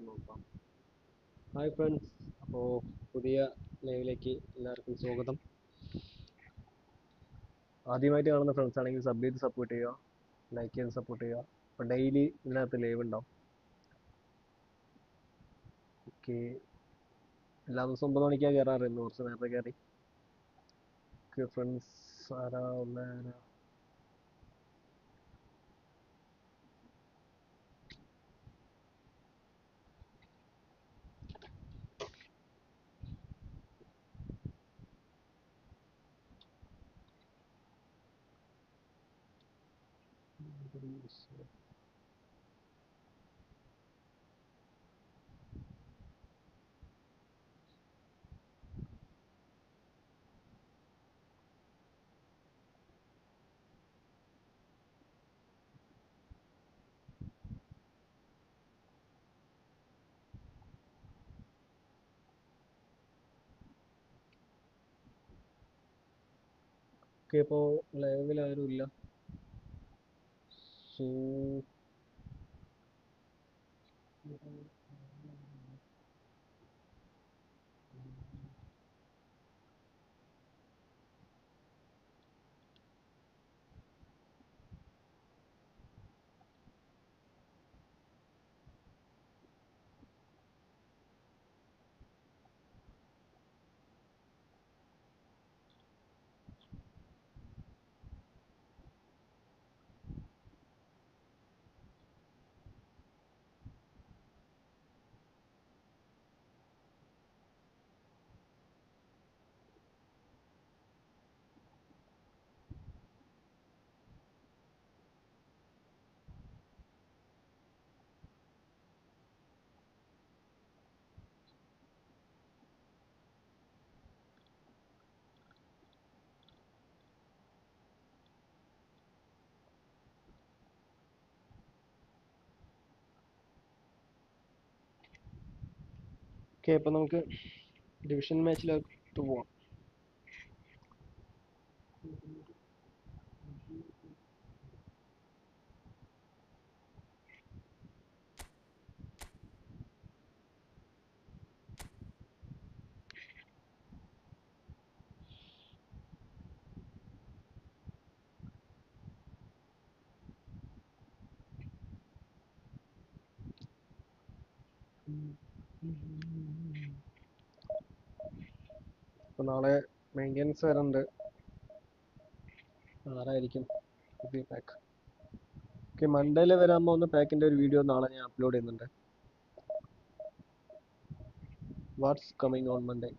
നോക്കാം. Hi friends, അപ്പോൾ പുതിയ ലൈവിലേക്ക് എല്ലാവർക്കും സ്വാഗതം. ആദ്യമായിട്ട് കാണുന്ന ഫ്രണ്ട്സ് ആണെങ്കിൽ സബ് ചെയ്ത് സപ്പോർട്ട് ചെയ്യുക, ലൈക്ക് ചെയ്ത് സപ്പോർട്ട് ചെയ്യുക. അപ്പോൾ ഡെയിലി ഇതിനകത്ത് ലൈവ് ഉണ്ടാവും. ഓക്കെ, എല്ലാ ദിവസവും 9 മണിക്കാണ് കയറാറ്. ഇന്ന് കുറച്ച് നേരത്തെ കയറി. ഓക്കെ ഫ്രണ്ട്സ്, ആരാ ഉള്ള ഓക്കെ, ഇപ്പോൾ ലൈവിൽ ആരും ഇല്ല. സോ ഓക്കെ, അപ്പോൾ നമുക്ക് ഡിവിഷൻ മാച്ചിലോട്ട് പോവാം. അപ്പോൾ നാളെ മെയിൻ്റെനൻസ് വരുന്നുണ്ട്. ആരായിരിക്കും പുതിയ പാക്ക്? ഓക്കെ, മൺഡേയിൽ വരാൻ പോകുന്ന പാക്കിൻ്റെ ഒരു വീഡിയോ നാളെ ഞാൻ അപ്ലോഡ് ചെയ്യുന്നുണ്ട്. What's coming on Monday?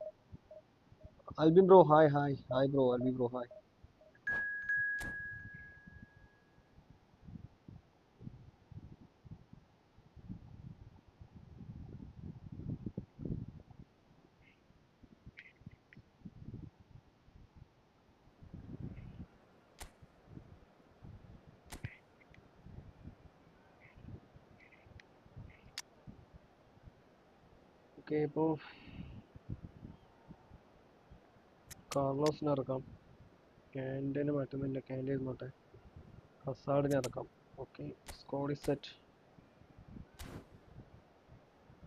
Alvin bro, hi bro, Alvin bro, hi. Okay, ഇപ്പോൾ കാർലോസിനെ ഇറക്കാം. ക്യാൻറ്റീന് മാറ്റുന്നില്ല, ക്യാൻറ്റീൻ ഇരുന്നോട്ടെ. ഹസാർഡിനെ ഇറക്കാം. Okay, squad is set.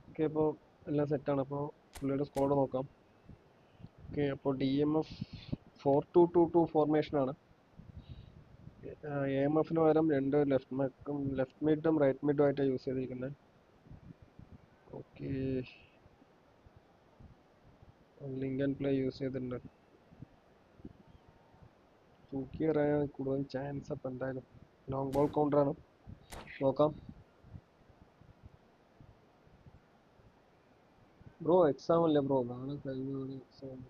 Okay, അപ്പോൾ എല്ലാം സെറ്റാണ്. അപ്പോൾ പുള്ളിയുടെ സ്കോഡ് നോക്കാം. ഓക്കെ, അപ്പോൾ DMF 4-2-2-2 ഫോർമേഷനാണ്. AMFന് പകരം രണ്ട് ലെഫ്റ്റ് മിഡും റൈറ്റ് മിഡും ആയിട്ടാണ് യൂസ് ചെയ്തിരിക്കുന്നത്. Okay, link and play use ചെയ്തിട്ടുണ്ട്. തൂക്കി എറിയാൻ കൂടുതൽ ചാൻസ്. അപ്പം എന്തായാലും ലോങ് ബോൾ കൗണ്ടറാണ്, നോക്കാം. ബ്രോ എക്സാം അല്ലേ ബ്രോ? നാളെ കഴിഞ്ഞ എക്സാം.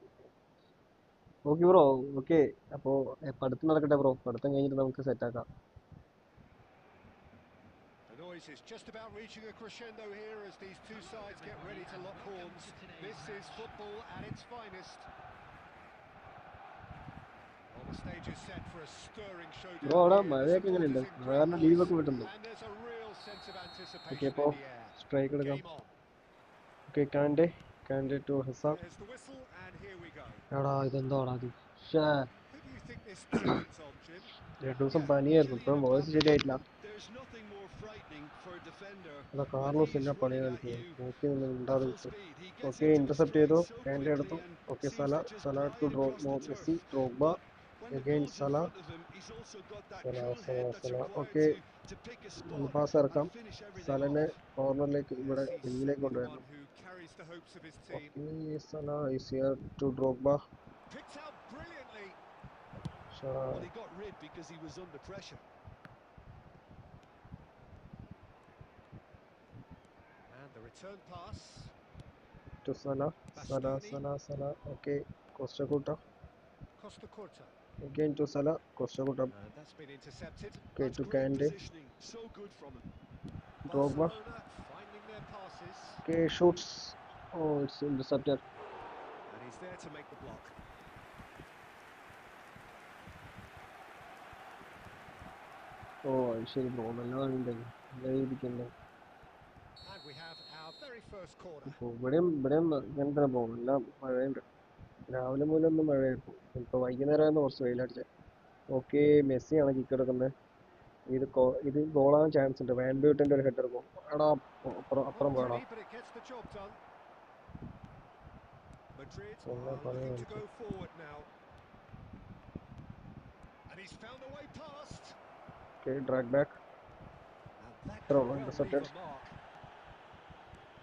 Okay bro, okay. അപ്പോൾ പഠിത്തം നടക്കട്ടെ ബ്രോ. പഠിത്തം കഴിഞ്ഞിട്ട് നമുക്ക് സെറ്റാക്കാം. The noise is just about reaching a crescendo here as these two sides get ready to lock horns. This is football at its finest. Well, the stage is set for a stirring showdown bro അവിടെ here. The മഴയൊക്കെ supporters എങ്ങനെയുണ്ട്? in great സാധാരണ voice, ലീവൊക്കെ വിട്ടുണ്ടോ? and there's a real sense of okay, anticipation അപ്പോൾ in the air. Strike എടുക്കാം. Game on. Okay, Kante to ഹസാൻ. There's the whistle, and here we go. എടാ ഇതെന്താടാ ഇത്? Who do you think this presents on, Jim? 2 ദിവസം പനിയായിരുന്നു, ഇപ്പോഴും voice ശരിയായിട്ടില്ല. There's nothing more frightening challenging for a defender എടാ when കാർലോസ് he's എന്നാ പണി running at കാണിക്കുന്നത് you നോക്കി നിന്ന് at മിണ്ടാതെ full നിൽക്കും. speed. He gets okay into his intercept ചെയ്തു, stride so എൻ്റെ quickly എടുത്തു. and okay seems to just Salah to glide across the turf. Messi Drogba But when the again ball's in Salah front of him, he's also got that Salah cool Salah head that's Salah required okay to pick a ഒന്ന് spot pass and ഇറക്കാം. finish everything സലനെ off. കോർണറിലേക്ക് ഇവിടെ Yes, he's പിന്നിലേക്ക് certainly the one കൊണ്ടുവരണം. who carries the hopes of his team. Okay Salah is here to Drogba. Picked out brilliantly. ഷടാ Well, he got rid because he was under pressure. And the return pass. To Salah Salah Bastoni. Salah Salah okay Costa Curta Costa Curta. Again to Salah Costa Curta. And that's been intercepted. Okay That's to great Kante positioning. So good from him. Drogba. Barcelona finding their passes. Okay shoots. Oh it's intercepted. And he's there to make the block. Oh അത് ശരി bro, നല്ല കളിയുണ്ടായി, നല്ല രീതിക്കുണ്ട്. And we have our very first corner. ഇപ്പോൾ ഇവിടെയും ഇങ്ങനെ തന്നെ bro, നല്ല മഴയുണ്ട്. രാവിലെ മുതലേ ഒന്നും മഴയായിരുന്നു, ഇപ്പോൾ വൈകുന്നേരമായിരുന്നു കുറച്ച് വെയിലടിച്ചത്. ഓക്കെ മെസ്സിയാണ് കിക്ക് എടുക്കുന്നത്. ഇത് ഗോളാൻ ചാൻസ് ഉണ്ട്. വാൻ ബ്യൂട്ടിൻ്റെ ഒരു ഹെഡർ പോകും. എടാ അപ്പുറം Not പോടാ. pretty, but it gets the job done. Madrid നല്ല are പണി looking to കാണിച്ചു. go forward now. And he's found a way past. Okay drag back. And that Throw, could well leave intercepted. a mark.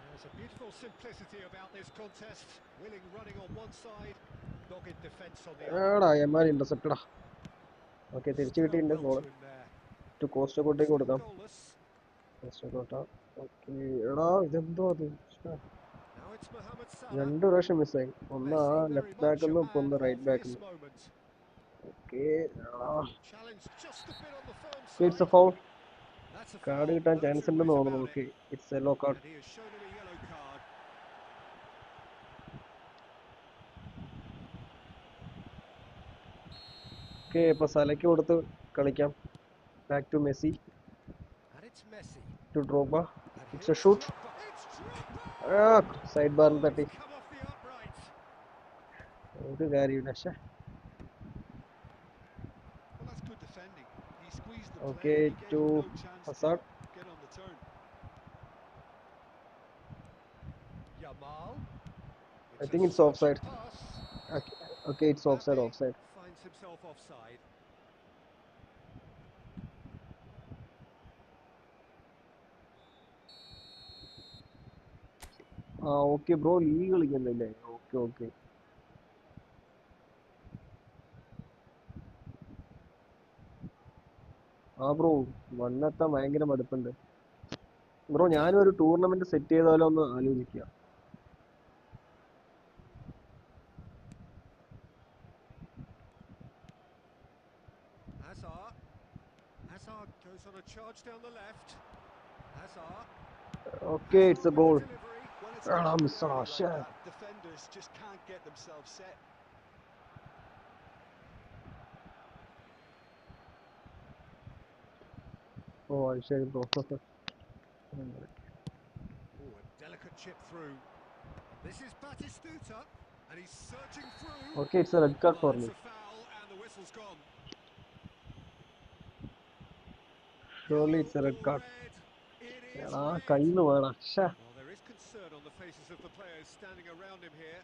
There's a beautiful simplicity about this contest. Willing running on one side, dogged defence on the other. എടാ എമാർ ഇന്റർസെപ്റ്റഡാ. Okay തിരിച്ചു Stood up കിട്ടിയിട്ടുണ്ട്. well goal to him there. To കോസ്റ്റക്കോട്ടേക്ക് Still കൊടുക്കാം. goalless. Costa Curta. Okay എടാ ഇതെന്തോ അത് Now it's Mohamed Salah. രണ്ട് പ്രാവശ്യം മിസ്സായി. ഒന്ന് ആ Messi very ലെഫ്റ്റ് much ബാക്കിൽ a നിന്ന്, ഇപ്പൊ man ഒന്ന് of റൈറ്റ് ബാക്കിൽ this നിന്ന്. moment. Okay Challenge just a bit on the firm it's a side. Foul. That's a card foul, കിട്ടാൻ no ചാൻസ് two ഉണ്ടെന്ന് ways തോന്നുന്നു. about it. Okay it's yellow card. And he has shown him a yellow card. Okay ഇപ്പൊ സലയ്ക്ക് കൊടുത്ത് കളിക്കാം. Back to Messi And it's Messi. To Drogba. And it's A here's shoot. Drogba. It's Drogba! Side ബാറിൽ Oh, തട്ടി. it's come off the upright. ഒരു കാര്യമില്ല. പക്ഷേ Well, that's good defending. He squeezed the okay play. He gave to him no chance to Hazard. get on the turn. Yamal. I It's think a it's searching offside. pass. Okay, it's offside. Mbappe finds himself offside. ആ okay bro, league കളിക്കുന്നില്ലേ? Okay ആ bro, വന്നെത്താൻ ഭയങ്കര മടുപ്പുണ്ട് bro. ഞാനൊരു tournament set ചെയ്താലോ ഒന്ന് ആലോചിക്കുക. Hazard goes on a charge down the left. Hazard. Okay it's A Hazard with goal. the delivery. When it's എടാ connected മിസ്സാ. early like that, defenders just can't get themselves set. ഓ അത് ശരി bro. Oh, a delicate chip through. This is Batistuta, and he's searching through. Okay it's a red card Well, for it's me. a foul, and the whistle's gone. Surely Yellow it's a red or card. red? It is എടാ red. കയ്യിന്ന് വേണം. Well, there is concern on the faces of the players standing around him here.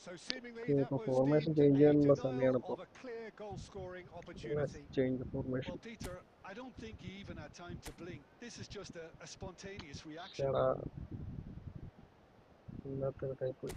So seemingly okay that ഇപ്പൊ was formation deemed change a ചെയ്യാനുള്ള denial സമയമാണ് ഇപ്പോൾ. of a clear goal-scoring Let's opportunity. change the formation. Well, Peter, I don't think he even had time to blink. This is just a spontaneous reaction. എടാ ഇല്ലാത്ത type.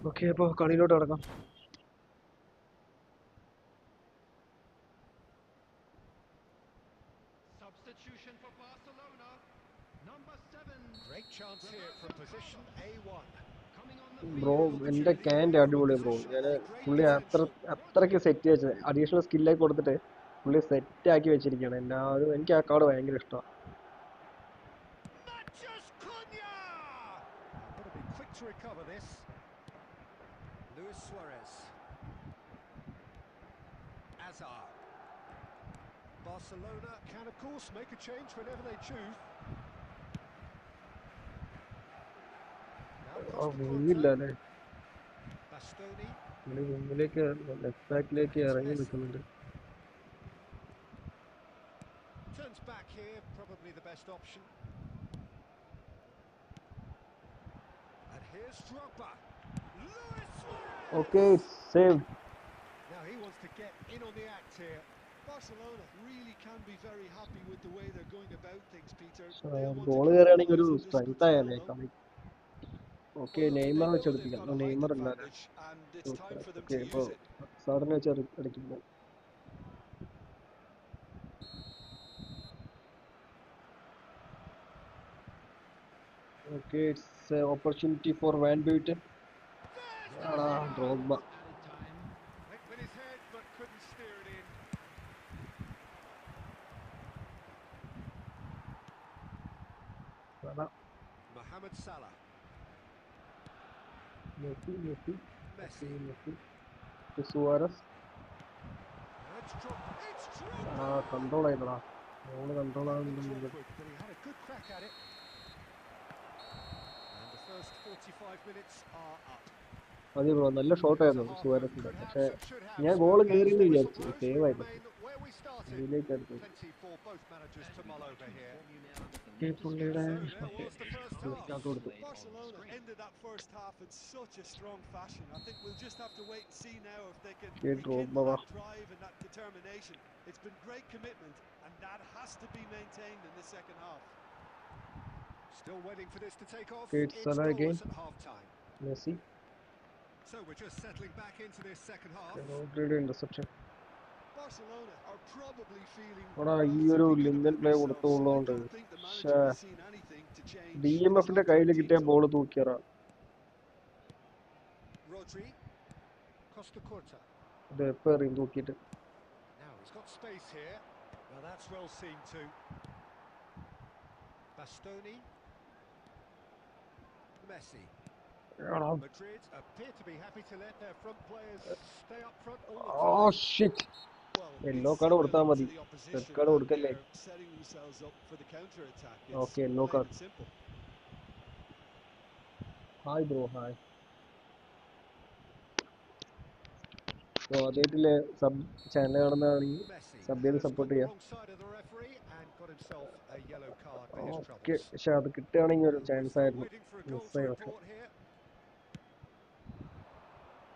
Okay അപ്പോൾ കളിയിലോട്ട് കിടക്കാം. Substitution for Barcelona. Number 7. Great chance here from position A1. Coming on the bro field. എൻ്റെ ക്യാൻ്റെ അടിപൊളിയാണ് bro. ഞാൻ പുള്ളി അത്രയ്ക്ക് set വെച്ചത് അഡീഷണൽ സ്കില്ലൊക്കെ കൊടുത്തിട്ട് പുള്ളി സെറ്റാക്കി വെച്ചിരിക്കുകയാണ്. എല്ലാവരും എനിക്ക് ആ കാർഡ് ഭയങ്കര ഇഷ്ടമാണ്. Got to be quick to recover this. Luis Suarez. Azar. Barcelona can of course make a change whenever they choose. Now വീങ്ങില്ല അല്ലേ? Bastoni. പുള്ളി മുമ്പിലേക്ക് ലെഫ്റ്റ് ബാക്കിലേക്ക് ഇറങ്ങി നിൽക്കുന്നുണ്ട്. Turns back here, probably the best option. And here's Drogba. Luis Suarez. Okay save. Now he wants to get in on the act here. Barcelona really can be very happy with the way they're going about things, Peter. Goal കയറുകയാണെങ്കിൽ ഒരു strength ആയാലേ കളി. Okay Neymar വെച്ചെടുപ്പിക്കാം. Neymar ഇല്ല അല്ലേ? Okay ഇപ്പോൾ സാറിനെ വെച്ച് അടിക്കുമ്പോൾ okay it's opportunity for Van Buyten. Drogba. Went with his head but couldn't steer it in. Mohamed Salah. Messi Messi. Suarez. It's Drogba. Control ആയില്ലടാ. ബോൾ കൺട്രോൾ ആകുന്നുണ്ട്. But he had a good crack at it. And the first 45 minutes are up. അതെ bro നല്ല ഷോട്ടായിരുന്നു സുവാരസിന്റെ. പക്ഷേ ഞാൻ goal കയറിയെന്ന് വിചാരിച്ചു. Save ആയിരുന്നു. ഇതിലേക്ക് അടുത്തു. പുള്ളിയുടെ കൊടുത്തു. Barcelona ended that first half in such a strong fashion. I think we'll just have to wait and see now if they can rekindle that drive and that determination. It's been great commitment, and that has to be maintained in the second half. Still waiting for this to take off. It's Salah again. At half time. Messi. So we're just settling back into this second half. Interception. Barcelona are probably feeling ഈ ഒരു Lincoln play കൊടുത്തുള്ളതുകൊണ്ട് DMFന്റെ കയ്യിൽ കിട്ടിയ ball തൂക്കിയറ. Rodri. Costa Curta. ഇത് എപ്പോ എറിയും തൂക്കിയിട്ട്. Now he's got space here. Well, that's well seen too. Bastoni. Messi. Madrid appear to be happy to let their front players stay up front all the time. Oh shit. Yellow card കൊടുത്താൽ മതി. Red card കൊടുക്കല്ലേ? Okay yellow card. Hi bro hi. ആദ്യമായിട്ടില്ലേ sub channel കാണുന്നതാണെങ്കിൽ sub ചെയ്ത് support ചെയ്യാം. Okay പക്ഷെ അത് കിട്ടുകയാണെങ്കിൽ ഒരു ചാൻസ് ആയിരുന്നു. മിസ്സായി.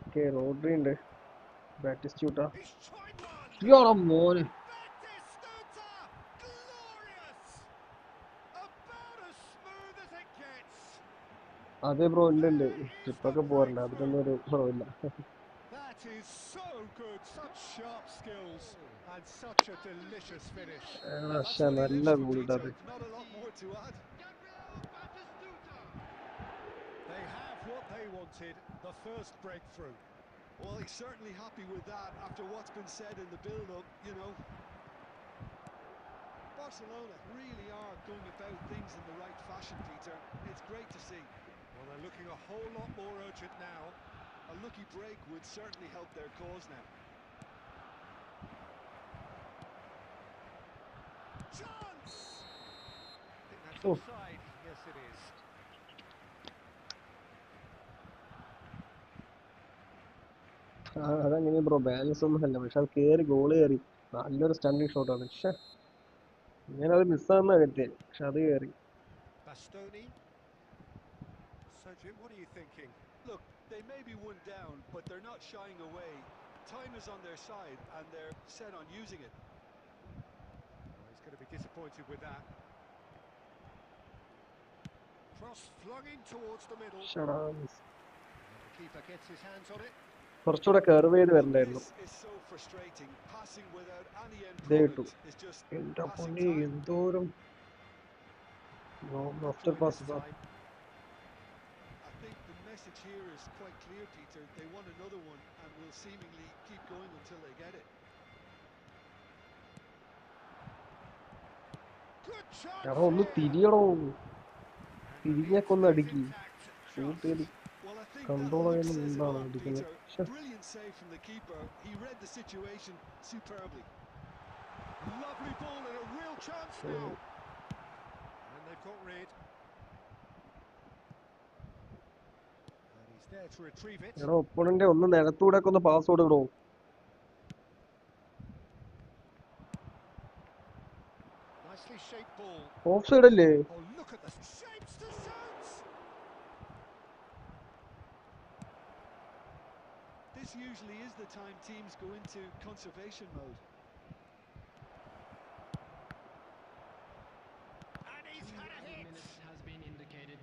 ഓക്കെ റോഡ്രി ഉണ്ട്. ബാറ്റിസ്റ്റൂട്ടാ. മോനെ അതെ ബ്രോ ഉണ്ട്. ട്രിപ്പൊക്കെ പോകാറുണ്ട്. അതിലൊന്നും ഒരു കുറവില്ല. That is so good, such sharp skills and such a delicious finish. നല്ല ഗോളിടാ. Not a lot more to add. They have what they wanted, the first breakthrough. Well, he's certainly happy with that after what's been said in the build-up, you know. Barcelona really are going about things in the right fashion, Peter. It's great to see. Well, they're looking a whole lot more urgent now. A lucky break would certainly help their cause now. Chance! I think that's offside. Yes, it is. അതങ്ങനെ bro balance ഒന്നും അല്ല. പക്ഷെ അത് കയറി goal കയറി നല്ലൊരു stunting ഷോട്ടാണ്. പക്ഷെ ഞാനത് മിസ്സാന്നാ കരുതിയത്. പക്ഷെ അത് കയറി. Bastoni. So Jim, what are you thinking? Look, they may be one down, but they're not shying away. Time is on their side, and they're set on using it. Oh, he's going to be disappointed with that. Cross flung in towards the middle. Shut up. The keeper gets his hands on it. കുറച്ചുകൂടെ curve ചെയ്ത് വരണ്ടായിരുന്നു. This is so frustrating. Passing without any end ഇതേ കിട്ടു. product is just എന്റെ passing പൊന്നി time. എന്തോരം after Through pass this ഇതാ. time. I think the message here is quite clear, Peter. They want another one and will seemingly keep going until they get it. Good chance എടാ ഒന്ന് here. തിരിയടോ, And the lead തിരിഞ്ഞൊക്കെ ഒന്ന് stays അടിക്ക്. intact. Shoot ചെയ്ത് Well, I think that control look ചെയ്യുന്ന says it മുമ്പാണ് all, അടിക്കുന്നത്. Peter. പക്ഷെ Brilliant save from the keeper. He read the situation superbly. Lovely ball and a real chance now. And they've got rid. And he's there to retrieve it. എടാ ഒപ്പണന്റെ ഒന്ന് നിലത്തൂടെ ഒക്കെ ഒന്ന് pass കൊടുക്കണോ. Nicely shaped ball. Of side അല്ലേ? Oh, look at the shapes to shoot. This usually is the time teams go into conservation mode. And he's had a hit. Minutes has been indicated.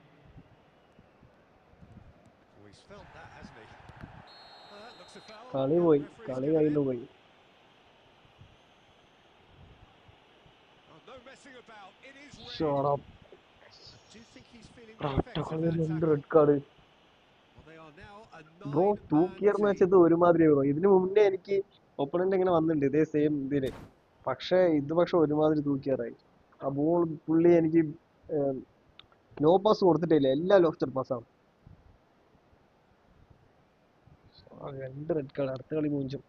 Oh, he's felt that, hasn't he? That looks a foul. കളി Yeah, പോയി, referee's കളി given കയ്യിൽ it. നിന്ന് പോയി. Oh, no messing about. It is red. ഷോടാ Do you think he's feeling the effects of കളി that എന്ത് tackle? Red card. Well, they are now a bro 9-man തൂക്കിയെറിഞ്ഞ team. വെച്ചത് ഒരുമാതിരി bro. ഇതിന് മുന്നേ എനിക്ക് ഒപ്പണന്റ് ഇങ്ങനെ വന്നിട്ടുണ്ട് ഇതേ സെയിം ഇതിന്. പക്ഷെ ഒരുമാതിരി തൂക്കിയാറായി. ആ ബോൾ പുള്ളി എനിക്ക് നോ പാസ് കൊടുത്തിട്ടില്ല, എല്ലാം ലോഫ്റ്റർ പാസ്സാണ്. രണ്ട് റെഡ് കാർഡ്. അടുത്ത കളി മൂഞ്ചും.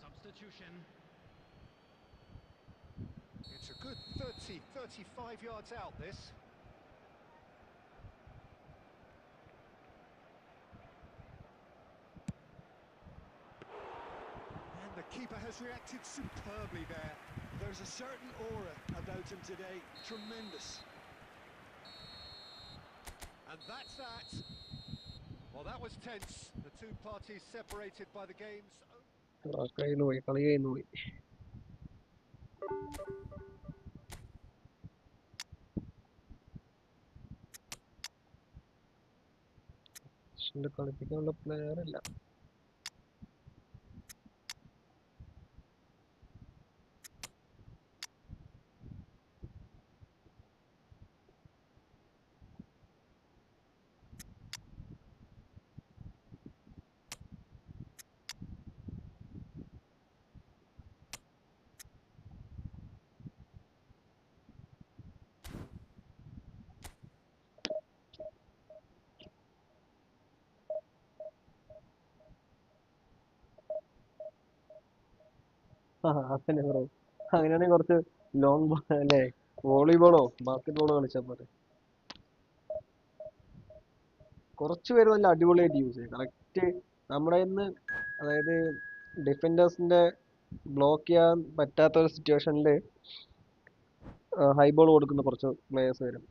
Substitution. It's a good 30, 35 yards out, this. And the keeper has reacted superbly there. There's a certain aura about him today. Tremendous. And that's that. Well, that was tense. The two parties separated by the game's own. കയ്യിൽ പോയി, കളി കയ്യിൽ നിന്ന് പോയി. കളിപ്പിക്കാനുള്ള player അല്ല. അങ്ങനെ bro, അങ്ങനെയാണെങ്കിൽ കുറച്ച് ലോങ് ബോൾ അല്ലേ, വോളിബോളോ ബാസ്കറ്റ് ബോളോ കളിച്ചാൽ പോരെ. കുറച്ച് പേര് നല്ല അടിപൊളിയായിട്ട് യൂസ് ചെയ്യും കറക്റ്റ്. നമ്മുടെ ഇന്ന് അതായത് ഡിഫൻഡേഴ്സിന്റെ ബ്ലോക്ക് ചെയ്യാൻ പറ്റാത്ത ഒരു സിറ്റുവേഷനിൽ ഹൈ ബോൾ കൊടുക്കുന്ന കുറച്ച് പ്ലേയേഴ്സ് വരും.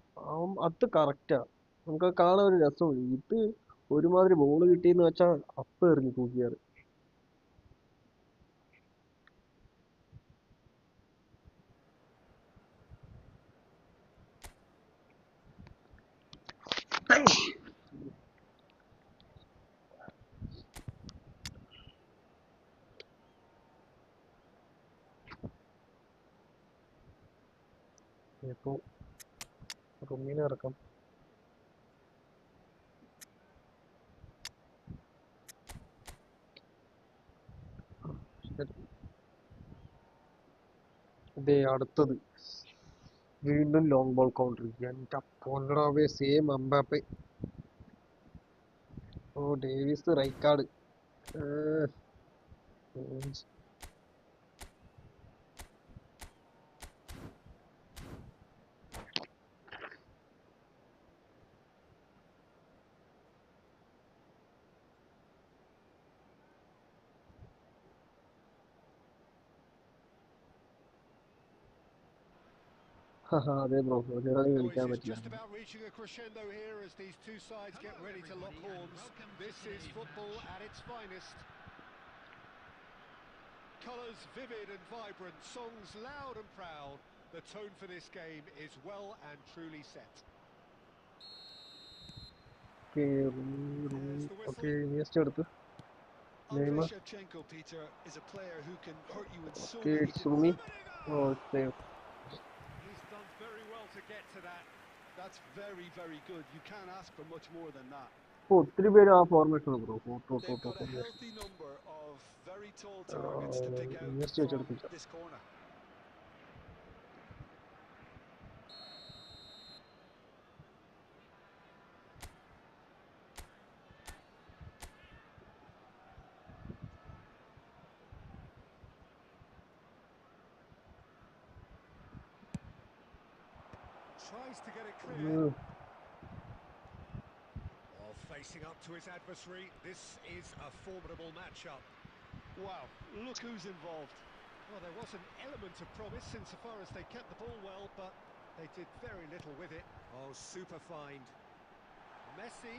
അത് കറക്റ്റാ, നമുക്ക് കാണാൻ ഒരു രസമുണ്ട്. ഇത് ഒരുമാതിരി ബോൾ കിട്ടിയെന്ന് വെച്ചാൽ അപ്പം എറിഞ്ഞു തൂക്കിയാറ്. ഇപ്പോ റൂമിനെ ഇറക്കാം. ഇതേ അടുത്തത് വീണ്ടും ലോങ് ബോൾ കൗണ്ടർ. എന്റെ പൊന്നടാവേ, സെയിം എംബാപ്പെ. ഓ ഡേവിസ് റൈക്കാർഡ്. അതെ ബ്രോ, ഒരാളെ Boys, കളിക്കാൻ it's പറ്റില്ല. just about reaching a crescendo here as these two sides get ready to lock horns. This is football at its finest. Colours vivid and vibrant, songs loud and proud. The tone for this game is well and truly set. There's the okay, whistle. Next എടുത്ത് Andrei Neymar. Shevchenko, Peter, is a player who can hurt you in so okay, many it's different റൂമി. Rummenigge! Oh, save. He's done very well to get to that. That's very, very good. You can't ask for much more than that. ഇപ്പോൾ ഒത്തിരി പേര് ആ formation bro. They've got a healthy number of very tall targets to pick out next from വെച്ചെടുപ്പിച്ച. this corner. Tries to get it clear. Mm. Well, facing up to his adversary, this is a formidable matchup. Wow, look who's involved. Well, there was an element of promise insofar as they kept the ball well, but they did very little with it. Oh, super find. Messi.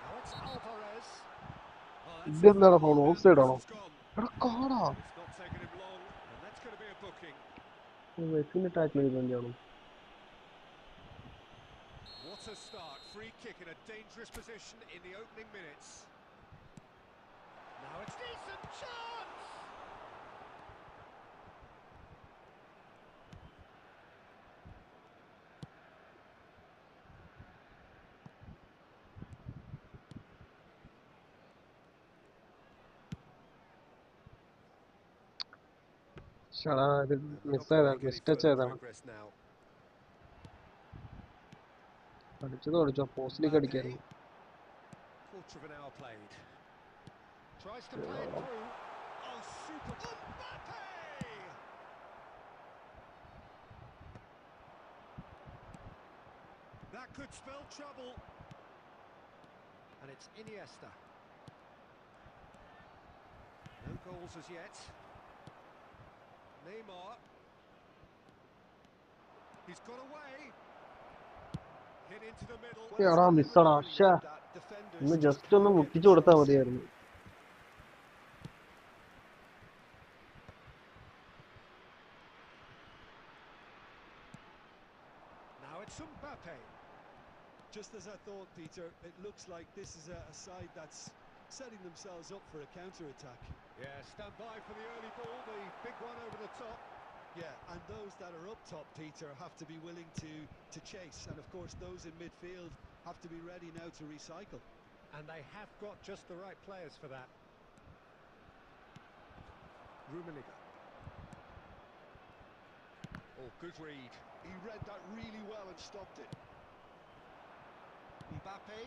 Now it's Alvarez. Oh, that's ഇതെന്താണ് phone? and of the side ആണോ? whistle's gone. എടാ കാടാ. It's not taken him long, and that's going to be a booking. മെസ്സിനെ tackle ചെയ്ത് തന്നെയാണോ? What a start. Free kick in a dangerous position in the opening minutes. Now it's decent chance! ഷടാ, ഇത് And we're not മിസ്സായതാണ്, going to make any മിസ്റ്റച്ച് further ആയതാണ്. progress now. അടിച്ചതോ അടിച്ചോ, പോസ്റ്റിലേക്ക് അടിക്കായിരുന്നു. Quarter of an hour played. Tries to play it through. Oh, super. Mbappe! That could spell trouble. And it's Iniesta. No goals as yet. Neymar. He's got away. Hit into the middle. എടാ മിസ്സടാ, ഷേ. ഒന്ന് just ഒന്ന് മുട്ടിച്ചു കൊടുത്താൽ മതിയായിരുന്നു. Now it's Mbappe. Just as I thought, Peter, it looks like this is a side that's setting themselves up for a counter-attack. Yeah, stand by for the early ball, the big one over the top. Yeah, and those that are up top, Peter, have to be willing to chase. And of course, those in midfield have to be ready now to recycle. And they have got just the right players for that. Rummenigge. Oh, good read. He read that really well and stopped it. Mbappe.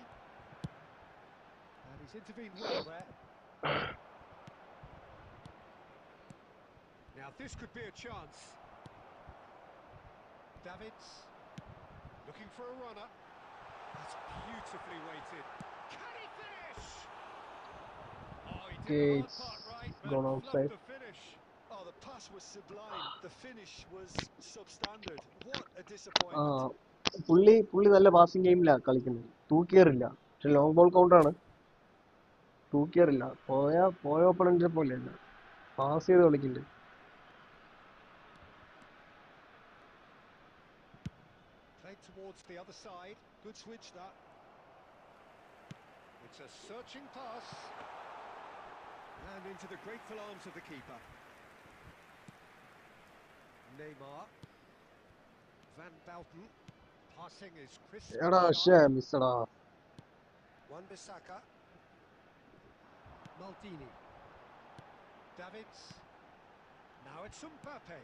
And he's intervened well there. Now this could be a chance. Davids. Looking for a runner. That's beautifully weighted. Can he finish? Oh, he did the hard It's part right, but gone flubbed outside. the finish. Oh, the pass was sublime. The finish was substandard. What a ആ disappointment. പുള്ളി നല്ല passing ഗെയിമിലാണ് കളിക്കുന്നത്, തൂക്കിയറില്ല. പക്ഷെ long ball കൗണ്ടറാണ്, തൂക്കിയറില്ല. പോയ ഓപ്പണന്റിനെ പോലെയല്ല, pass ചെയ്ത് കളിക്കുന്നുണ്ട്. Played towards the other side. Good switch that. It's a searching pass. And into the grateful arms of the keeper. Neymar. Van Bouten. Passing is crisp എടാ and ഷേ, sharp. മിസ്സടാ. Wan-Bissaka. Maldini. Davids. Now it's Mbappe.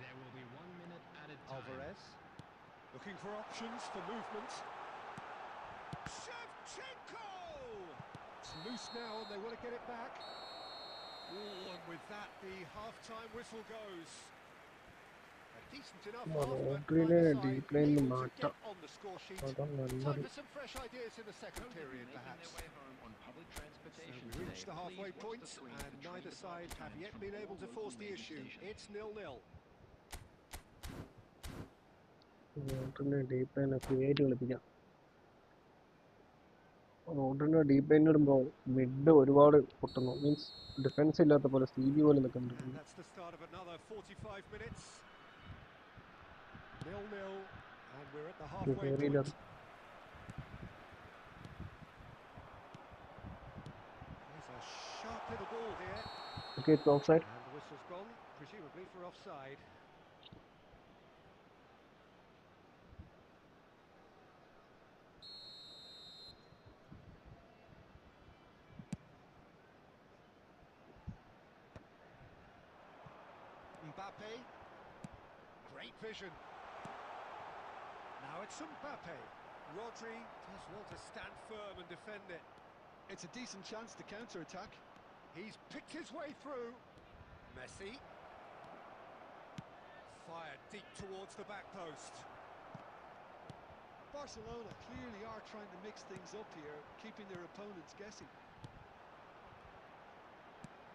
There will be 1 minute added time. Alvarez. Looking for options for movement. Shevchenko! It's loose now and they want to get it back. Oh, and with that the half-time whistle goes. A decent enough half, but Madrid neither side deep lane able to മാറ്റാം. get on the score sheet. അതാ Time നല്ലത്. for some fresh ideas in the second period, perhaps. Making their way home on public transportation We reached today. the halfway Please watch point the screen and for neither train side departure have times yet from been all able to local force the radio issue. stations. It's 0-0. റോഡിന്റെ deep line free ആയിട്ട് കളിപ്പിക്കാം. റോഡിന്റെ deep line ഇടുമ്പോൾ mid ഒരുപാട് പൊട്ടുന്നു. Means defence ഇല്ലാത്ത പോലെ CB പോലെ And നിൽക്കുന്നുണ്ട്. that's the start of another 45 minutes. 0-0, and we're at the halfway കേറിയില്ല. point. There's a sharp little ball here, Okay, it's offside. and the whistle's gone, presumably for offside. Mbappe, great vision. Now it's Mbappe. Rodri does want to stand firm and defend it. It's a decent chance to counter-attack. He's picked his way through. Messi. Fired deep towards the back post. Barcelona clearly are trying to mix things up here, keeping their opponents guessing.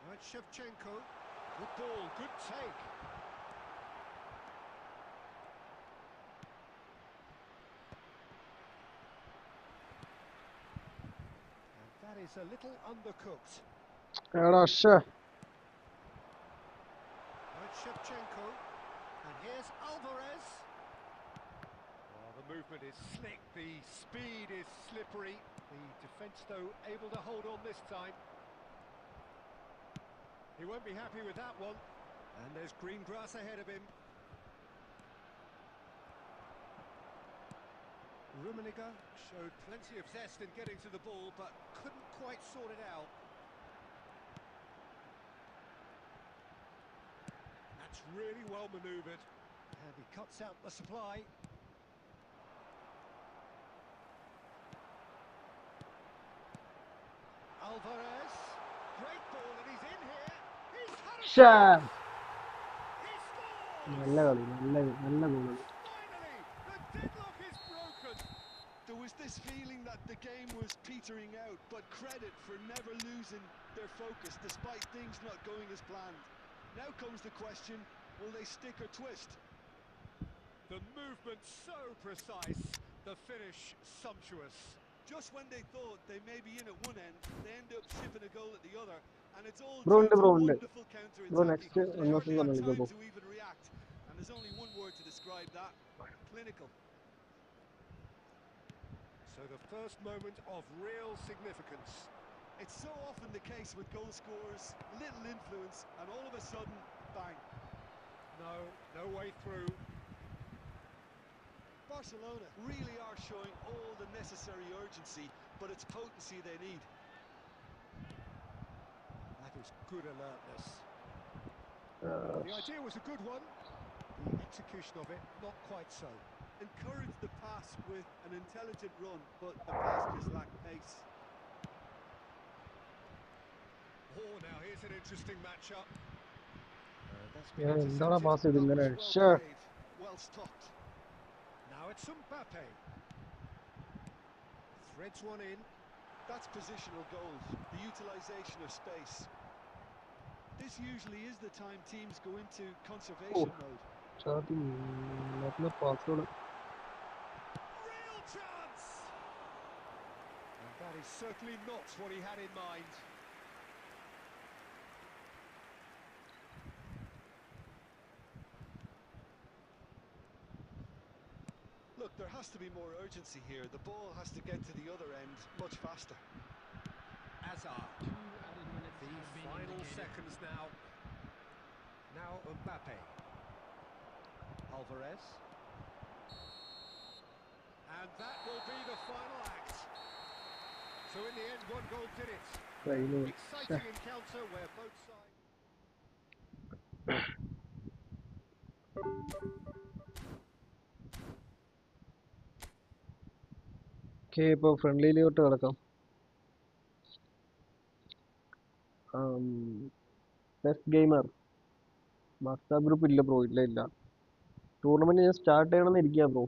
Now it's Shevchenko. Good ball, good take. And that is a little undercooked. എടാ ശ്ശേ. Now it's Shevchenko. And here's Alvarez. Oh, the movement is slick, the speed is slippery. The defence, though, able to hold on this time. He won't be happy with that one. And there's green grass ahead of him. Rummenigge showed plenty of zest in getting to the ball, but couldn't quite sort it out. That's really well manoeuvred. And he cuts out the supply. Alvarez. Great ball, and he's in here. He's had a ശ്ശേ. shot. He scores! നല്ല കളി, നല്ല goal. Finally, the deadlock is broken. There was this feeling that the game was petering out, but credit for never losing their focus despite things not going as planned. Now comes the question, will they stick or twist? The movement so precise, the finish sumptuous. Just when they thought they may be in at one end, they end up shipping a goal at the other, and it's all Bro, due to bro, wonderful Bro, counter-attacking. next They hardly message had on time bro. to even react, and there's only one word to describe that: clinical. So the first moment of real significance. It's so often the case with goal scorers, little influence, and all of a sudden, bang. No way through. Barcelona really are showing all the necessary urgency, but it's potency they need. That is good alertness. The idea was a good one. The execution of it, not quite so. Encourage the pass with an intelligent run, but the pass just lacked pace. Oh, now here's an interesting matchup. That's Yeah, been എന്താണ് intercepted. Pass ചെയ്ത് ഇങ്ങനെ? Well ശ്ശേ. played, well stopped. Now it's Mbappe. Threads one in. That's positional goals, the utilisation of space. This usually is the time teams go into conservation mode. ചാതി നല്ല password. Real chance! And that is certainly not what he had in mind. Look, there has to be more urgency here. The ball has to get to the other end much faster. Hazard. The final seconds now. Now Mbappe. Alvarez. And that will be the final act. So in the end, one goal did it. Exciting encounter where both sides... okay, ഇപ്പോൾ ഫ്രണ്ട്ലിയിലോട്ട് കിടക്കാം. Best gamer WhatsApp group ഇല്ല bro, ഇല്ല. Tournament ഞാൻ start ചെയ്യണമെന്ന് ഇരിക്കുക bro.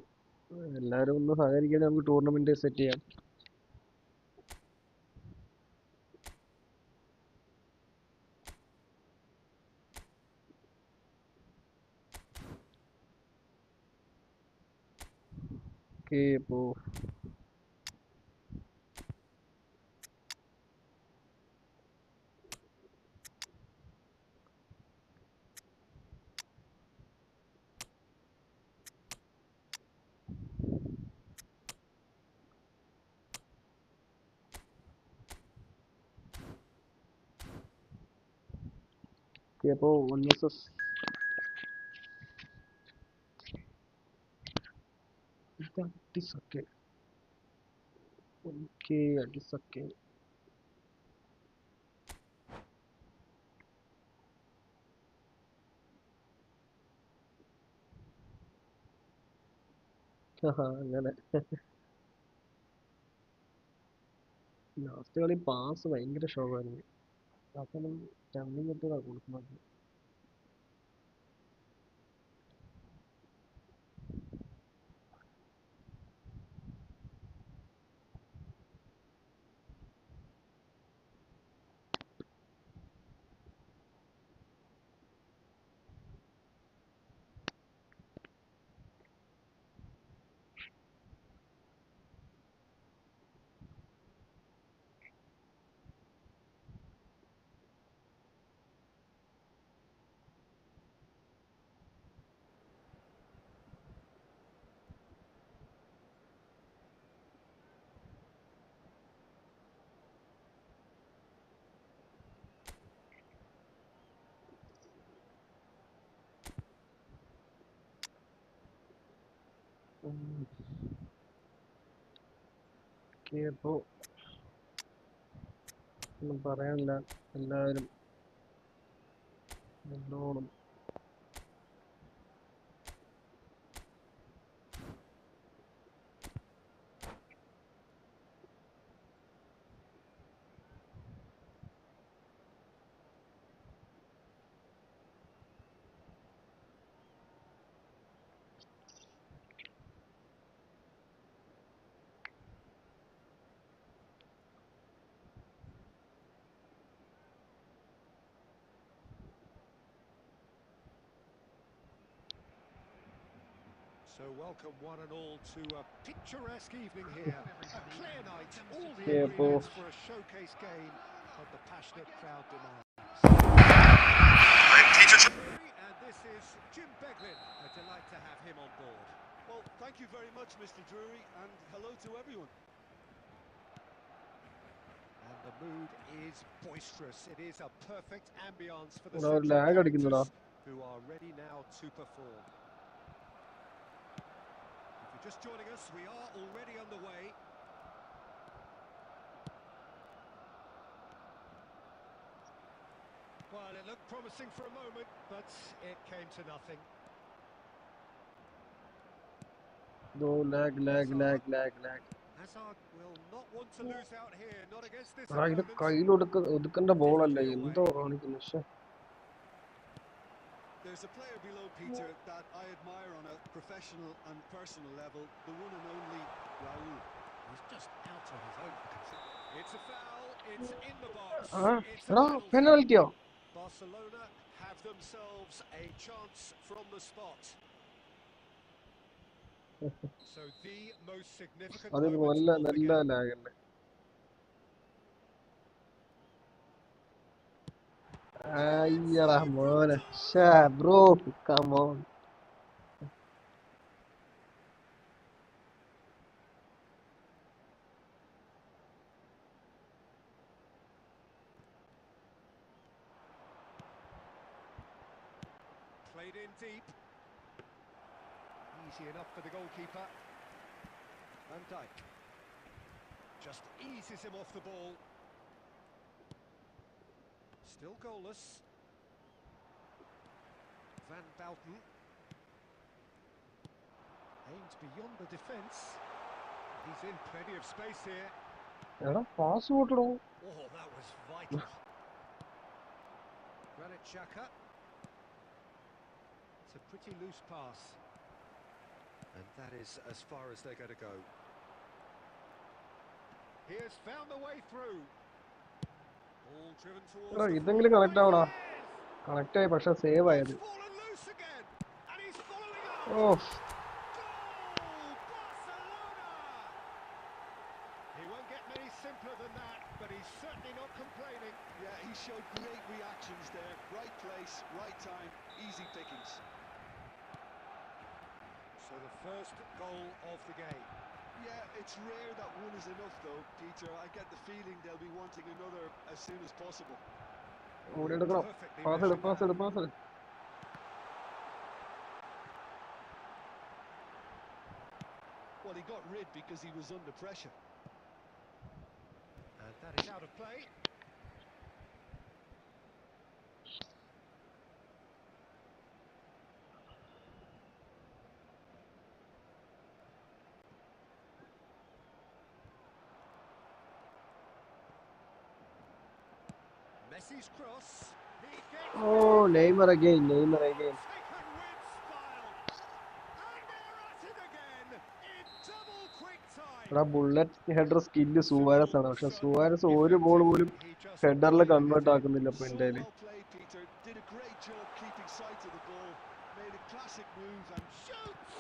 എല്ലാവരും ഒന്ന് സഹകരിക്കാൻ നമുക്ക് ടൂർണമെന്റ് സെറ്റ് ചെയ്യാം. ഓക്കെ അപ്പോൾ അപ്പോൾ 1 vs അടിസൊക്കെ ഓക്കെ അടിസൊക്കെ അങ്ങനെ ലാസ്റ്റ് കളി പാസ് ഭയങ്കര ഷോക്കായിരുന്നു അപ്പം രണ്ടിങ് എത്തിയതാ കൊടുക്കുന്നത് ഓക്കെ അപ്പോൾ ഒന്നും പറയാനില്ല എല്ലാവരും നല്ലോണം So welcome one and all to a picturesque evening here. A clear night, all the Yeah, ingredients for a showcase game of the passionate crowd demands. And this is Jim Beglin. A delight to have him on board. Well, thank you very much, Mr. Drury, and hello to everyone. And the mood is boisterous. It is a perfect ambience for the lag central അടിക്കുന്നടാ characters who are ready now to perform. If you're just joining us, we are already underway. Well, it looked promising for a moment, but it came to nothing. No, lag. Hazard will not want to lose out here, not against this ഇത് opponent. കയ്യിൽ ഒതുക്കേണ്ട ബോളല്ല എന്തോ കാണിക്കുന്നു പക്ഷേ There's a player below Peter that I admire on a professional and personal level, the one and only Raul. He's just out on his own. It's a foul, it's in the box. It's a എടാ penalty. പെനാൽറ്റിയോ Barcelona have themselves a chance from the spot. So the most significant അത് moment of the നല്ല game. ലാഗല്ലേ അയ്യടാ മോനെ bro come on Played in deep. Easy enough for the goalkeeper. Van Dijk just eases him off the ball. Still goalless. Van Bouten aimed beyond the defence. He's in plenty of space here. എടാ pass പോട്ടടോ Oh, that was vital. Granit Xhaka. It's a pretty loose pass. And that is as far as they're going to go. He has found the way through. Ball driven towards എടാ the ഇതെങ്കിലും forward connect ആവടാ line. Connect ആയി പക്ഷെ save It's ആയത് fallen loose again. And he's following up. Oh Goal! Barcelona simpler than that, but he's certainly not complaining. Yeah, he showed great reactions there. Right place, right time, easy pickings. So the first goal of the game. Yeah, it's rare that one is enough though, Peter. I get the feeling they'll be wanting another as soon as possible. ഓടിയെടുക്കണം. Perfectly pass measured pass that. Pass. Well, he got rid because he was under pressure. And that is out of play. Messi's cross. He gets Oh, Neymar again. taken with style. And they're at it again in double quick time. എടാ bullet header skill Suarez ആണ്. പക്ഷെ Suarez ഒരു ball Effective. പോലും He just ഹെഡറിൽ guided it convert in. ആക്കുന്നില്ല ഇപ്പൊ So എൻ്റെ കയ്യില്. well played, Peter. Did a great job keeping sight of the ball. Made a classic move and Shoots!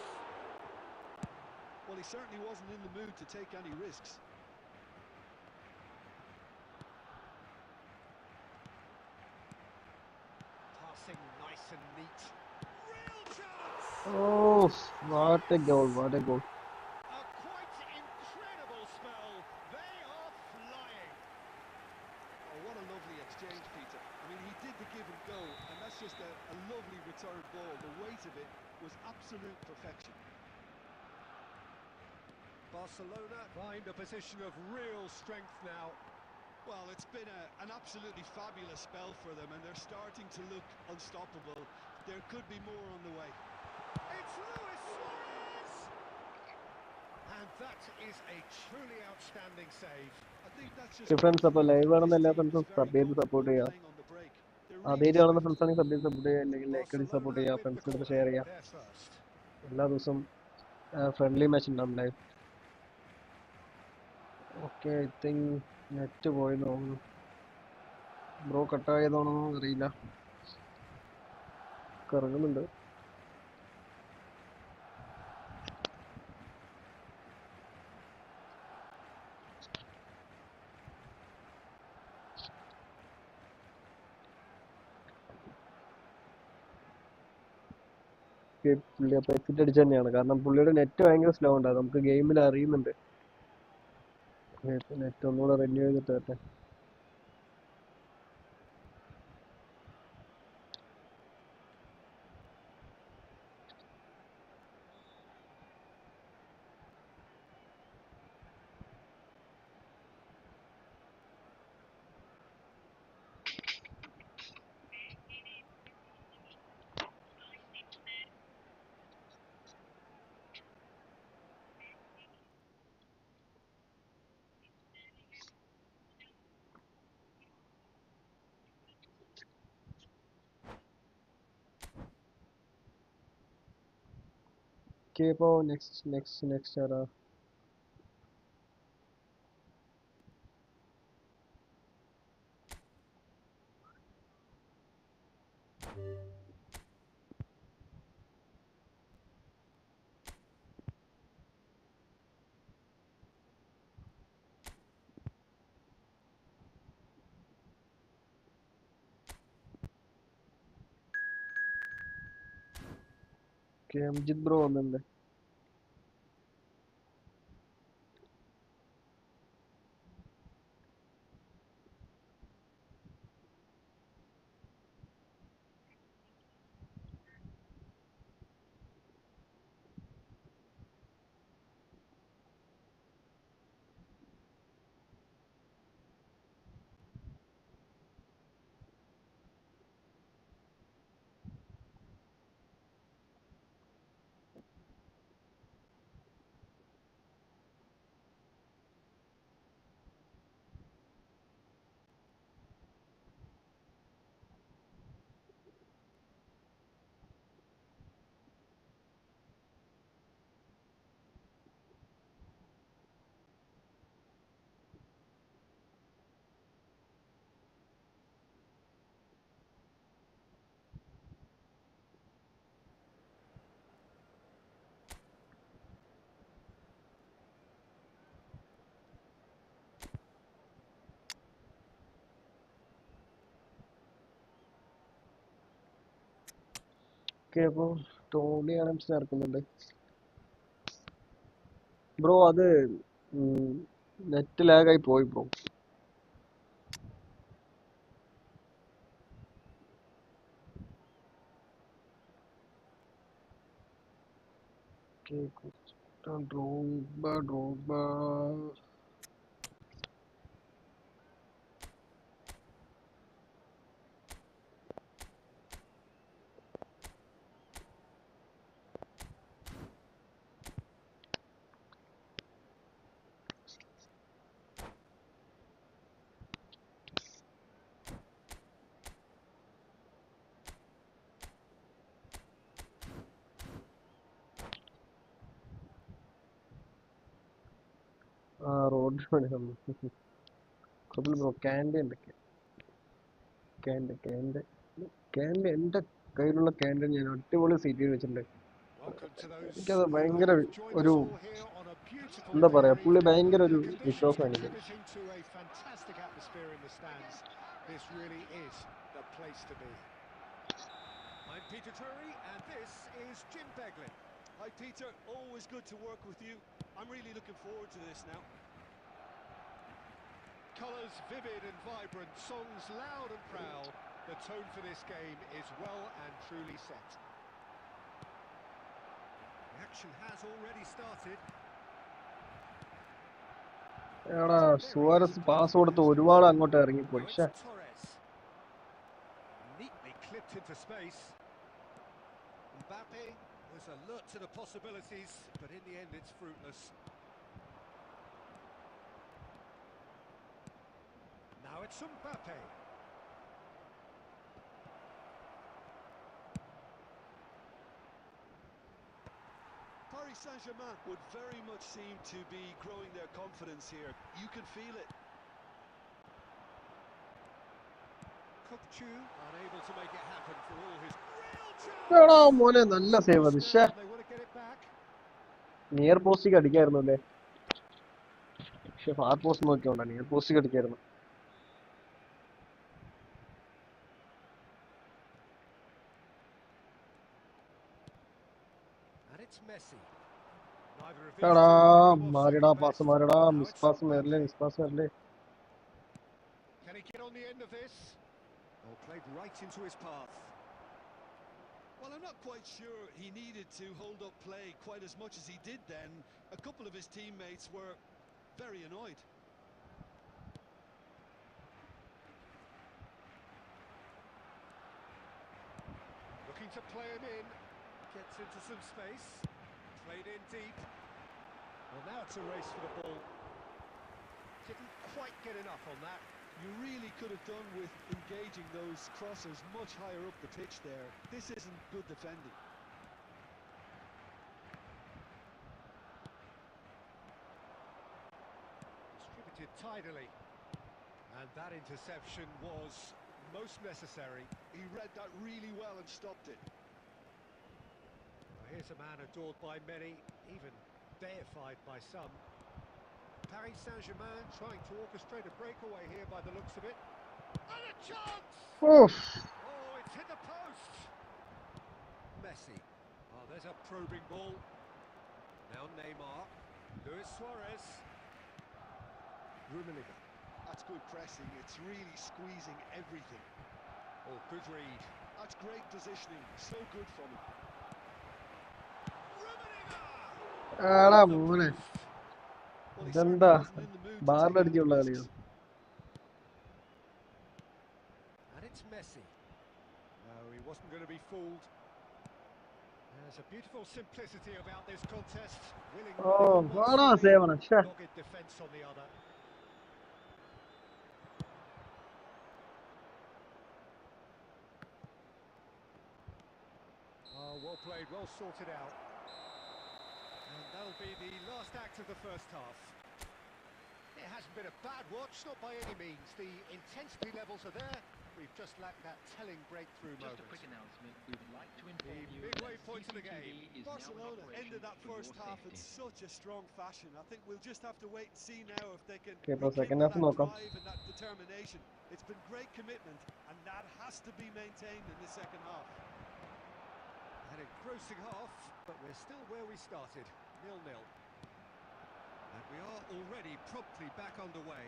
well, he certainly wasn't in the mood to take any risks. Passing nice and neat. Real chance! Oh, what a goal, what a goal. A quite incredible spell. They are flying. Oh, what a lovely exchange, Peter. I mean, he did the give and go, and that's just a lovely return ball. The weight of it was absolute perfection. Barcelona find a position of real strength now. Well, it's been an absolutely fabulous spell for them, and they're starting to look unstoppable. There could be more on the way. It's Luis Suarez! And that is a truly outstanding save. I think that's just Friends, അപ്പോൾ live this കാണുന്ന എല്ലാ team ഫ്രണ്ട്സും is very sub ചെയ്ത് support comfortable ചെയ്യുക. playing on the break. They're ആദ്യമായിട്ട് really കാണുന്ന swift. Friends ആണെങ്കിൽ sub ചെയ്ത് സപ്പോർട്ട് ചെയ്യുക, അല്ലെങ്കിൽ ലൈക്ക് അടിച്ച് സപ്പോർട്ട് Barcelona ചെയ്യുക, with the ഫ്രണ്ട്സിന് അടുത്ത് corner. ഷെയർ ചെയ്യുക. They're first. എല്ലാ ദിവസവും ഫ്രണ്ട്ലി മാച്ച് ഉണ്ടാവും live. Okay, I think net പോയി തോന്നുന്നു. ബ്രോ കട്ടായതാണോ അറിയില്ല. കറങ്ങുന്നുണ്ട്. പുള്ളി അപ്പോൾ എക്സിറ്റ് അടിച്ച് തന്നെയാണ്. കാരണം പുള്ളിയുടെ നെറ്റ് ഭയങ്കര സ്ലോ ഉണ്ട്. അത് നമുക്ക് ഗെയിമിൽ അറിയുന്നുണ്ട്. നെറ്റ് ഒന്നുകൂടെ റിന്യൂ ചെയ്തിട്ട് വരട്ടെ. ഓക്കെ, അപ്പോൾ നെക്സ്റ്റ് ആരാ? ഓക്കെ, അംജിത് ബ്രോ വന്നിട്ടുണ്ട്. ഓക്കെ, അപ്പോൾ ടോണി ആഡംസിനെ ഇറക്കുന്നുണ്ട്. ബ്രോ അത് നെറ്റ് ലാഗായി പോയി ബ്രോ. ഡ്രോഗ്ബ റോഡ് പണി തന്നു. കുഴപ്പമില്ല ബ്രോ. ക്യാൻഡി എന്തൊക്കെ ക്യാൻഡി ക്യാൻഡി ക്യാൻഡി എൻ്റെ കയ്യിലുള്ള ക്യാൻഡി ഞാൻ അടിപൊളി സീറ്റ് വെച്ചിട്ടുണ്ട്. Welcome to those എനിക്കത് who ഭയങ്കര have joined ഒരു us all here on a beautiful എന്താ day പറയാ, of പുള്ളി evening. ഭയങ്കര ഒരു The conditions വിശ്വാസമാണ് എനിക്ക്. contributing to a fantastic atmosphere in the stands. This really is the place to be. I'm Peter Drury and this is Jim Beglin. Hi Peter, always good to work with you. I'm really looking forward to this now. Colours vivid and vibrant, songs loud and proud. The tone for this game is well and truly set. The action has already started. എടാ Suarez pass കൊടുത്ത് ഒരുപാട് അങ്ങോട്ട് ഇറങ്ങിപ്പോയി. Now it's Torres. Neatly clipped into space. Mbappe was alert to the possibilities, but in the end it's fruitless. Now it's Mbappe. Paris Saint-Germain would very much seem to be growing their confidence here. You can feel it. Kokchu unable to make it happen for all his real എടാ chance. മോനെ, നല്ല save അത്. Now they want to get it back. Near പോസ്റ്റിക്ക് അടിക്കായിരുന്നു അല്ലേ? പക്ഷെ far post നോക്കിയോണ്ടാ near പോസ്റ്റിക്ക് അടിക്കായിരുന്നു. And it's Messi. Neither of these എടാ two will come off മാറിടാ, second pass best. മാറിടാ. Now miss it's pass വരല്ലേ, Mbappe. മിസ് പാസ് വരല്ലേ. Can he get on the end of this? Oh, played right into his path. Well, I'm not quite sure he needed to hold up play quite as much as he did then. A couple of his teammates were very annoyed. Looking to play him in. Gets into some space. Played in deep. Well, now it's a race for the ball. Didn't quite get enough on that. You really could have done with engaging those crossers much higher up the pitch there. This isn't good defending. Distributed tidily. And that interception was most necessary. He read that really well and stopped it. Well, here's a man adored by many, even deified by some. Paris Saint-Germain trying to orchestrate a breakaway here by the looks of it. And a chance! Of, Oh, it's hit the post! Messi. Oh, there's a probing ball. Now Neymar. Luis Suarez. Rummenigge. That's good pressing. It's really squeezing everything. Oh, good read. That's great positioning. So good from him. Rummenigge! എടാ മോനെ, Well, he ഇതെന്താ certainly wasn't in the mood to take any ബാറിലടിച്ചുള്ള കളിയോ? risks. And it's Messi. No, he wasn't going to be fooled. There's a beautiful simplicity about this contest. Willing oh, running on one ആടാ side, സേവന. dogged defence on the other. Oh, well played, well sorted out. And that'll be the last act of the first half. It hasn't been a bad watch, not by any means. The intensity levels are there. We've just lacked that telling breakthrough moment. Just a quick announcement. We would like to inform The you midway that point of the CCTV game. is now in Barcelona operation ended that for first your half in safety. such a strong fashion. I think we'll just have to wait and see now if they can Okay, അപ്പോൾ second rekindle half that നോക്കാം. drive and that determination. It's been great commitment, and that has to be maintained in the second half. An engrossing half, but we're still where we started, 0-0. And we are already promptly back underway.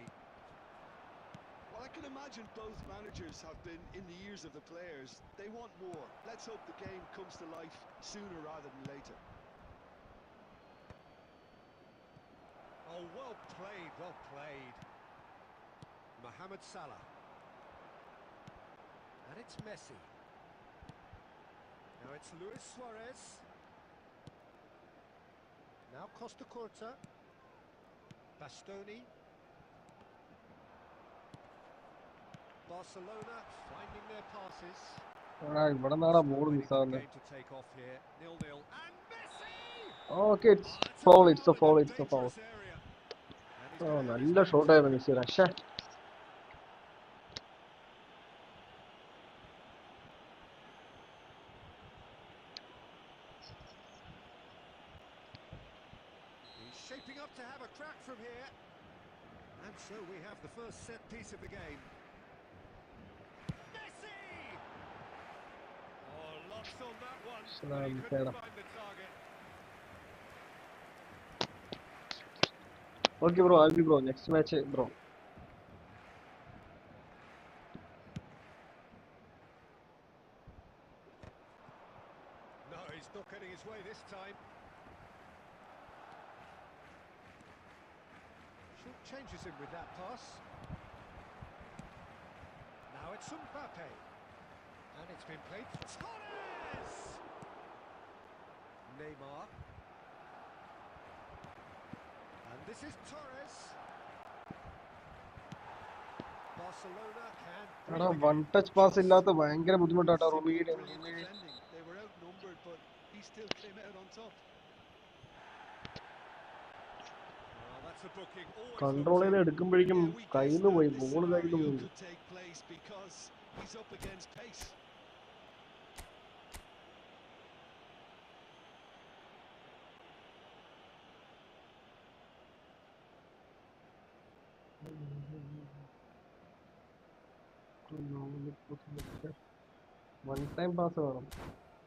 Well, I can imagine both managers have been in the ears of the players. They want more. Let's hope the game comes to life sooner rather than later. Oh, well played, well played. Mohamed Salah. And it's Messi. Now it's Luis Suarez. Now Costa Curta. Bastoni. Barcelona finding their passes. ഇവിടെ നിന്നാണ് ball Still waiting for the മിസ്സാവുന്നത്. game to take off here. 0-0. And Messi! Okay it's Oh, it's a foul, it's a foul foul, in a it's a foul. dangerous area. And he's oh going to have his നല്ല man ഷോട്ടായിരുന്നു taken. Messi. പക്ഷേ He's shaping up to have a crack from here. And so we have the first set piece of the game. Messi! Oh, lots on that one, but he couldn't find the target. Okay bro, Albi bro, next match bro. No, he's not getting his way this time. Short changes him with that pass. Now it's Mbappe. And it's been played for Torres! Neymar. And this is Torres. Barcelona can എടാ breathe one again. Touch pass ഇല്ലാത്ത ഭയങ്കര ബുദ്ധിമുട്ടാട്ടോ. Simply റൊമീഡിയൻ brilliant defending. They were outnumbered, but he still came out on top. Well, that's a booking. Always control looks ചെയ്ത് in. എടുക്കുമ്പോഴേക്കും Yeah, we കയ്യിൽ guessed നിന്ന് that പോയി, this ball കയ്യിൽ നിന്ന് scenario പോയി. could take place because he's up against pace. One time pass വേണം.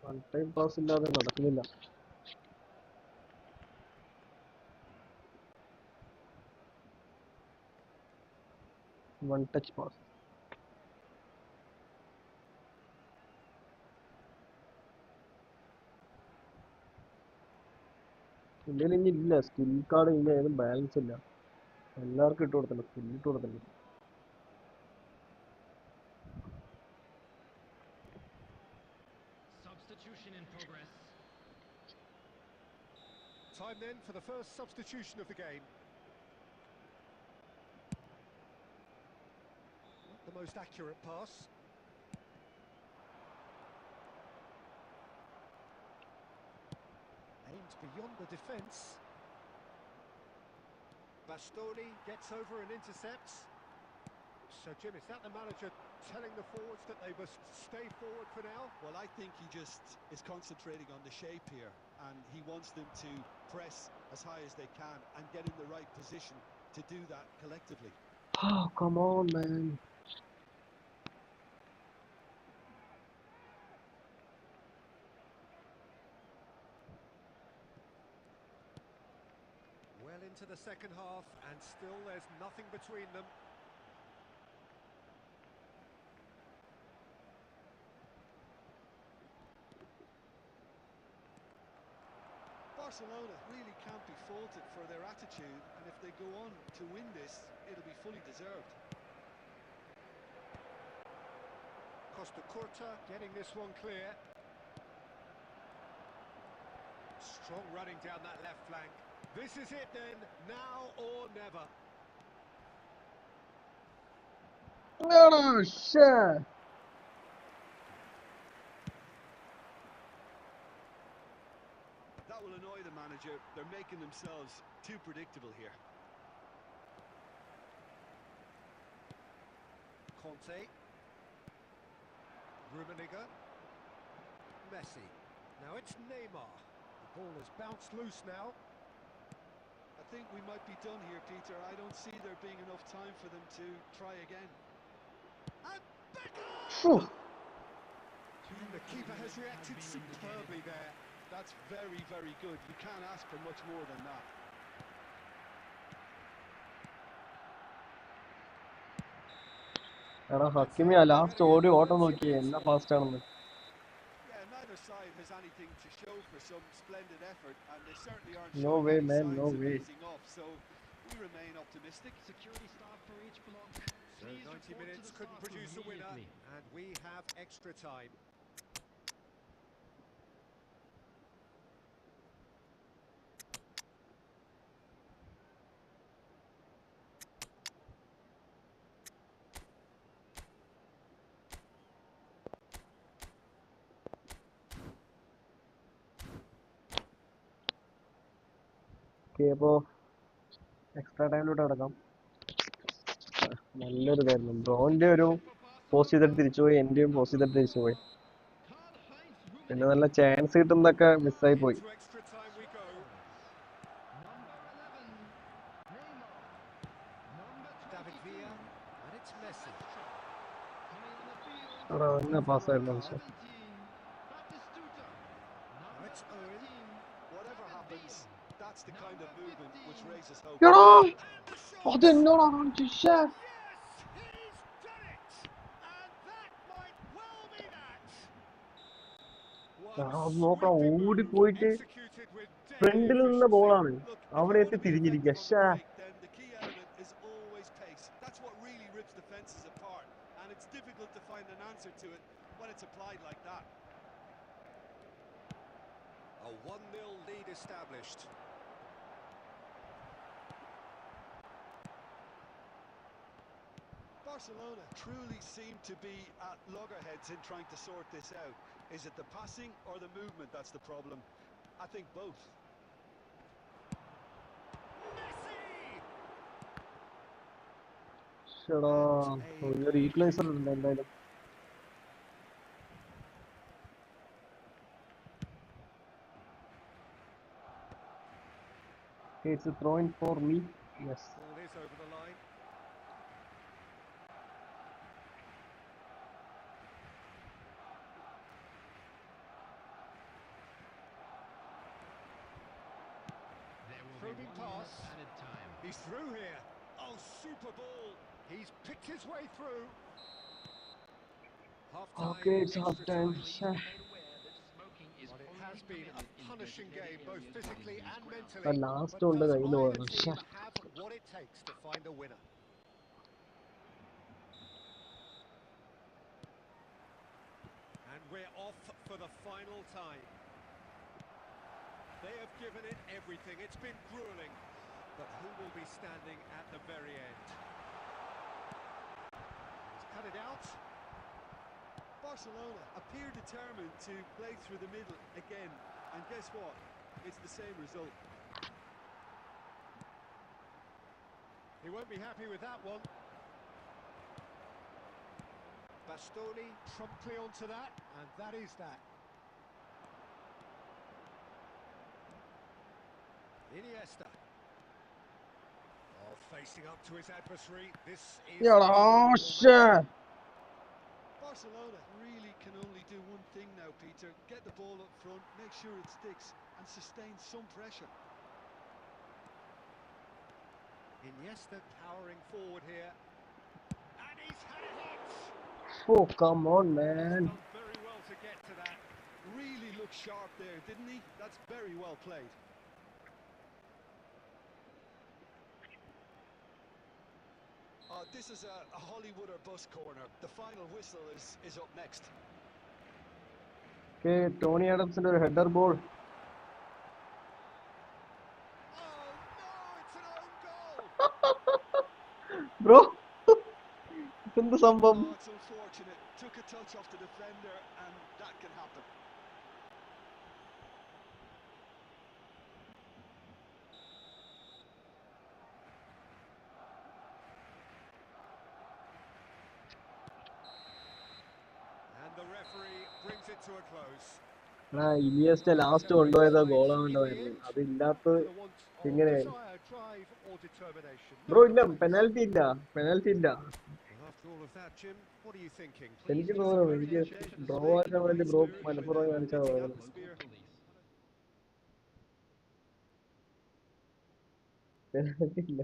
One time pass ഇല്ലാതെ നടക്കുന്നില്ല. One touch pass. ഇന്ത്യയിൽ ഇനി ഇല്ല സ്കിൽ കാർഡ്, ഇല്ല ഏതും ബാലൻസ് ഇല്ല. എല്ലാവർക്കും ഇട്ട് കൊടുത്തില്ല, സ്കിൽ ഇട്ട് കൊടുത്തില്ല. Substitution in progress. Time then for the first substitution of the game. Not the most accurate pass. Aims beyond the defence. Bastoni gets over and intercepts. So Jim, is that the manager telling the forwards that they must stay forward for now? Well, I think he just is concentrating on the shape here, and he wants them to press as high as they can and get in the right position to do that collectively. Oh, come on, man. Well into the second half, and still there's nothing between them. Barcelona really can't be faulted for their attitude, and if they go on to win this, it'll be fully deserved. Costa Curta getting this one clear. Strong running down that left flank. This is it then, now or never. Oh, shit. That will annoy the manager. They're making themselves too predictable here. Conte. Rummenigge. Messi. Now it's Neymar. The ball has bounced loose now. I think we might be done here, Peter. I don't see there being enough time for them to try again. And Beckham! Phew. Too And the keeper has reacted superbly there. That's very, very good. You can't ask for much more than that. എടാ That's Hakimi it. They're last getting ഓടി it. ഓട്ടം That's നോക്കിയേ it. എന്നാ fast ആണെന്ന്. Yeah, neither side has anything to show for some splendid effort, and they certainly aren't No showing way, any man, no signs of way. easing off. So we remain optimistic. Security staff for each block. So Please 90 report to minutes the couldn't staff produce a winner, immediately. and we have extra time. Okay, അപ്പോൾ extra ടൈമിലോട്ട് കിടക്കാം. നല്ലൊരു ഇതായിരുന്നു. ബ്രോന്റെ ഒരു post ചെയ്തിട്ട് തിരിച്ചുപോയി, എന്റെയും post ചെയ്തിട്ട് തിരിച്ചുപോയി. പിന്നെ നല്ല ചാൻസ് കിട്ടുന്നൊക്കെ മിസ്സായി പോയി. Into extra time we go. Number 11, Neymar. Number David 22, Villa, and it's Messi. coming on the field. എടാ എന്നാ പാസ്സായിരുന്നു. 17, Batistuta. Now Number it's Owen. 13, Whatever happens, that's the kind of movement which raises hope. എടാ And the shot! അതെന്നോടാ കാണിച്ചു. Yes, he's done it! And that might well be that. One നോക്കാം, sweeping move ഓടിപ്പോയിട്ട് executed with deadly ഫ്രണ്ടിൽ നിന്ന efficiency. ബോളാണ്, Look, if അവിടെ you എത്തി want to be തിരിഞ്ഞിരിക്കുക. effective on the break, then the key element is always pace. That's what really rips defences apart, and it's difficult to find an answer to it when it's applied like that. A 1-0 lead established. Barcelona truly seem to be at loggerheads in trying to sort this out. Is it the passing or the movement that's the problem? I think both. Messi! ഒരു equaliser ഉണ്ട് എന്തായാലും. It's a throw in for me. Yes. Ball is over the line. There will Probing be 1 pass. minute added time. He's through here. Oh, super ball. He's picked his way through. Half time. Okay, it's half extra time. Please be made aware that smoking is But it only has been a permitted in punishing game, designated both areas physically within and these grounds. mentally. Last But കൊണ്ട് does കയ്യിൽ either പോകണം. team have what it takes to find a winner? And we're off for the final time. They have given it everything. It's been grueling. But who will be standing at the very end? He's cut it out. Barcelona appear determined to play through the middle again, and guess what? It's the same result. He won't be happy with that one. Bastoni promptly onto that, and that is that. Iniesta. Oh, facing up to his adversary. This is... Barcelona really can only do one thing now, Peter. Get the ball up front, make sure it sticks, and sustain some pressure. Iniesta powering forward here. And he's had it hit! Oh, come on, man. Done very well to get to that. Really looked sharp there, didn't he? That's very well played. This is a Hollywood or bust corner. The final whistle is up next. Okay, Tony Adamsന്റെ ഒരു header ball. Oh no, it's an own goal! Bro ഇതെന്ത് സംഭവം? Oh, it's unfortunate. Took a touch off the defender, and that can happen. And the referee brings it to a close. Iniesta last കൊണ്ടുപോയത് ഗോളാണ്ടായിരുന്നു. അതില്ലാത്ത For the want of എങ്ങനെ? desire, drive or determination. Bro ഇല്ല, penalty ഇല്ല, penalty ഇല്ല. Well, after all of that, Jim, what are you thinking? എനിക്ക് Please തോന്നുന്നു convey എനിക്ക് appreciation to the draw sport ആക്കാൻ വേണ്ടി police ബ്രോ spirit മനഃപൂർവ്വം within കാണിച്ചാൽ the തോന്നുന്നു. local police. ഇല്ല.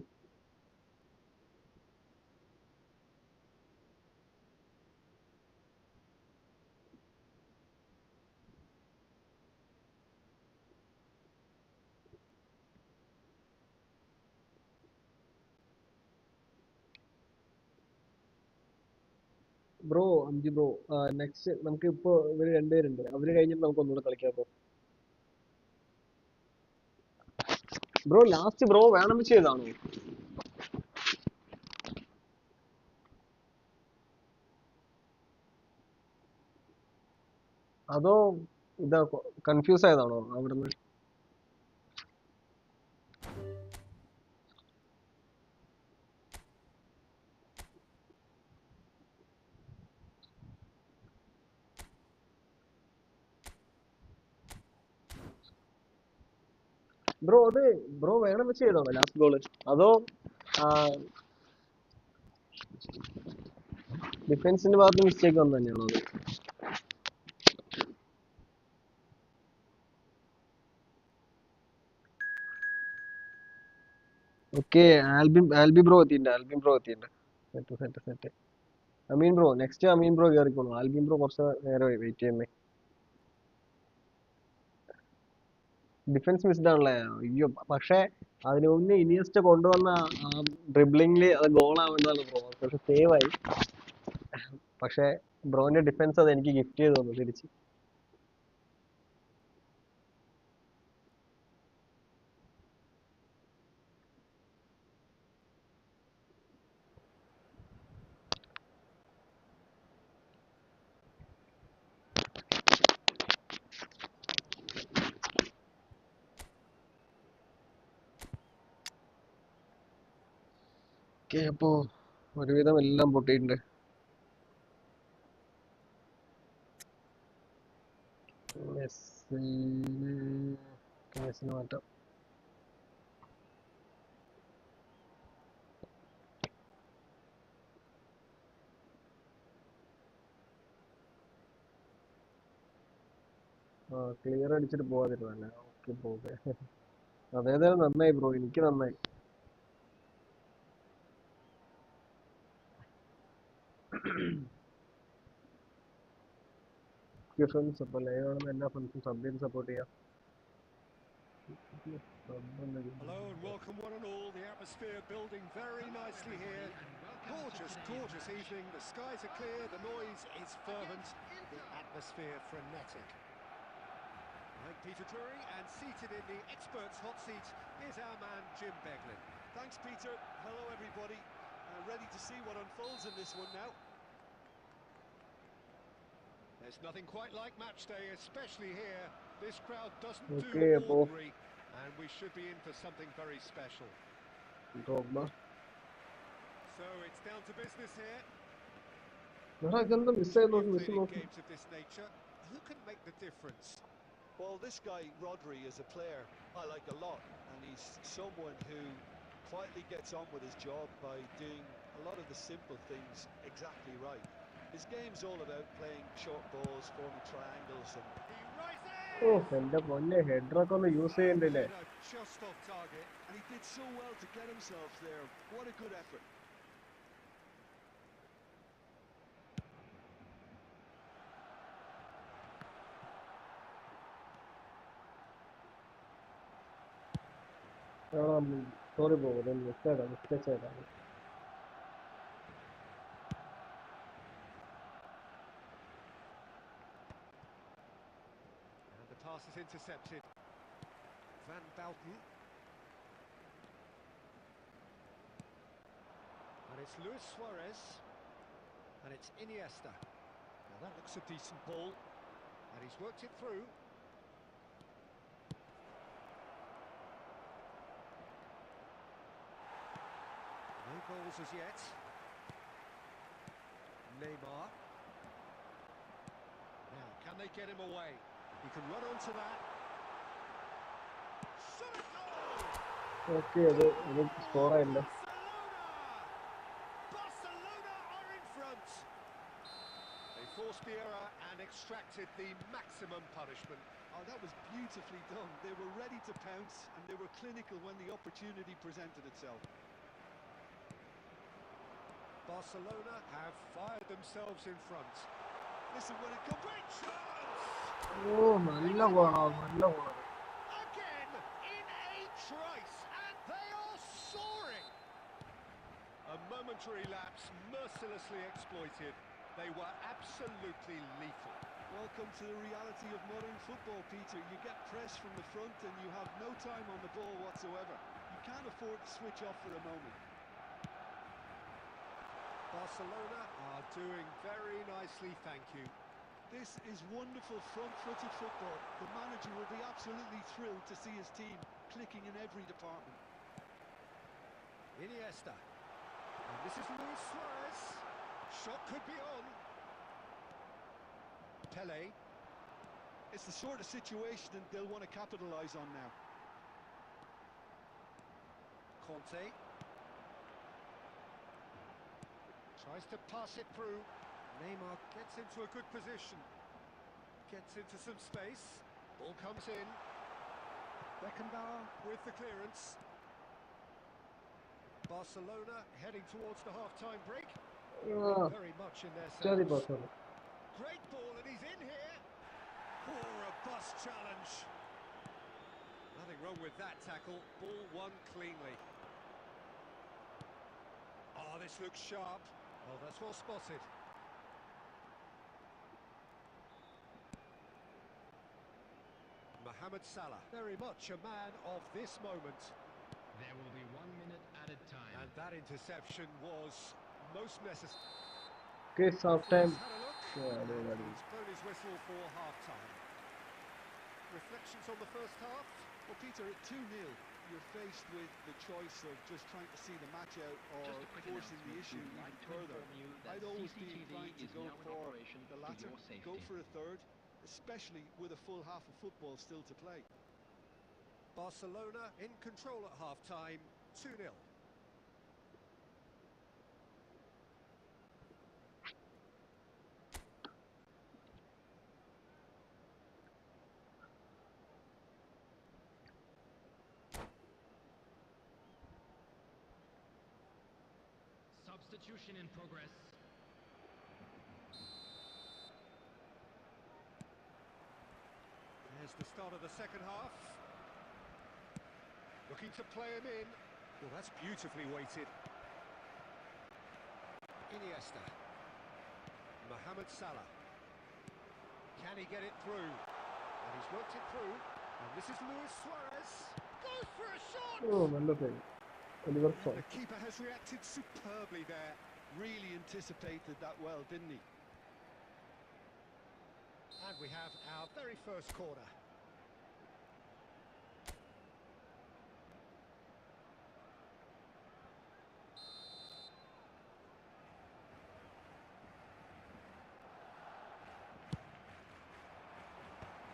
ബ്രോ അഞ്ച് ബ്രോ നെക്സ്റ്റ് നമുക്ക് ഇപ്പൊ ഇവര് രണ്ടുപേരുണ്ട്, അവര് കഴിഞ്ഞിട്ട് നമുക്ക് ഒന്നുകൂടെ കളിക്കാം ബ്രോ. ബ്രോ ലാസ്റ്റ് ബ്രോ വേണം ചെയ്താണോ? അതോ ഇതാ കൺഫ്യൂസ് ആയതാണോ അവിടുന്ന്? ബ്രോ അത് ബ്രോ വേണം വെച്ച് ചെയ്താണോ ലാസ്റ്റ് ഗോള്, അതോ ഡിഫൻസിന്റെ ഭാഗത്ത് മിസ്റ്റേക്ക് വന്നു തന്നെയാണോ അത്? ഓക്കെ, ആൽബി ബ്രോ എത്തിയിട്ടുണ്ട്. Set set set. Ameen bro next, Ameen bro കയറിക്കോളൂ. ആൽബിൻ ബ്രോ കുറച്ച് നേരമായി വെയിറ്റ് ചെയ്യുന്നേ. ഡിഫൻസ് മിസ്ഡ് ആണല്ലേ? അയ്യോ, പക്ഷെ അതിന് മുന്നേ ഇനിയസ്റ്റ് കൊണ്ടുവന്ന ഡ്രിബ്ലിംഗില് അത് ഗോളാവേണ്ടതാണ് ബ്രോ. പക്ഷെ സേവ് ആയി. പക്ഷെ ബ്രോന്റെ ഡിഫൻസ് അത് എനിക്ക് ഗിഫ്റ്റ് ചെയ്ത് തന്നു തിരിച്ച്. ഓക്കെ, അപ്പോ ഒരുവിധം എല്ലാം പൊട്ടിയിട്ടുണ്ട്. മെസ്സിന് മാറ്റാം. ക്ലിയർ അടിച്ചിട്ട് പോവാതിരുന്നല്ലേ? Okay bro. അതേതായാലും നന്നായി ബ്രോ, എനിക്ക് നന്നായി. ഫ്രണ്ട്സ് അപ്പൊ ലൈവ് ആണെന്ന് എല്ലാ ഫ്രണ്ട്സും സബ് ചെയ്ത് സപ്പോർട്ട് ചെയ്യാം. Hello and welcome one and all. The atmosphere building very nicely here. Gorgeous, gorgeous evening. The skies are clear, the noise is fervent, the atmosphere frenetic. I'm Peter Drury, and seated in the experts' hot seat is our man Jim Beglin. Thanks, Peter. Hello, everybody. Ready to see what unfolds in this one now. There's nothing quite like match day, especially here. This crowd doesn't do Okay, അപ്പോ ordinary, and we should be in for something very special. So it's down to business here. ഇതെന്താ മിസ്സായി നോക്കി, You've miss played in നോക്കി. games of this nature. Who can make the difference? Well, this guy, Rodri, is a player I like a lot, and he's someone who quietly gets on with his job by doing a lot of the simple things exactly right. His game's all about playing short balls, forming triangles, and He rises! ഓ എന്റെ പൊന്നെ, ഹെഡറൊക്കെ ഒന്ന് use ചെയ്യണ്ടല്ലേ? Header just off target. he did so well to get himself there. What a good effort. Sorry bro, mistake ആയതാണ്. And the pass is intercepted. Van Bouten. And it's Luis Suarez. And it's Iniesta. Now that looks a decent ball. And he's worked it through. No goals as yet. Neymar. Now, can they get him away? He can run onto that. Shot a goal! Okay, അത് സ്കോറായില്ല. Barcelona! Barcelona are in the error and extracted the maximum punishment. Oh, that was beautifully done. They were ready to pounce and they were clinical when the opportunity presented itself. Barcelona have fired themselves in front. Listen, when it comes... Great chance! Oh, നല്ല ഗോളാണ്, നല്ല ഗോളാണ്. Again, in a trice, and they are soaring! A momentary lapse mercilessly exploited. They were absolutely lethal. Welcome to the reality of modern football, Peter. You get press from the front and you have no time on the ball whatsoever. You can't afford to switch off for a moment. Barcelona are doing very nicely, thank you. This is wonderful front-footed football. The manager will be absolutely thrilled to see his team clicking in every department. Iniesta. And this is Luis Suarez. Shot could be on. Pele. It's the sort of situation that they'll want to capitalise on now. Conte. Tries to pass it through. Neymar gets into a good position. Gets into some space. Ball comes in. Beckenbauer with the clearance. Barcelona heading towards the half-time break. Very much in their Sorry, sense. sorry. Great ball, and he's in here. Oh, robust challenge. Nothing wrong with that tackle. Ball won cleanly. Oh, this looks sharp. Oh, that's well spotted. Mohamed Salah, very much a man of this moment. There will be 1 minute added time. And that interception was most necessary. Okay, half time. Had a look. Yeah, they got it. He's blown his whistle for half-time. Reflections on the first half? Well, Peter, at 2-0, you're faced with the choice of just trying to see the match out or Just a quick forcing the announcement. issue We'd even like to further. inform you that I'd always be CCTV inclined to is go now in for operation the for latter, your safety. go for a third, especially with a full half of football still to play. Barcelona in control at half-time, 2-0. Substitution in progress. There's the start of the second half. Looking to play him in. Well, that's beautifully weighted. Iniesta. Mohamed Salah. Can he get it through? And he's worked it through. And this is Luis Suarez. Goes for a shot! Oh, നല്ല play. Oliver And Song. the keeper has reacted superbly there. Really anticipated that well, didn't he? And we have our very first corner.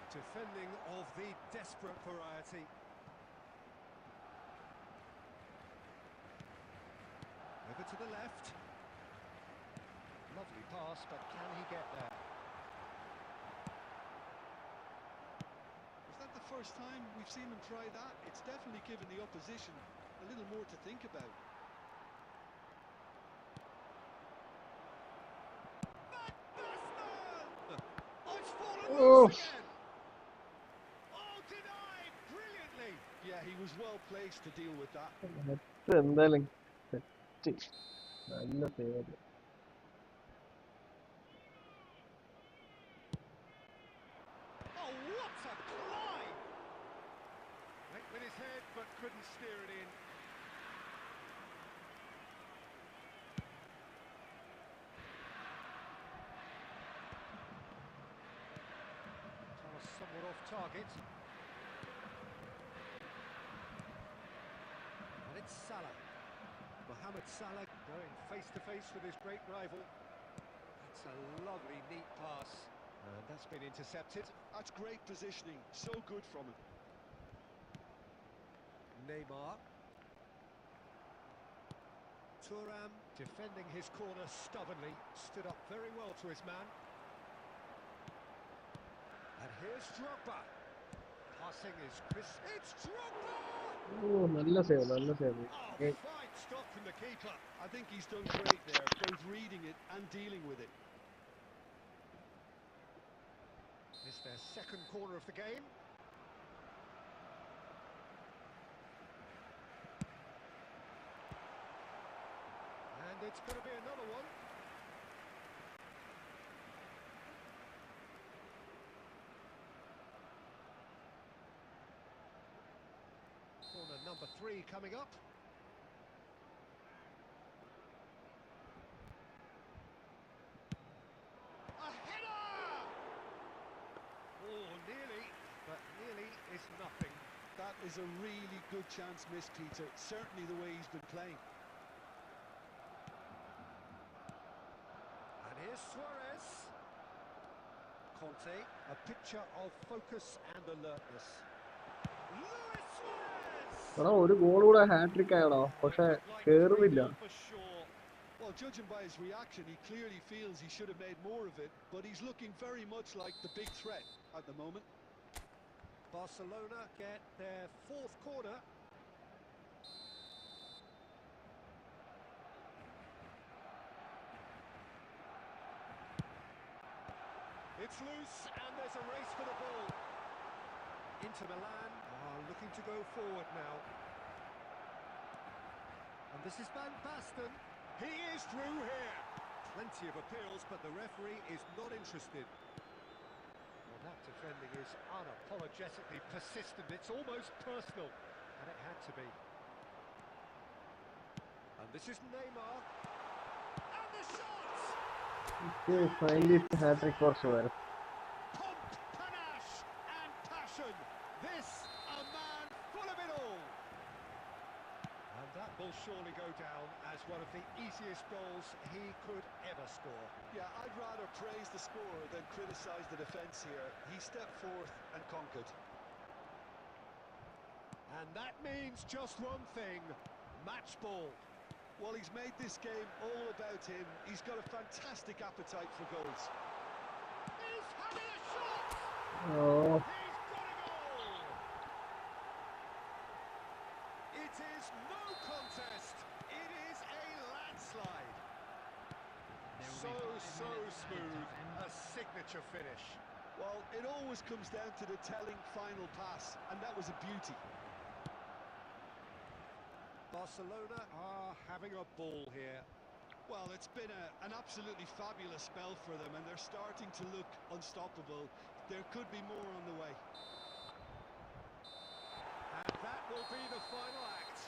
Defending of the desperate variety. Over to the left. Lovely pass, but can he get there? Is that the first time we've seen him try that? It's definitely given the opposition a little more to think about. Oh, it's fallen Oh. loose again! Oh, denied brilliantly! Yeah, he was well placed to deal with that. എന്തായാലും തെറ്റി. നല്ല save. Oh, what a climb! Went with his head, but couldn't steer it in. Thomas somewhat off target. And it's Salah. Mohamed Salah going face-to-face with his great rival. That's a lovely, neat pass. And that's been intercepted. That's great positioning, so good from him. Neymar. Thuram defending his corner stubbornly. Stood up very well to his man. here's Drogba. Passing is Chris. It's Drogba! Oh, നല്ല save, നല്ല save. Oh, Okay. fine stop from the keeper. I think he's done great there, both reading it and dealing with it. It's their second corner of the game. And it's going to be another one. Corner number 3 coming up. A header! Oh, nearly, but nearly is nothing. That is a really good chance missed, Peter. Certainly the way he's been playing. And here's Suarez. Conte, a picture of focus and alertness. Luis Suarez! എടാ ഒരു goal കൂടെ hat trick ആയടാ, പക്ഷെ കേറുന്നില്ല. For sure. Well, judging by his reaction, he clearly feels he should have made more of it, but he's looking very much like the big threat at the moment. Barcelona get their 4th corner. It's loose and there's a race for the ball. Inter Milan are looking to go forward now. And this is Van Basten. He is through here. Plenty of appeals, but the referee is not interested. Well, that defending is unapologetically persistent. It's almost personal, and it had to be. And this is Neymar. And the shot! Okay, finally it's a hat-trick for Suarez. Pomp, panache, and passion. This, a man full of it all. And that will surely go down as one of the easiest goals he could ever score. Yeah, I'd rather praise the scorer than criticise the defence here. He stepped forth and conquered. And that means just one thing, match ball. Well, he's made this game all about him. He's got a fantastic appetite for goals. He's having a shot! Oh, He's got a goal! It is no contest. It is a landslide. There will So be 5 minutes added smooth, time. a signature finish. Well, it always comes down to the telling final pass, and that was a beauty. Barcelona are having a ball here. Well, it's been an absolutely fabulous spell for them, and they're starting to look unstoppable. There could be more on the way. And that will be the final act.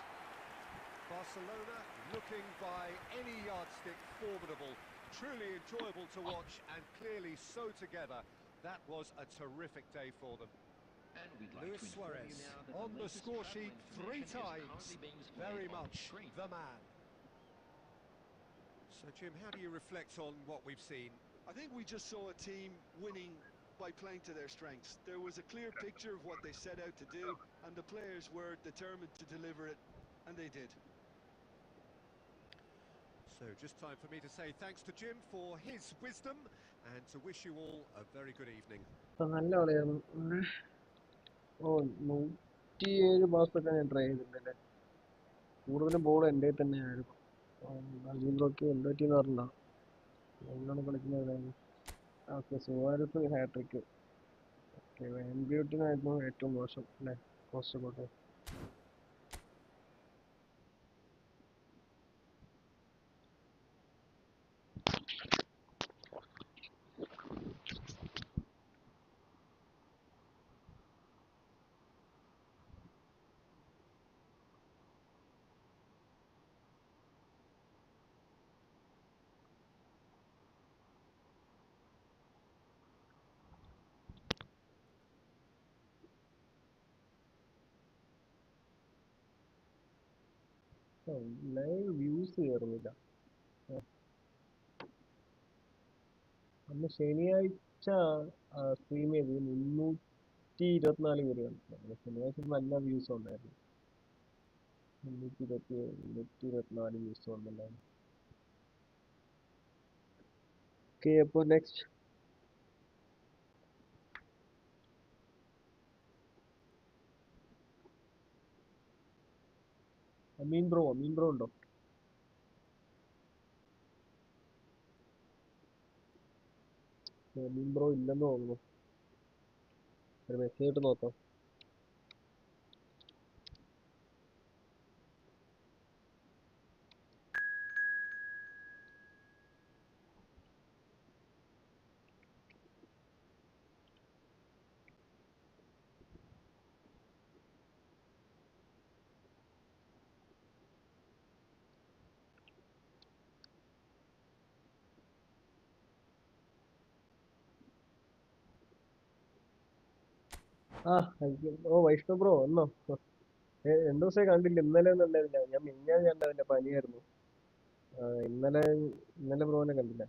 Barcelona looking by any yardstick formidable. Truly enjoyable to watch and clearly so together. That was a terrific day for them. And we'd like Luis to inform Suarez you now that the on the latest score travel sheet 3 information is times. currently being displayed Very on the much screen. the man. So Jim, how do you reflect on what we've seen? I think we just saw a team winning by playing to their strengths. There was a clear picture of what they set out to do, and the players were determined to deliver it, and they did. So just time for me to say thanks to Jim for his wisdom and to wish you all a very good evening. നല്ല കളിയായിരുന്നു. ഓ, 107 പാസ്സൊക്കെ ഞാൻ try ചെയ്തിട്ടുണ്ടല്ലേ. കൂടുതലും ball എൻ്റെ തന്നെയായിരുന്നു. അജീബ്രൊക്കെ എന്ത് പറ്റിയെന്ന് അറിയില്ല. എങ്ങനെയാണ് കളിക്കുന്നത്? Okay, Suarez hattrick. ഓക്കെ, വെൻബ്യൂട്ടിനായിരുന്നു ഏറ്റവും മോശം അല്ലേ, പോസ്റ്റ് കോട്ടെ. ലൈവ് വ്യൂസ് കയറുന്നില്ല. അന്ന് ശനിയാഴ്ച സ്ട്രീം ചെയ്ത് 324 പേര് കണ്ടിട്ടുണ്ടായിരുന്നു. ശനിയാഴ്ച നല്ല വ്യൂസ് ഉണ്ടായിരുന്നു. 324 വ്യൂസ് വന്നിട്ടുണ്ടായിരുന്നു. ഓക്കെ, അപ്പോൾ നെക്സ്റ്റ് അമീൻ ബ്രോ ഉണ്ടോ? അമീൻ ബ്രോ ഇല്ലെന്ന് തോന്നുന്നു. ഒരു മെസ്സേജ് ഇട്ട് നോക്കാം. ആ വൈഷ്ണവ് ബ്രോ വന്നോ? 2 ദിവസമായി കണ്ടില്ല. ഇന്നലെ ഒന്നും ഉണ്ടായിരുന്നില്ല. ഞാൻ മിനിഞ്ഞാന്ന് കണ്ടതിന്റെ പനിയായിരുന്നു. ഇന്നലെ ഇന്നലെ ബ്രോനെ കണ്ടില്ല.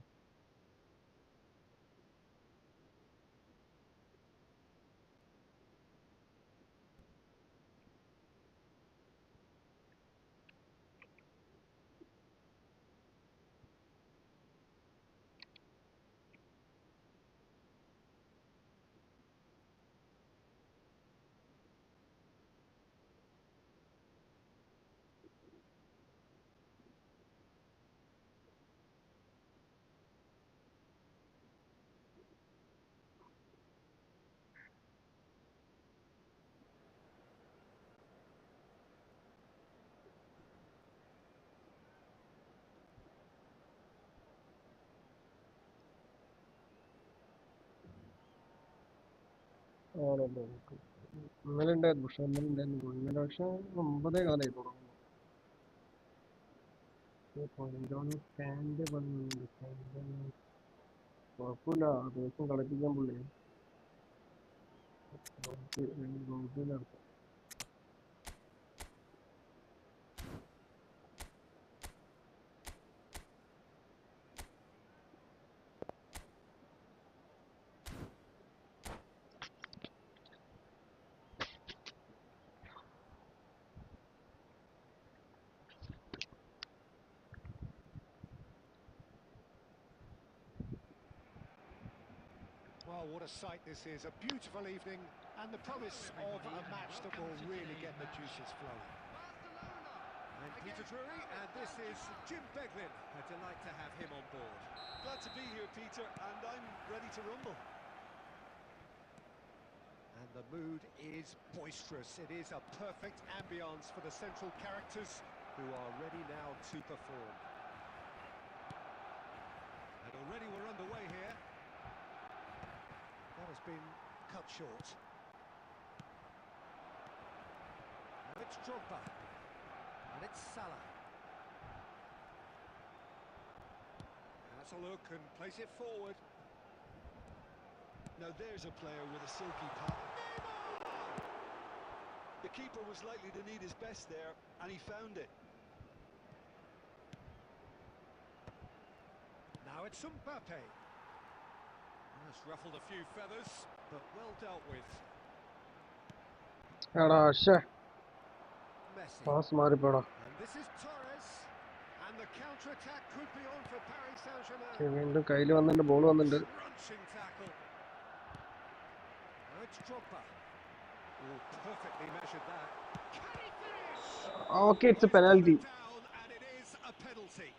ആണോ ബ്രോ? ഇന്നലെ ഉണ്ടായിരുന്നു. പക്ഷെ ഇന്നലെ ഉണ്ടായിരുന്നു ബ്രോ. ഇന്നലെ പക്ഷെ 9:15 തുടങ്ങുന്നു. സ്റ്റാൻഡ് വന്നു. കുഴപ്പമില്ല. ദിവസം കളിപ്പിക്കാൻ പുള്ളി. നടത്താം. Well, what a sight this is. A beautiful evening and the promise of a match that will really get the juices flowing. I'm Peter Drury, and this is Jim Beglin. A delight to have him on board. Glad to be here, Peter, and I'm ready to rumble. And the mood is boisterous. It is a perfect ambience for the central characters who are ready now to perform. And already we're underway here. That has been cut short. Now it's Drogba. And it's Salah. Has a look and plays it forward. Now there's a player with a silky pass. The keeper was likely to need his best there, and he found it. Now it's Mbappe. That's ruffled a few feathers, but well dealt with. എടാ ശ്ശേ, Messi. Pass മാറിപ്പോടാ. And this is Torres. And the counter-attack could be on for Paris Saint-Germain. വീണ്ടും കയ്യിൽ വന്നിട്ടുണ്ട്, ball വന്നിട്ടുണ്ട്. Crunching tackle. Now it's Drogba. Oh, perfectly measured that. Can he finish? Okay, it's A He's got penalty. it down, and it is a penalty.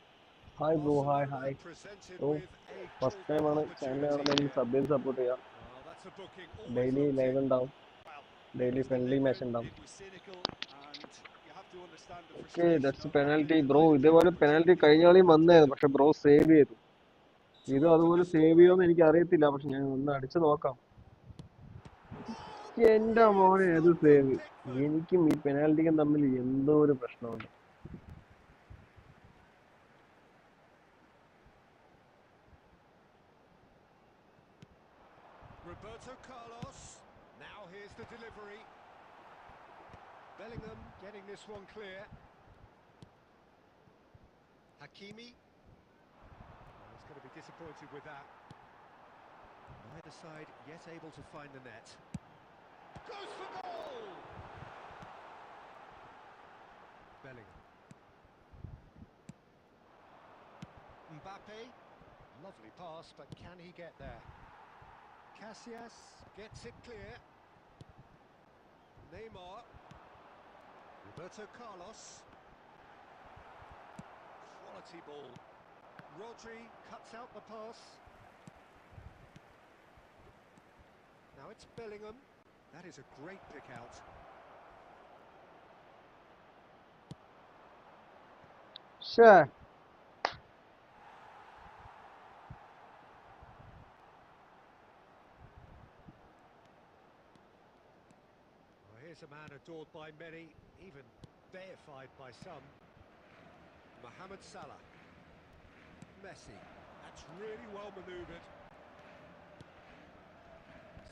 Hi bro, hi Barcelona hi. presented bro with a first golden ടൈമാണ് channel opportunity കാണുന്നതെങ്കിൽ here. Sub ചെയ്ത് support ചെയ്യാം. Well, that's a booking. Always daily looked live in. ഉണ്ടാവും, Well, it daily was friendly match deliberate, ഉണ്ടാവും. it was cynical, and you have to understand the okay, frustration that's of penalty. having bro denied a clear ഇതേപോലെ penalty opportunity കഴിഞ്ഞ for കളിയും them to വന്നായിരുന്നു, win. പക്ഷെ bro save ചെയ്തു. To ഇത് open അതുപോലെ the save scoring. ചെയ്യുമെന്ന് എനിക്ക് അറിയത്തില്ല, പക്ഷെ ഞാൻ ഒന്ന് അടിച്ചു നോക്കാം. Oh, എന്റെ brilliant മോനെ, ഏത് stop from സേവ്! Pickford. എനിക്കും ഈ പെനാൽറ്റിക്കും തമ്മിൽ എന്തോ ഒരു പ്രശ്നമുണ്ട്. Roberto Carlos. Now here's the delivery. Bellingham getting this one clear. Hakimi. He's going to be disappointed with that. Neither side yet able to find the net. Goes for goal! Bellingham. Mbappe. Lovely pass, but can he get there? Casillas gets it clear. Neymar. Roberto Carlos. quality ball. Rodri cuts out the pass. Now it's Bellingham. That is a great pick out. Sure. Well, here's a man adored by many, even deified by some. Mohamed Salah. Messi. That's really well manoeuvred.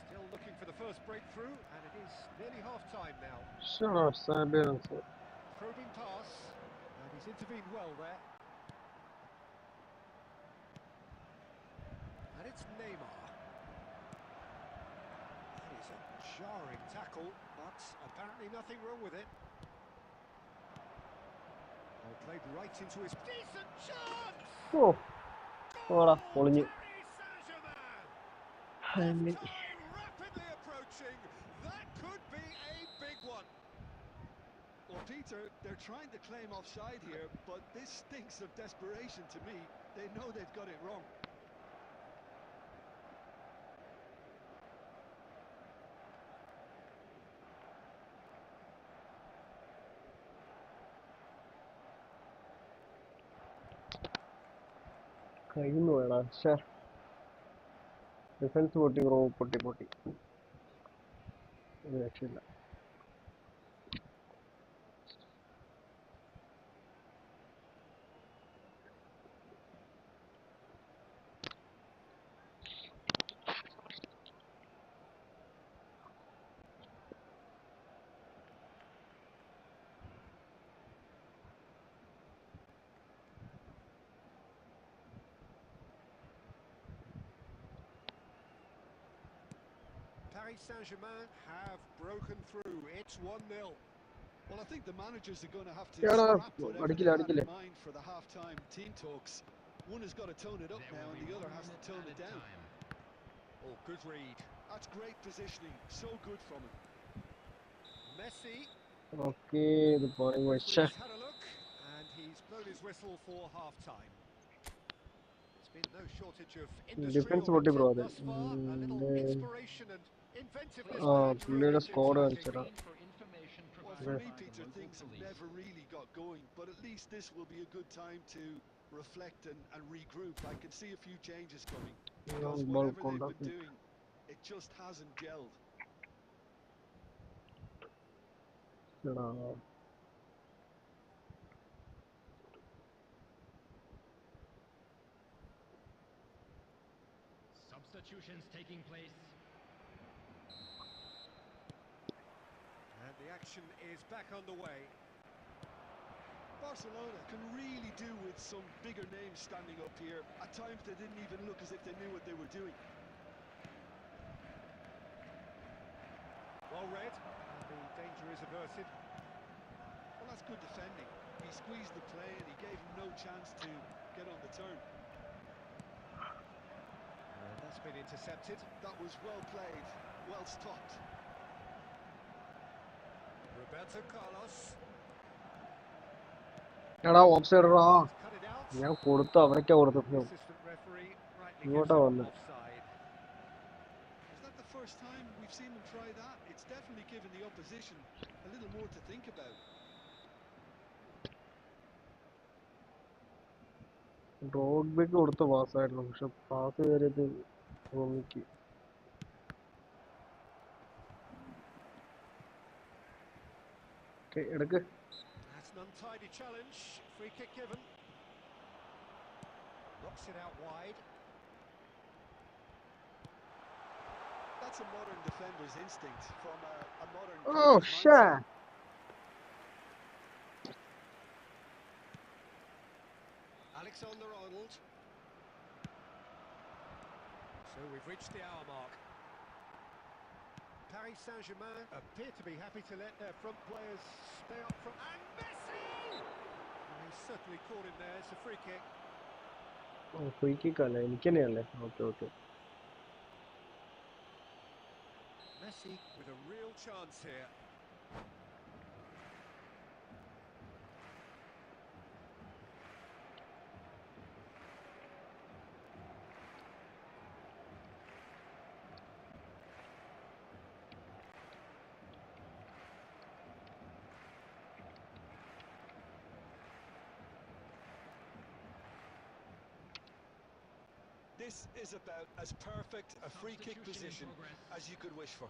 Still looking for the first breakthrough, and it is nearly half-time now. Sure, Sabirans. Probing pass, and he's intervened well there. And it's Neymar. That is a jarring tackle, but apparently nothing wrong with it. Well, played right into his decent chance! Oh, Goal! Polini. Paris Saint-Germain! Half-time rapidly approaching. That could be a big one. Well, Peter, they're trying to claim offside here, but this stinks of desperation to me. They know they've got it wrong. കഴിയുന്നു വേടാ ഷേ defence പൊട്ടി bro പൊട്ടി ഒരു രക്ഷയില്ല. Paris Saint-Germain have broken through. It's 1-0. Well, I think the managers are going to have to Yeah, no, scrap whatever they had അടിക്കില്ല. in mind for the half-time team talks. One has got to tone it up now, and the other has to tone it down. Oh, good read. That's great positioning. So good from him. Messi. Okay ഇത് പോയി ഷേ He's had a look, and he's blown his whistle for half-time. There's been no shortage of industry defence or പൊട്ടി bro intent അത്. thus far. A little inspiration and inventiveness ആ perhaps പുള്ളിയുടെ ruined squad entirely. കാണിച്ചടാ. Well, for me, Peter, things have never really got going, but at least this will be a good time to reflect and regroup. I can see a few changes coming, because whatever they've been doing, it just hasn't gelled. Substitutions taking place. And the action is back underway. Barcelona can really do with some bigger names standing up here. At times they didn't even look as if they knew what they were doing. Well read, and the danger is averted. Well, that's good defending. He squeezed the play and he gave him no chance to get on the turn. That's been intercepted. That was well played, well stopped. Roberto Carlos. എടാ of സൈഡറാ Cut it out. ഞാൻ കൊടുത്തു അവരൊക്കെ കൊടുത്തു. The assistant referee rightly gives ഇങ്ങോട്ടാ him വന്നത്. offside. Is that the first time we've seen them try that? It's definitely given the opposition a little more to think about. ഡോഗ്ബിക്ക് കൊടുത്ത പാസ്സായിരുന്നു, പക്ഷെ pass കയറിയത് ഭൂമിക്ക്. എടുക്ക്. That's an untidy challenge. Free kick given. Knocks it out wide. That's a modern defender's instinct from a modern Oh coach's shit. mindset. Alexander-Arnold. So we've reached the hour mark. Paris Saint-Germain appear to be happy to let their front players stay up front. And Messi! Well, he's certainly caught him there. It's a free kick. Free kick അല്ലേ, എനിക്ക് തന്നെയല്ലേ? Okay. Messi with a real chance here. This is about as perfect a free kick Substitution in position progress. as you could wish for.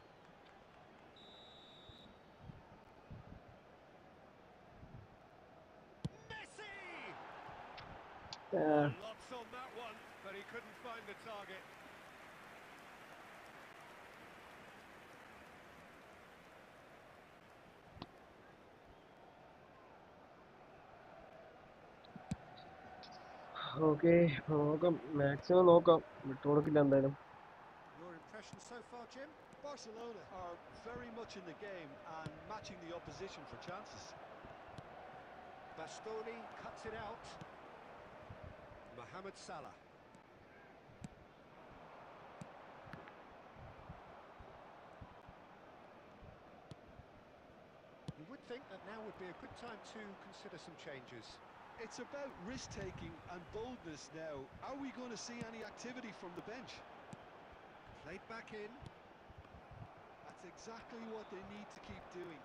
Messi! Yeah. Lots on that one, but he couldn't find the target. Okay നോക്കാം, maximum നോക്കാം, വിട്ടുകൊടുക്കില്ല എന്തായാലും. Your impression so far, Jim? Barcelona are very much in the game and matching the opposition for chances. Bastoni cuts it out. Mohamed Salah. You would think that now would be a good time to consider some changes. It's about risk-taking and boldness now. Are we going to see any activity from the bench? Played back in. That's exactly what they need to keep doing.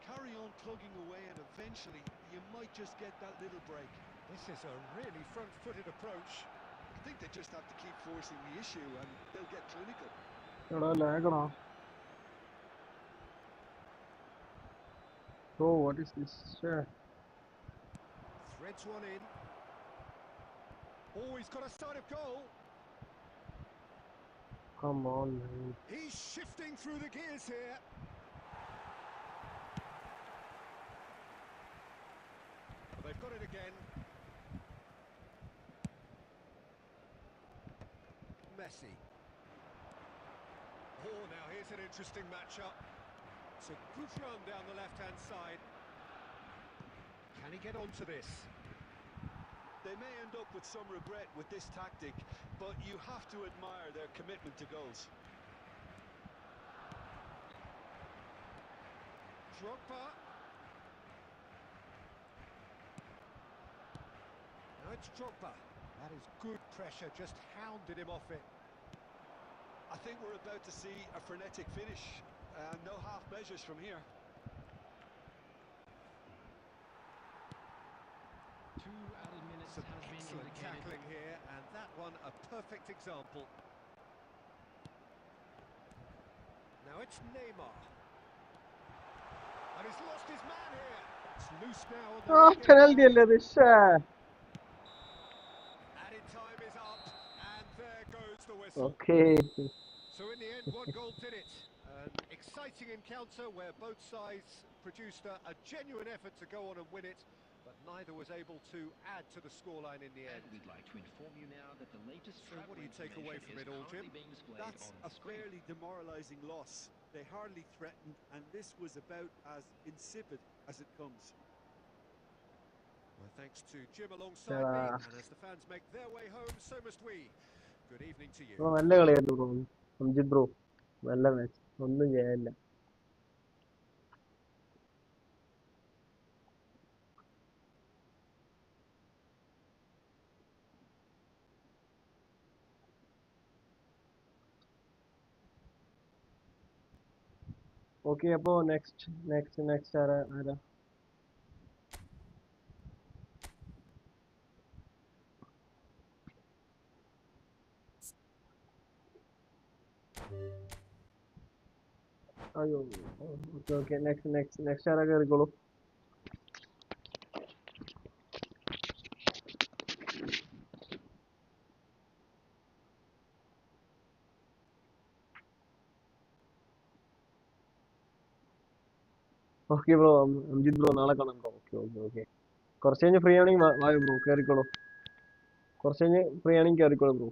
Carry on plugging away and eventually you might just get that little break. This is a really front-footed approach. I think they just have to keep forcing the issue and they'll get clinical. എടാ ലാഗടാ. Oh, what is this? Threads one in. Oh, he's got a sight of goal. Come on, man. He's shifting through the gears here. But they've got it again. Messi. Oh, now here's an interesting matchup. It's a good run down the left-hand side. Can he get onto this? They may end up with some regret with this tactic, but you have to admire their commitment to goals. Drogba. Now it's Drogba. That is good pressure, just hounded him off it. I think we're about to see a frenetic finish. No half measures from here. 2 added minutes Some has been excellent indicated. tackling here, and that one a perfect example. Now it's Neymar. And he's lost his man here. It's loose now on the Ah, right-hand penalty flank. അല്ലേ ഇത്? Added time is up, and there goes the whistle. Okay. So in the end, one goal did it. An exciting encounter where both sides produced a genuine effort to go on and win it, but neither was able to add to the scoreline in the end. And we'd like to inform you now that the latest So what do you take away from it all, Jim? That's a fairly demoralising loss. They hardly threatened, and this was about as insipid as it comes. Well, thanks to Jim alongside me, and as the fans make their way home, so must we. Good evening to you. നല്ല കളിയായിരുന്നു bro, Amjith bro. നല്ല match, ഒന്നും ചെയ്യാനില്ല. Okay, അപ്പോ next ആരാ? അയ്യോ, okay next ആരാ? കയറിക്കോളൂ. Okay bro, Amjith bro നാളെ കാണാം ബ്രോ. ഓക്കെ. കുറച്ച് കഴിഞ്ഞ് ഫ്രീ ആണെങ്കിൽ വായോ ബ്രോ, കയറിക്കോളൂ. കുറച്ച് കഴിഞ്ഞ് ഫ്രീ ആണെങ്കിൽ കയറിക്കോളൂ ബ്രോ.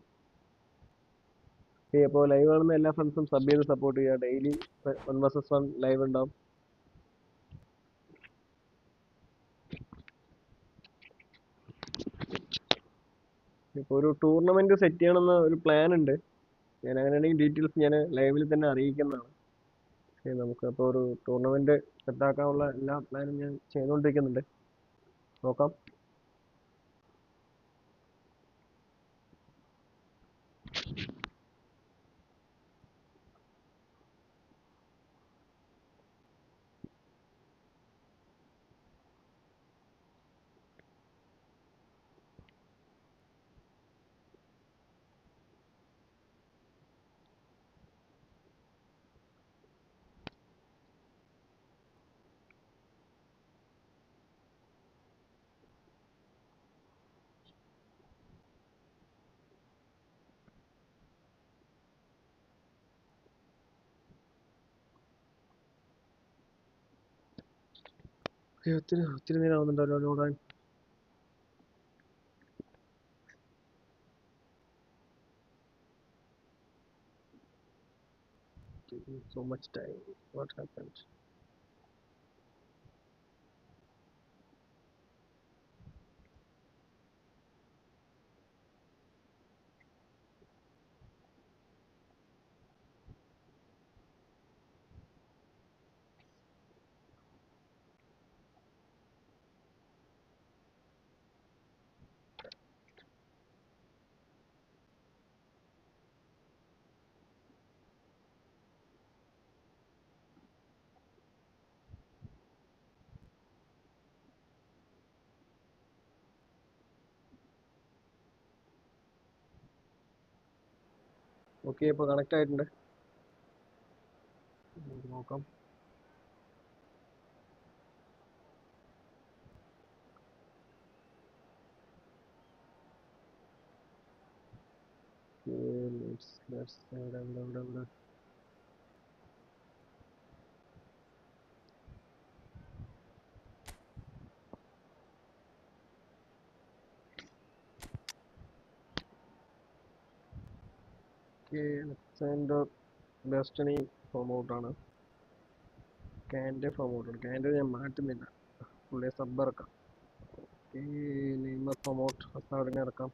അപ്പോൾ ലൈവ് കാണുന്ന എല്ലാ ഫ്രണ്ട്സും സബ് ചെയ്ത് സപ്പോർട്ട് ചെയ്യുക. ഡെയിലി 1 vs 1 ലൈവ് ഉണ്ടാവും. ഇപ്പോൾ ഒരു ടൂർണമെന്റ് സെറ്റ് ചെയ്യണമെന്ന് ഒരു പ്ലാൻ ഉണ്ട്. ഞാൻ അങ്ങനെയാണെങ്കിൽ ഡീറ്റെയിൽസ് ഞാൻ ലൈവിൽ തന്നെ അറിയിക്കുന്നതാണ്. നമുക്ക് അപ്പോൾ ഒരു ടൂർണമെന്റ് സെറ്റാക്കാനുള്ള എല്ലാ പ്ലാനും ഞാൻ ചെയ്തുകൊണ്ടിരിക്കുന്നുണ്ട്. നോക്കാം. ഒത്തിരി നേരം ആവുന്നുണ്ടല്ലോ ഓടാൻ. Taking so much time. What happened? Okay, ഇപ്പോൾ കണക്ട് ആയിട്ടുണ്ട്. നമുക്ക് നോക്കാം. Let's ഇവിടെ. സെൻറ്റർ ഡെസ്റ്റിനി ഫോം ഔട്ടാണ്. കാൻ്റെ ഫോം ഔട്ടാണ്. കാൻ്റെ ഞാൻ മാറ്റുന്നില്ല, പുള്ളിയെ സബ് ഇറക്കാം. ഓക്കെ, നെയ്മർ ഫോം ഔട്ട്, ഹസാർഡിനെ ഇറക്കാം.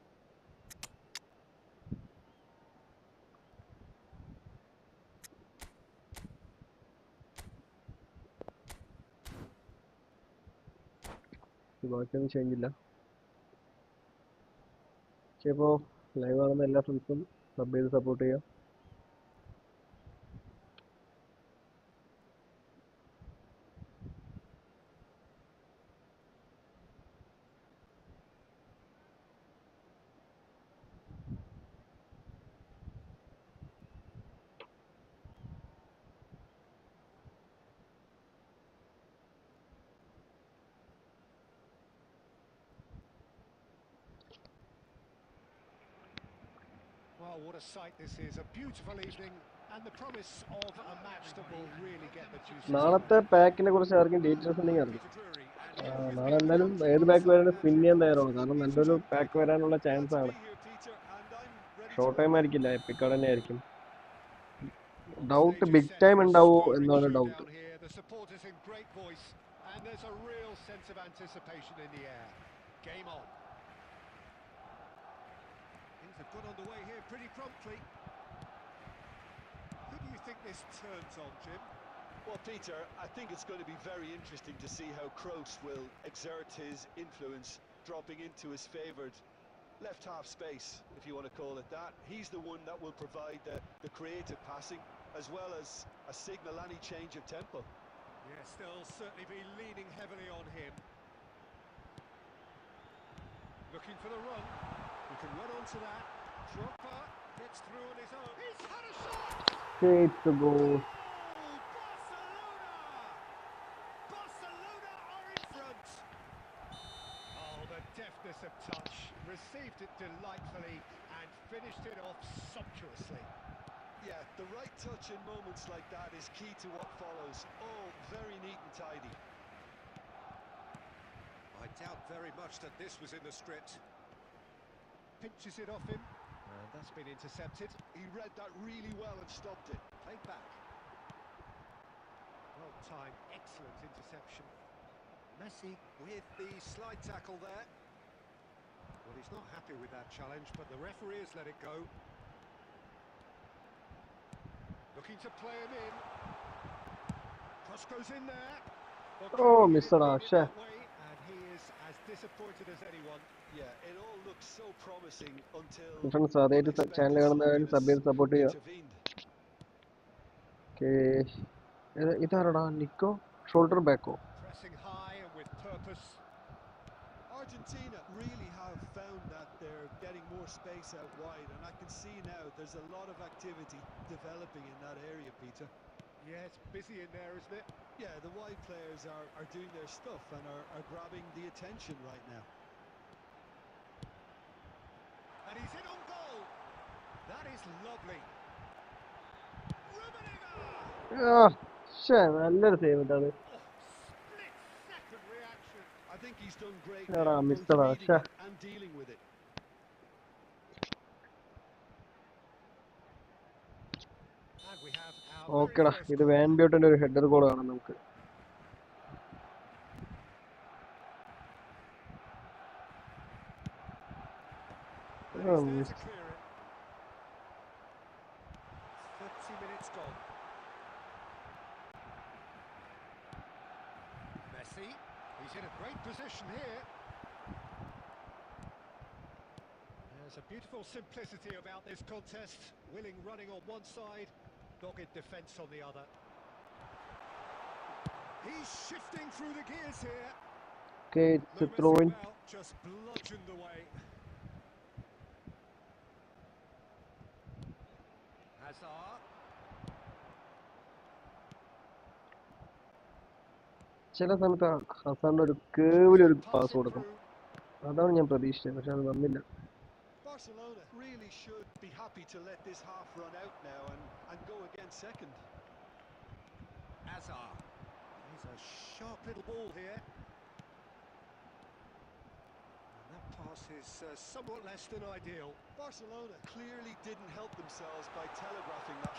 ബാക്കിയൊന്നും ചേഞ്ച് ഇല്ല. പക്ഷേ ഇപ്പോൾ ലൈവ് കാണുന്ന എല്ലാ ഫ്രണ്ട്സും സബ് ചെയ്ത് സപ്പോർട്ട് ചെയ്യുക. Well, what a sight this is. A beautiful evening and the promise of a match that will really get the juices നാളത്തെ flowing. പാക്കിനെ കുറിച്ച് ആർക്കും ഡീറ്റെയിൽസ് ഉണ്ടെങ്കിൽ അറിയാം. നാളെ എന്തായാലും ഏത് പാക്ക് വരാനും സ്പിൻ ചെയ്യാൻ തയ്യാറാണ്. കാരണം നല്ലൊരു പാക്ക് വരാനുള്ള ചാൻസ് ആണ്. ഷോർട്ട് ടൈം ആയിരിക്കില്ല, എപ്പിക് തന്നെ ആയിരിക്കും. ഡൗട്ട് ബിഗ് ടൈം ഉണ്ടാവോ എന്നാണ് doubt. The supporters in great voice and there's a real sense of anticipation in the air. Game on. Things have got underway here pretty promptly. Who do you think this turns on, Jim? Well, Peter, I think it's going to be very interesting to see how Kroos will exert his influence, dropping into his favoured left half space, if you want to call it that. He's the one that will provide the creative passing, as well as a signal any change of tempo. Yes, they'll certainly be leaning heavily on him. Looking for the run. He can run onto that. Drogba gets through on his own. He's had a shot! It's a goal. Barcelona are in front. Oh, the deftness of touch. Received it delightfully and finished it off sumptuously. Yeah, the right touch in moments like that is key to what follows. All very neat and tidy. I doubt very much that this was in the script. Pinches it off him, and that's been intercepted. He read that really well and stopped it. Played back. Well timed, excellent interception. Messi with the slide tackle there. Well, he's not happy with that challenge, but the referee has let it go. Looking to play him in. Cross goes in there. Well, Oh, he Mr. didn't mean it Asha. that way, and he is as disappointed as anyone. Yeah, it all looks so promising until friends ആദ്യമായിട്ട് channel കാണുന്നവരും sub ചെയ്ത് support ചെയ്യുക. intervened. Okay, ഇതാരടാ നിക്കോ? Shoulder ബാക്കോ? Pressing high and with purpose. Argentina really have found that they're getting more space out wide, and I can see now there's a lot of activity developing in that area, Peter. Yeah, it's busy in there, isn't it? Yeah, the wide players are doing their stuff and are grabbing the attention right now. And he's in on goal. That is lovely. Rummenigge! നല്ലൊരു save ഇട്ടത്. Oh, split second reaction. done great Yeah, there, missed both that, reading sure. it and dealing with it. And we have our Okay, very first ഇത് corner. Van ബ്യൂട്ടന്റെ ഒരു header goal കാണാം നമുക്ക്. And he's there to clear it. 30 minutes gone. Messi, he's in a great position here. There's a beautiful simplicity about this contest. Willing running on one side, dogged defence on the other. He's shifting through the gears here. Okay, it's No a throw in. messing about, just bludgeoned away. Hazard. ചില സമയത്ത് ഹസാന്റെ ഒരു കേവിലൊരു Tries to pass pass it കൊടുക്കും. through. അതാണ് ഞാൻ പ്രതീക്ഷിച്ചത്, പക്ഷെ അത് വന്നില്ല. Barcelona really should be happy to let this half run out now and go again second. Hazard. He's a sharp little ball here. And that pass is somewhat less than ideal. Barcelona clearly didn't help themselves by telegraphing that.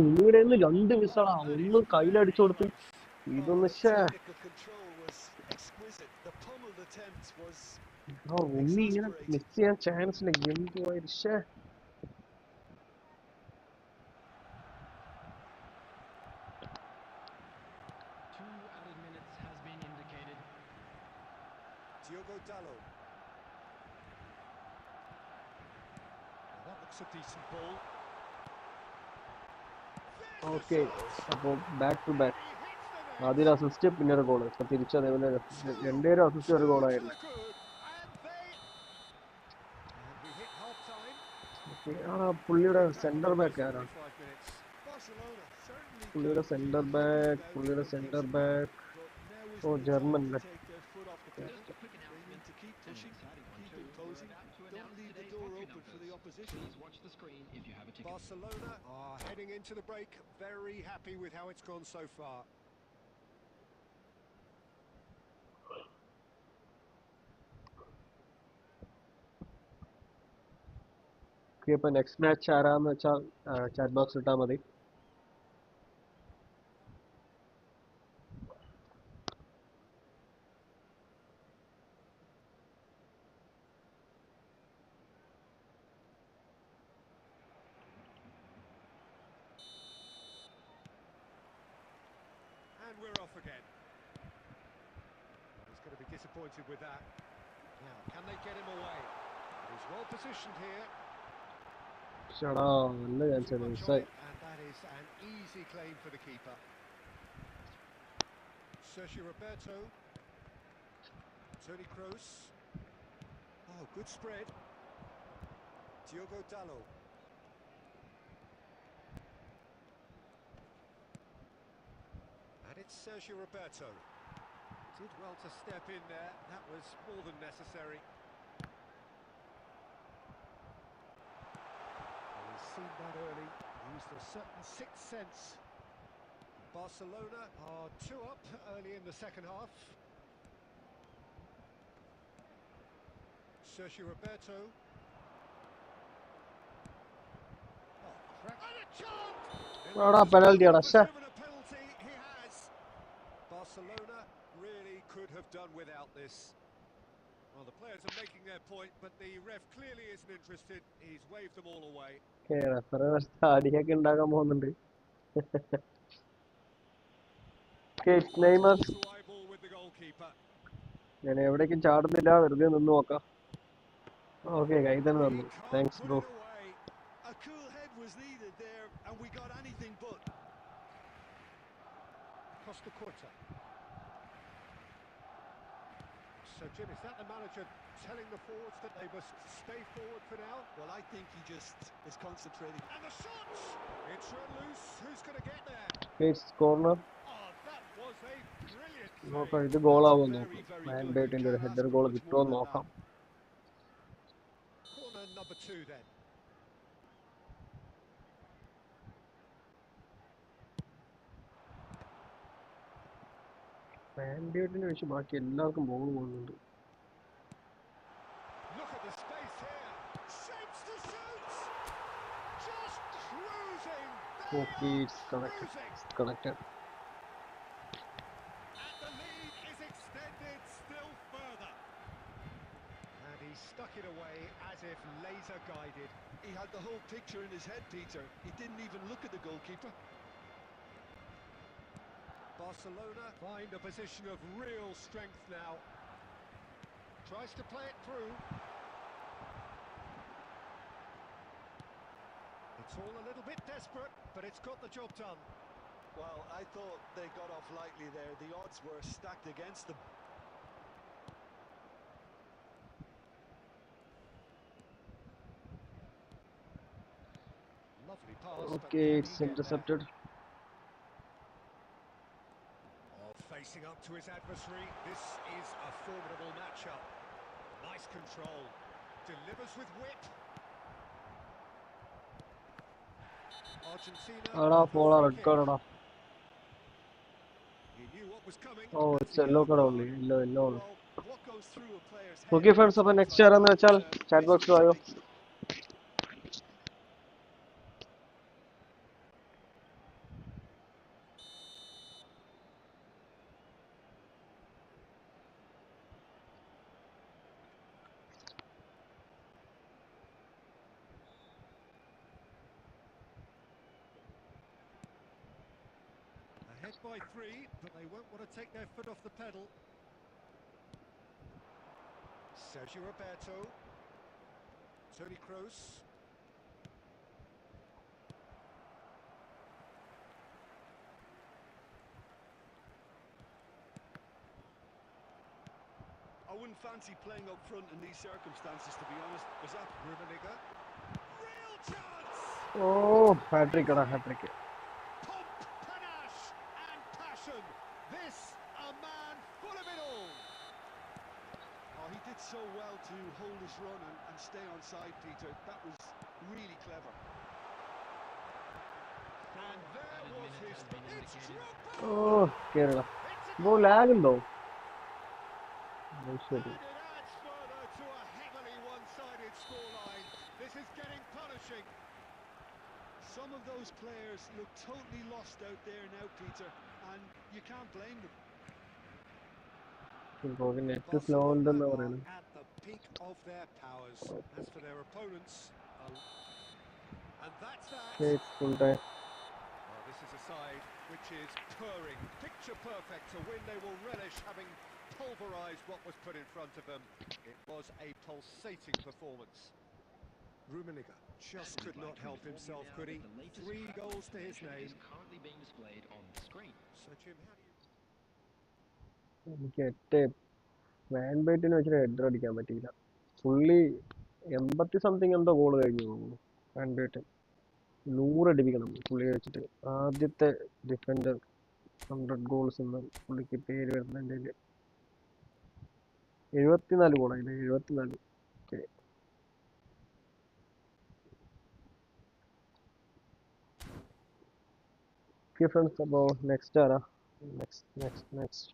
ഉണ്ണിയുടെ രണ്ട് മിസ്സാടാ, ഒന്ന് കയ്യിലടിച്ചു കൊടുത്ത് ഇതൊന്ന്. The technical control was exquisite. The pummeled attempt was ഉണ്ണി ഇങ്ങനെ miss ചെയ്യാൻ chance ഇല്ല. എന്തുവായത്? 2 added minutes has been indicated. Diogo Dalot. That looks a decent ball. Okay, അപ്പോൾ back to back. ആദ്യം അസിസ്റ്റ് പിന്നെ ഒരു ഗോള്. തിരിച്ചു അതേപോലെ രണ്ടുപേരും അസിസ്റ്റ് ഒരു ഗോളായിരുന്നു. പുള്ളിയുടെ സെന്റർ ബാക്ക് ആരാണ്? പുള്ളിയുടെ centre back oh German. Barcelona are heading into the break very happy with how it's gone so far. ഇപ്പൊ നെക്സ്റ്റ് മാച്ച് ആരാന്ന് വെച്ചാൽ ചാറ്റ് ബോക്സ് ഇട്ടാൽ മതി. And we're off again. He's going to be disappointed with that. Now, can they get him away? He's well positioned here. ഷടാ, നല്ല chance Too much on മിസ്സായി. it, and that is an easy claim for the keeper. Sergio Roberto. Toni Kroos. Oh, good spread. Diogo Dalot. And it's Sergio Roberto. Did well to step in there. That was more than necessary. Well, he's seen that early. Used a certain sixth sense. Barcelona are 2 up early in the second half. Sergio Roberto. Oh, crack. And a chance! Penalty ആടാ. Given a penalty, he has. Barcelona really could have done without this. Well, the players are making their point, but the ref clearly isn't interested. He's waved them all away. അടിയൊക്കെ ഉണ്ടാക്കാൻ പോകുന്നുണ്ട്. Neymar, To eyeball with the goalkeeper. ഞാൻ എവിടേക്കും ചാടുന്നില്ല, വെറുതെ നിന്ന് നോക്കാം. Okay, കൈ തന്നെ He തന്നു. can't thanks put bro. A it away. cool head was needed there, and we got anything but. Costa Curta. So, Jim, is that the manager telling the forwards that they must stay forward for now? Well, I think he just is concentrating. And the shots! It's run loose. Who's going to get there? Corner Oh, that was a brilliant നോക്കാം. save. ഇത് ഗോളാവോ Very, നോക്കാം. very മാൻ good. ബേട്ടിന്റെ ഒരു You can't header ask goal for much കിട്ടുമോ more than നോക്കാം. Corner number 2 then. മാൻഡേറ്റിന് വെച്ച് ബാക്കി എല്ലാവർക്കും ball പോകുന്നുണ്ട്. Look at the space here. Shapes to shoot. Just cruising. They okay, are it's connected. cruising. It's connected. And the lead is extended still further. And he stuck it away as if laser guided. He had the whole picture in his head, Peter. He didn't even look at the goalkeeper. Barcelona find a position of real strength now. Tries to play it through. It's all a little bit desperate, but it's got the job done. Well, I thought they got off lightly there. The odds were stacked against them. Lovely pass, but okay, can he it's get there? Intercepted. Oh, facing up to his adversary. This is a formidable matchup. Nice control. Delivers with wit. Argentina. ആടാ with the പോളാ, free red kick. കാർഡാടാ. He knew what was coming. Oh, That's it's the yellow yellow card card. Only. Yellow yellow ആണ്. Well, what goes through a player's head okay friends, at അപ്പോൾ times next like ആരാന്ന് that വെച്ചാൽ is a chat ബോക്സിൽ ആയോ? mistake. Ahead by 3, but they won't want to take their foot off the pedal. Sergio Roberto. Toni Kroos. I wouldn't fancy playing up front in these circumstances, to be honest. Was that Rummenigge. Real chance! Oh, hattrick ആടാ, hattrick. Pomp, panache and passion. This a man full of it all. Oh, he did so well to hold his run and stay on side, Peter. That was really clever. And there Added was minute his... has been It's indicated. Drogba! Oh, Kerala. It's a bro goal! Lag ഉണ്ടോ? ശരി. And it adds further to a heavily one-sided scoreline. This is getting punishing. Some of those players look totally lost out there now, Peter, and you can't blame them. ബ്രോക്ക് net slow ഉണ്ടെന്ന് Barcelona പറയുന്നത്. are at the peak of their powers. As for their opponents, and that's that. Okay, it's full time. Well, this is a side which is purring, picture perfect, a win they will relish, having pulverised what was put in front of them. It was a pulsating performance. Rummenigge just could not help himself, could he? 3 goals to his name. Is currently being displayed on the screen. So, Jim, how do you... എനിക്ക് ഒറ്റ van ബൈറ്റിന് വെച്ചിട്ട് header അടിക്കാൻ പറ്റിയില്ല. പുള്ളി 80 something എന്തോ goal കഴിഞ്ഞു തോന്നുന്നു. Van ബൈറ്റൻ 100 അടിപ്പിക്കണം പുള്ളിയെ വെച്ചിട്ട്. ആദ്യത്തെ ഡിഫൻഡർ 100 ഗോൾസ് എന്ന് പുള്ളിക്ക് പേര് വരുന്നതിൻ്റെ 74 ഗോളായില്ലേ? 74. ഓക്കെ, ഓക്കെ ഫ്രണ്ട്സ്, അപ്പോൾ നെക്സ്റ്റ് ആരാ? Next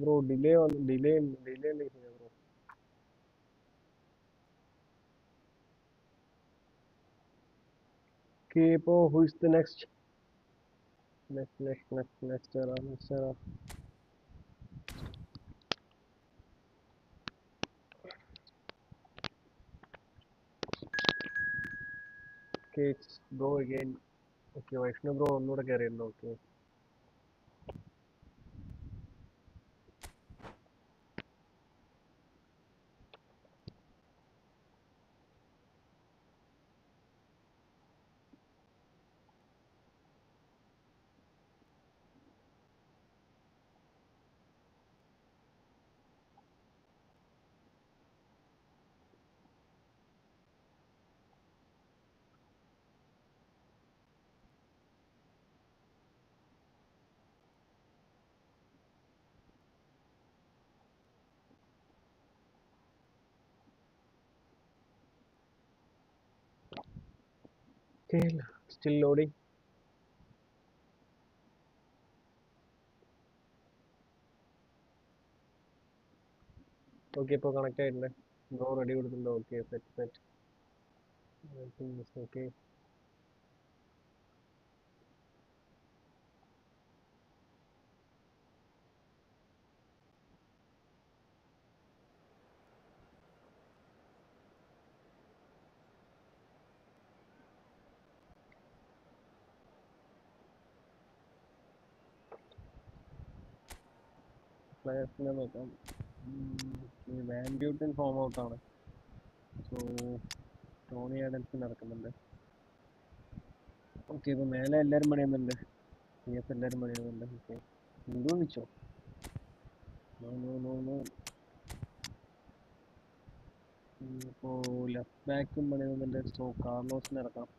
bro delay delay bro. Okay, ഇപ്പോൾ ഹു ഇസ് ദ നെക്സ്റ്റ് ആരാ? Okay, it's go again. Okay, Vaishnav bro ഒന്നുകൂടെ കയറിയിരുന്നു. Okay, still loading. ഓക്കെ, ഇപ്പോൾ കണക്ട് ആയിട്ടുണ്ട്. ബ്രോ റെഡി കൊടുത്തിട്ടുണ്ട്. Okay, set set. ഓക്കെ, പ്ലേയേഴ്സിനെ നോക്കാം. വാൻ ഡ്യൂട്ടൻ ഫോം ഔട്ടാണ്. സോ ടോണി ആഡൽസ് നടക്കുന്നുണ്ട്. ഓക്കെ, ഇപ്പോൾ മേലെ എല്ലാവരും പണിയുന്നുണ്ട്. CS എല്ലാവരും പണിയുന്നുണ്ട്. ഓക്കെ, ഗുരു വിളിച്ചോ? No no no no. ഇപ്പോൾ ലെഫ്റ്റ് ബാക്കും പണിയുന്നുണ്ട്. സോ കാർലോസിനെ ഇറക്കാം.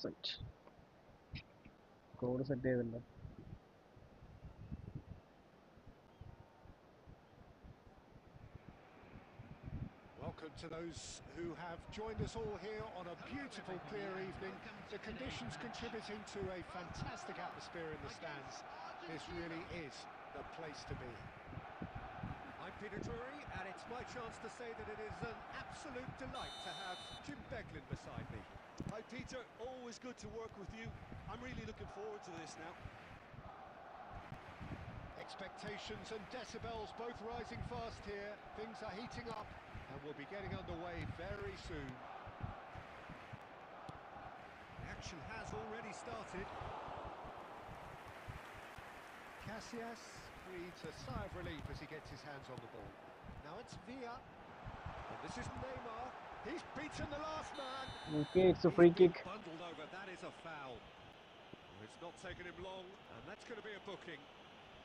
സെറ്റ് കോഡ് സെറ്റ് ചെയ്തിട്ടുണ്ട്. Welcome to those who have joined us all here on a beautiful, clear evening. The conditions contributing to a fantastic atmosphere in the stands. This really is the place to be. I'm Peter Drury, and it's my chance to say that it is an absolute delight to have Jim Beglin beside me. Hi Peter, always good to work with you. I'm really looking forward to this now. Expectations and decibels both rising fast here. Things are heating up and we'll be getting underway very soon. The action has already started. Casillas breathes a sigh of relief as he gets his hands on the ball. Now it's Villa. And this is Neymar. He's beaten the last man. Okay, it's a free kick. Bundled over. That is a foul. It's not taken him long, and that's going to be a booking.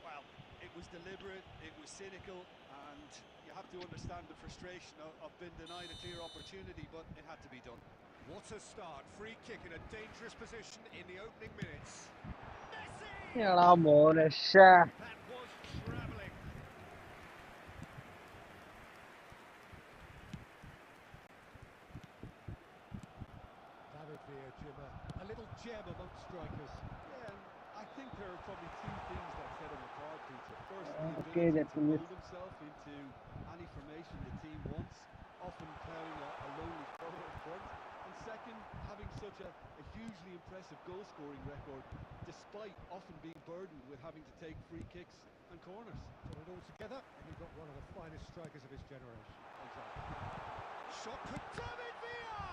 Well, it was deliberate, it was cynical, and you have to understand the frustration of being denied a clear opportunity, but it had to be done. What a start. Free kick in a dangerous position in the opening minutes. Messi! എടാ മോനെ, That was travelling. David Villa, Jimmer, a little gem amongst strikers. Yeah, and I think there are probably two things that set him apart, Peter. First, the Okay, ability that's to a miss. mold himself into any formation the team wants, often carrying a lonely forward front. And second, having such a hugely impressive goal-scoring record, despite often being burdened with having to take free kicks and corners. Put it all together, and you've got one of the finest strikers of his generation. Exactly. Shot for David Villa!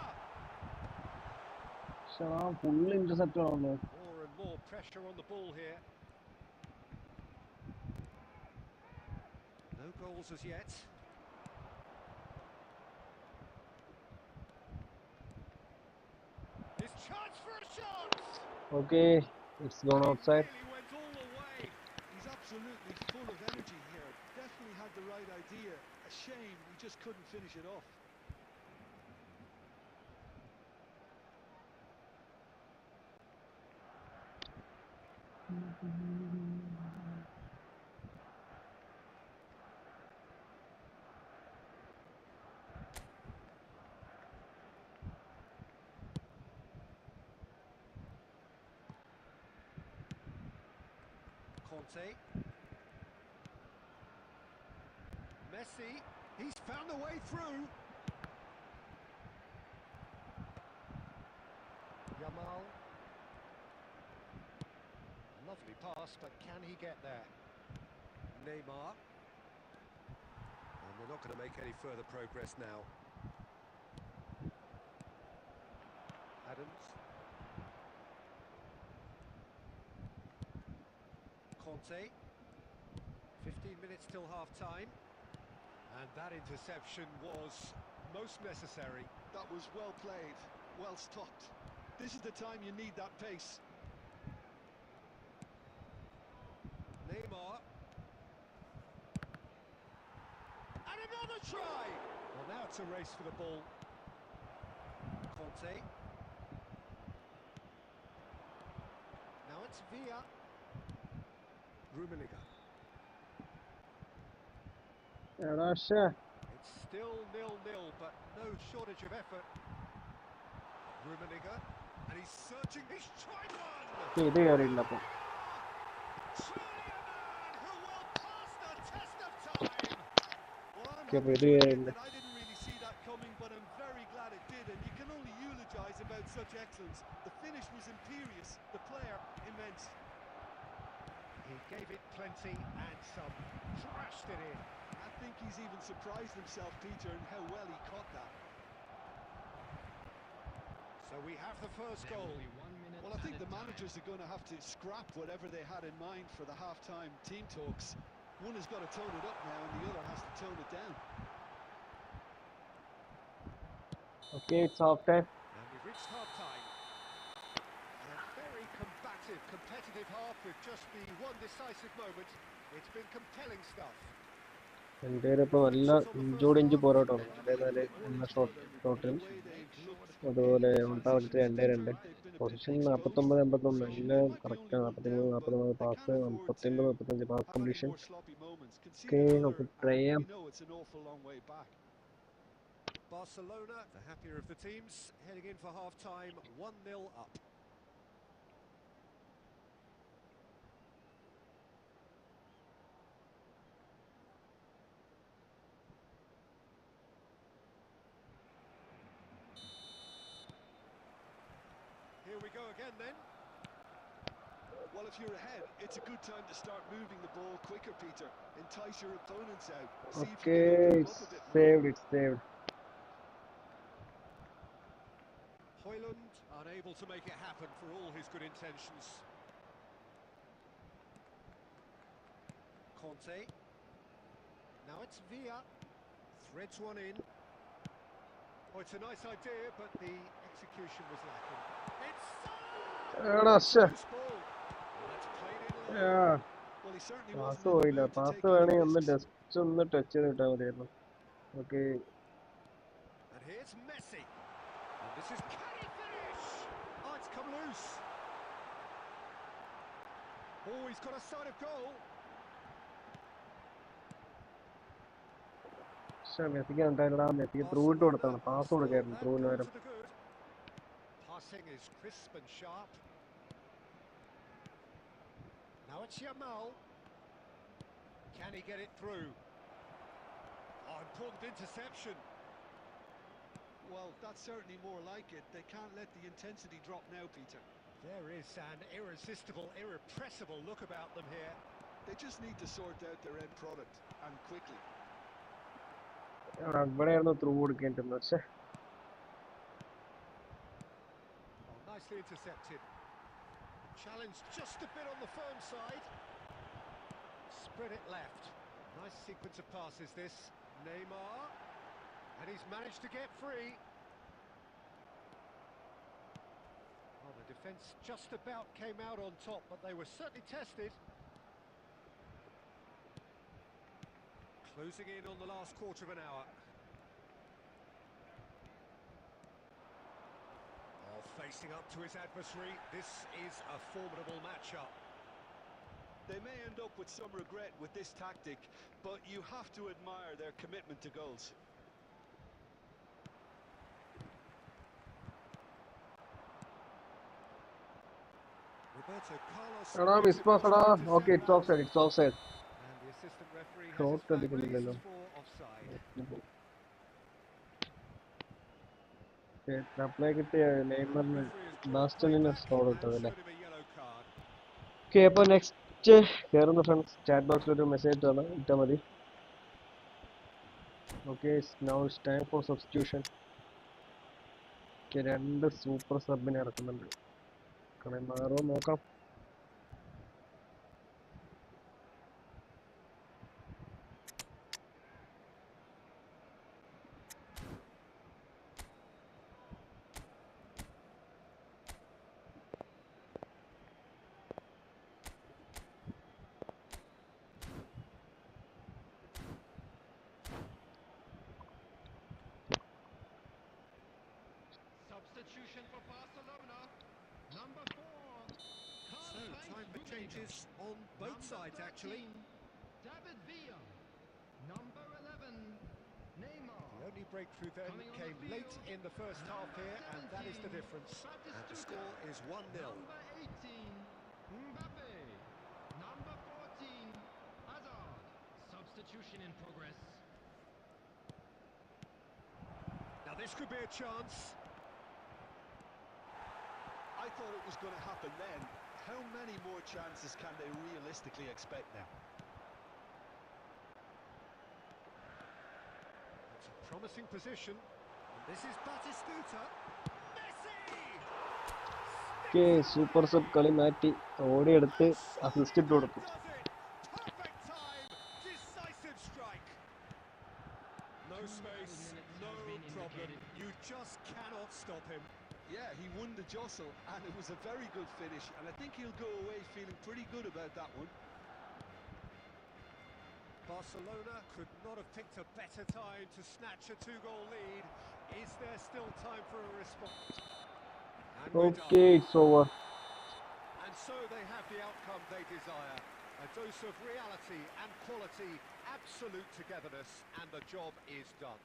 Full intercept ആണല്ലോ. More and more pressure on the ball here. No goals as yet. His chance for a shot! Okay, it's gone outside. He really went all the way. He's absolutely full of energy here. Definitely had the right idea. A shame we just couldn't finish it off. Conte. Messi. He's found a way through. Lovely pass, but can he get there? Neymar. And they're not going to make any further progress now. Adams. Conte. 15 minutes till half-time. And that interception was most necessary. That was well played, well stopped. This is the time you need that pace. Neymar. And another try! Well, now it's a race for the ball. Conte. Now it's Villa. Rummenigge. It's still 0-0, but no shortage of effort. Rummenigge. And he's searching. He's tried one! ഇത് കയറിയില്ല അപ്പം. Surely a man who will pass the test of time! Well, I'm Okay, happy but to yeah, admit yeah. that I didn't really see that coming, but I'm very glad it did, and you can only eulogise about such excellence. The finish was imperious, the player immense. He gave it plenty and some. Thrashed it in. I think he's even surprised himself, Peter, in how well he caught that. So we have the first There goal. will be 1 minute Well, I think added the time. managers are going to have to scrap whatever they had in mind for the half-time team talks. One has got to tone it up now, and the other has to tone it down. Okay, it's half time. And we've reached half-time. And a very combative, competitive half with just the one decisive moment. It's been compelling stuff. എൻ്റെ ഇപ്പോൾ നല്ല ഇഞ്ചോടിഞ്ച് പോരാട്ടമാണ്. 4-4 എന്ന ഷോട്ടിൽ. അതുപോലെ on target 2-2. Position 49-51 എല്ലാം കറക്റ്റാണ്. 43-43 pass, 59-45 pass completion. Okay, നമുക്ക് ട്രൈ ചെയ്യാം. Barcelona, the happier of the teams, heading in for half-time, 1-0 up. Here we go again then. Well, if you're ahead, it's a good time to start moving the ball quicker, Peter. Entice your opponents out. See if you Okay, can open them it's up a bit more. saved, it's saved. Højlund unable to make it happen for all his good intentions. Conte. Now it's Villa. Threads one in. Oh, it's a nice idea, but the execution was lacking. It's എടാ ശ്ശെ. loose ball. Well, that's played in low. Yeah. Well, he certainly pass wasn't in the പോയില്ല. mood to pass take any വേണമെങ്കിൽ ഒന്ന് risks. Just ഒന്ന് touch ചെയ്ത് കിട്ടാൽ മതിയായിരുന്നു. Okay, And here's Messi. And this is, can he finish? Oh, it's come loose. Oh, he's got a sight of goal. പക്ഷെ മെസ്സിക്ക് എന്തായാലും മെസ്സിക്ക് ത്രൂ ഇട്ട് കൊടുത്താണ്. പാസ് കൊടുക്കായിരുന്നു ത്രൂവിന് പകരം. Passing is crisp and sharp. Now it's Yamal. Can he get it through? Oh, important interception. Well, that's certainly more like it. They can't let the intensity drop now, Peter. There is an irresistible, irrepressible look about them here. They just need to sort out their end product, and quickly. ഇവിടെയായിരുന്നു through കൊടുക്കേണ്ടിരുന്നത്. പക്ഷെ Oh, nicely intercepted. Challenge just a bit on the firm side. Spread it left. Nice sequence of passes this. Neymar. And he's managed to get free. Oh, the defence just about came out on top, but they were certainly tested. Closing in on the last quarter of an hour. Oh, facing up to his adversary. This is a formidable matchup. They may end up with some regret with this tactic, but you have to admire their commitment to goals. Roberto Carlos. എടാ miss pass എടാ. Okay, it's offside, it's offside. And the assistant referee has Short his flag അടിക്കുന്നില്ലല്ലോ. raised for offside. അപ്ലൈ കിട്ടിയ നെയ്മറിന് ബാസ്റ്റണിന് score And ഇട്ടതല്ലേ. showed him a yellow card. Okay, അപ്പോൾ next കയറുന്ന ഫ്രണ്ട്സ് ചാറ്റ് ബോക്സിൽ ഒരു മെസ്സേജ് ഇട്ടാൽ മതി. Okay, now it's time for substitution. Okay, 2 super സബിനെ ഇറക്കുന്നുണ്ട്. മാറോ നോക്കാം. Substitution for Barcelona. Number 4. So, time for changes on both sides, actually. David Villa. Number 11. Neymar. The only breakthrough then Coming on came the late field, in the first half here, and that is the 17, difference. And the Batistuta. score is 1-0. Number 18. Mbappe. Number 14. Hazard. Substitution in progress. Now this could be a chance. I thought it was going to happen then. How many more chances can they realistically expect now? It's a promising position. This is Batistuta. Messi! Okay, super sub കളി മാറ്റി ഓടിയെടുത്ത് And so assist ഇട്ട് that കൊടുത്തു. does it. Perfect time. Decisive strike. No space, no problem. You just cannot stop him. Yeah, he won the jostle, and it was a very good finish, and I think he'll go away feeling pretty good about that one. Barcelona could not have picked a better time to snatch a 2-goal lead. Is there still time for a response? And we're okay, done. It's over. And so they have the outcome they desire. A dose of reality and quality, absolute togetherness, and the job is done.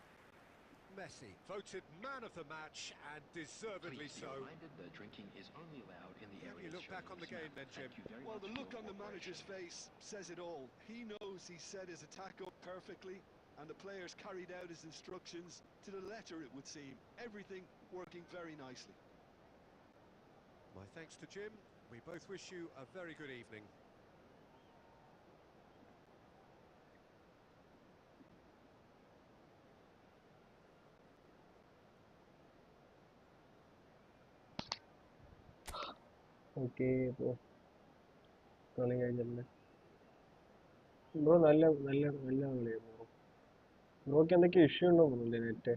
Messi voted man of the match, and deservedly Please be so. reminded that drinking is only allowed in the Can areas you look shown back on on the this game map. then, Jim? Thank you very Well, much the for look your on the manager's cooperation. face says it all. He knows he set his attack up perfectly, and the players carried out his instructions to the letter, it would seem. Everything working very nicely. My thanks to Jim. We both wish you a very good evening. Okay, അപ്പോൾ കളി കഴിഞ്ഞല്ലേ bro? നല്ല നല്ല നല്ല കളിയായിരുന്നു bro. ബ്രോക്ക് എന്തൊക്കെ issue ഉണ്ടോ തോന്നുന്നില്ലേ നെറ്റ്?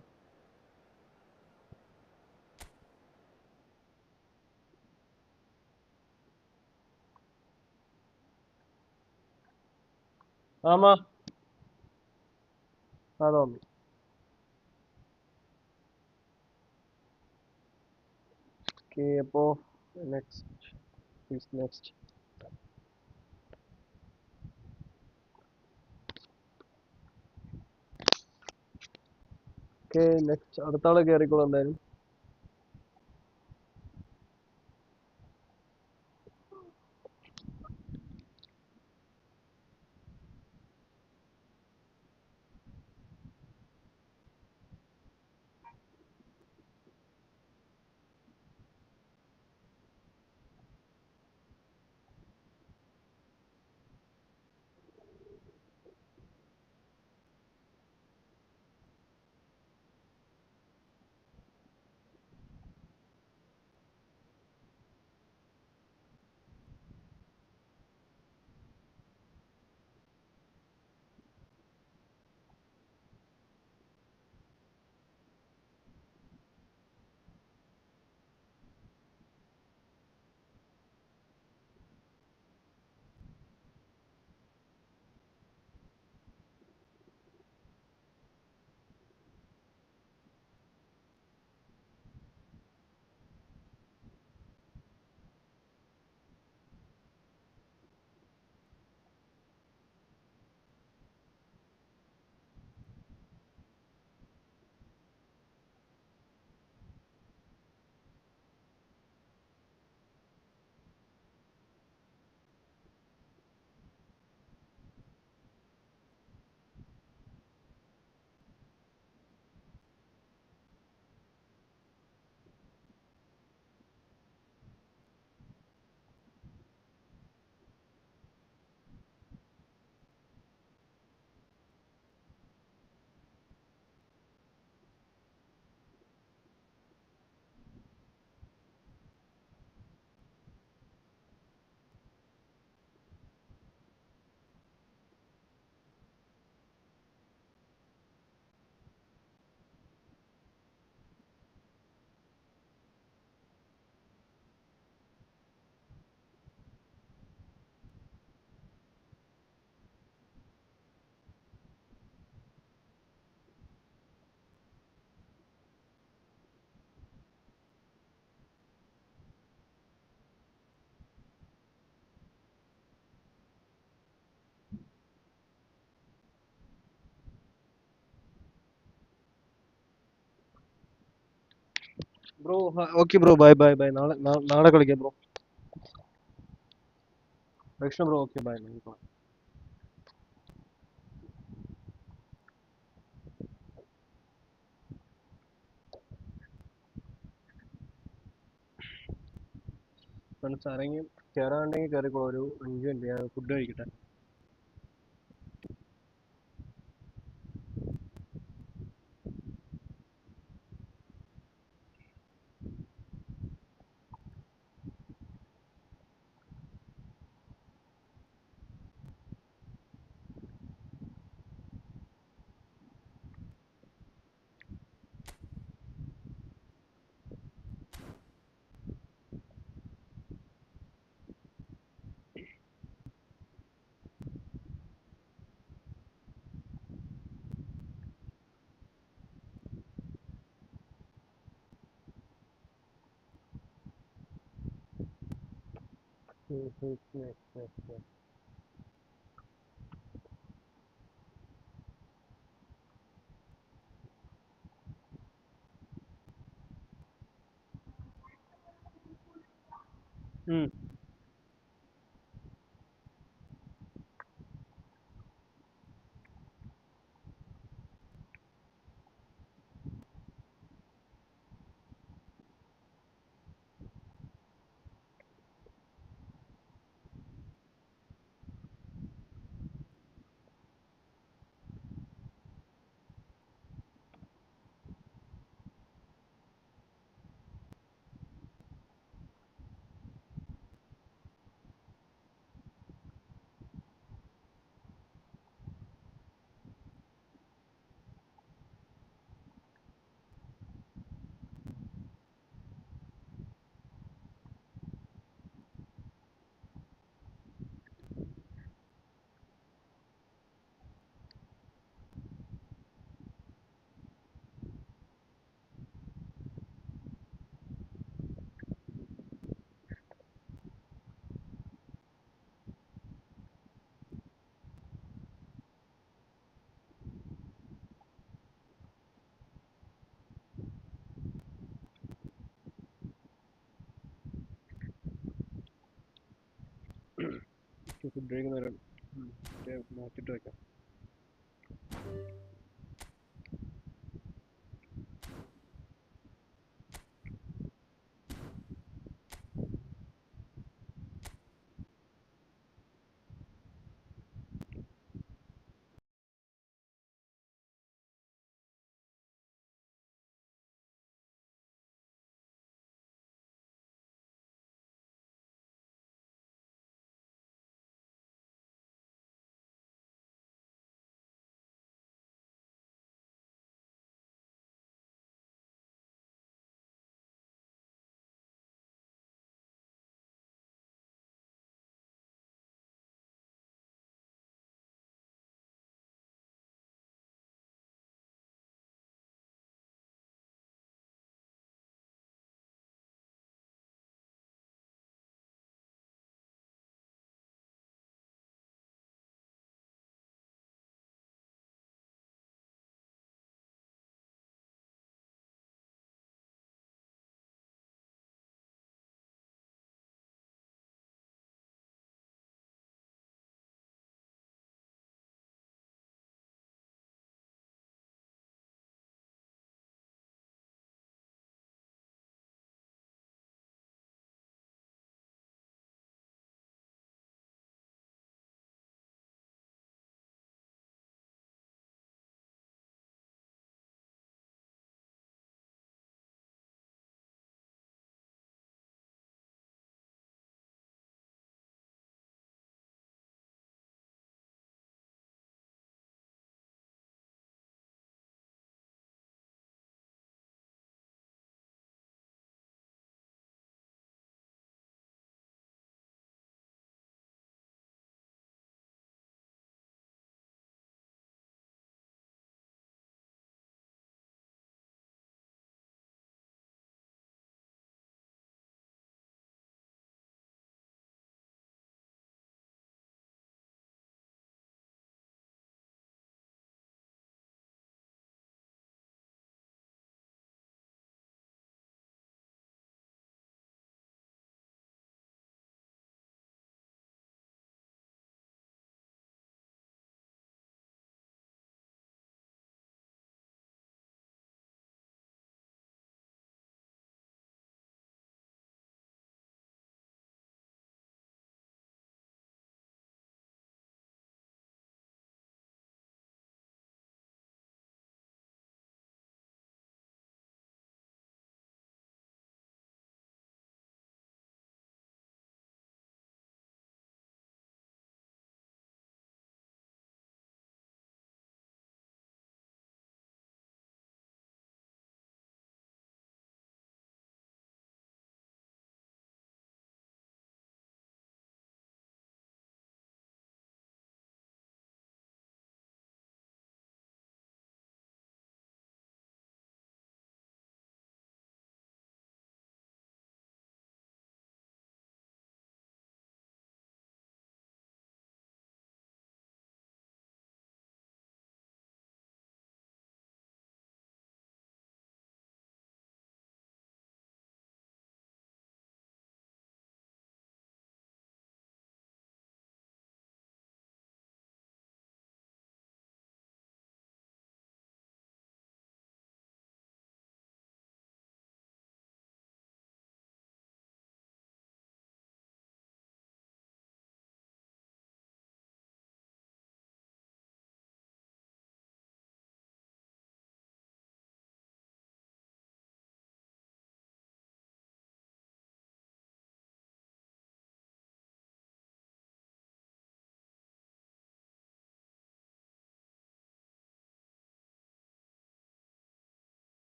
ആമാ അതോന്നു. ഓക്കെ, അപ്പോൾ നെക്സ്റ്റ് ഓക്കെ, നെക്സ്റ്റ് അടുത്ത ആള് കയറിക്കോളൂ എന്തായാലും. Bro okay bro, bye bye bye, നാളെ കളിക്കാം bro. Lakshman bro, okay bye. Friends ആരെങ്കിലും കയറാണ്ടെങ്കിൽ കയറിക്കോളൂ. ഒരു 5 മിനിറ്റ് ഞാൻ ഫുഡ് കഴിക്കട്ടെ. ഫുഡ് കഴിക്കുന്നവരാണ്. നോക്കിയിട്ട് വയ്ക്കാം.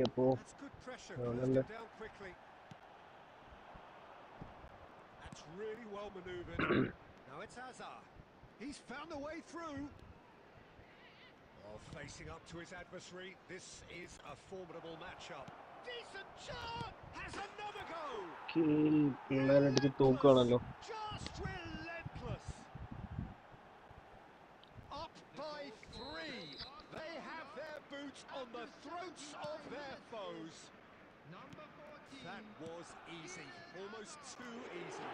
അപ്പോൾ That's good pressure, closed ആണല്ലേ. him down quickly. That's really well manoeuvred. Now it's Hazard. He's found a way through. Oh, facing up to his adversary. This is a formidable matchup. Decent shot! Has another go! പിള്ളേരടിച്ച് Relentless! തൂക്കുകയാണല്ലോ. Just relentless! Up by 3. They have their boots on the throats of their foes. Number 14. That was easy, almost too easy.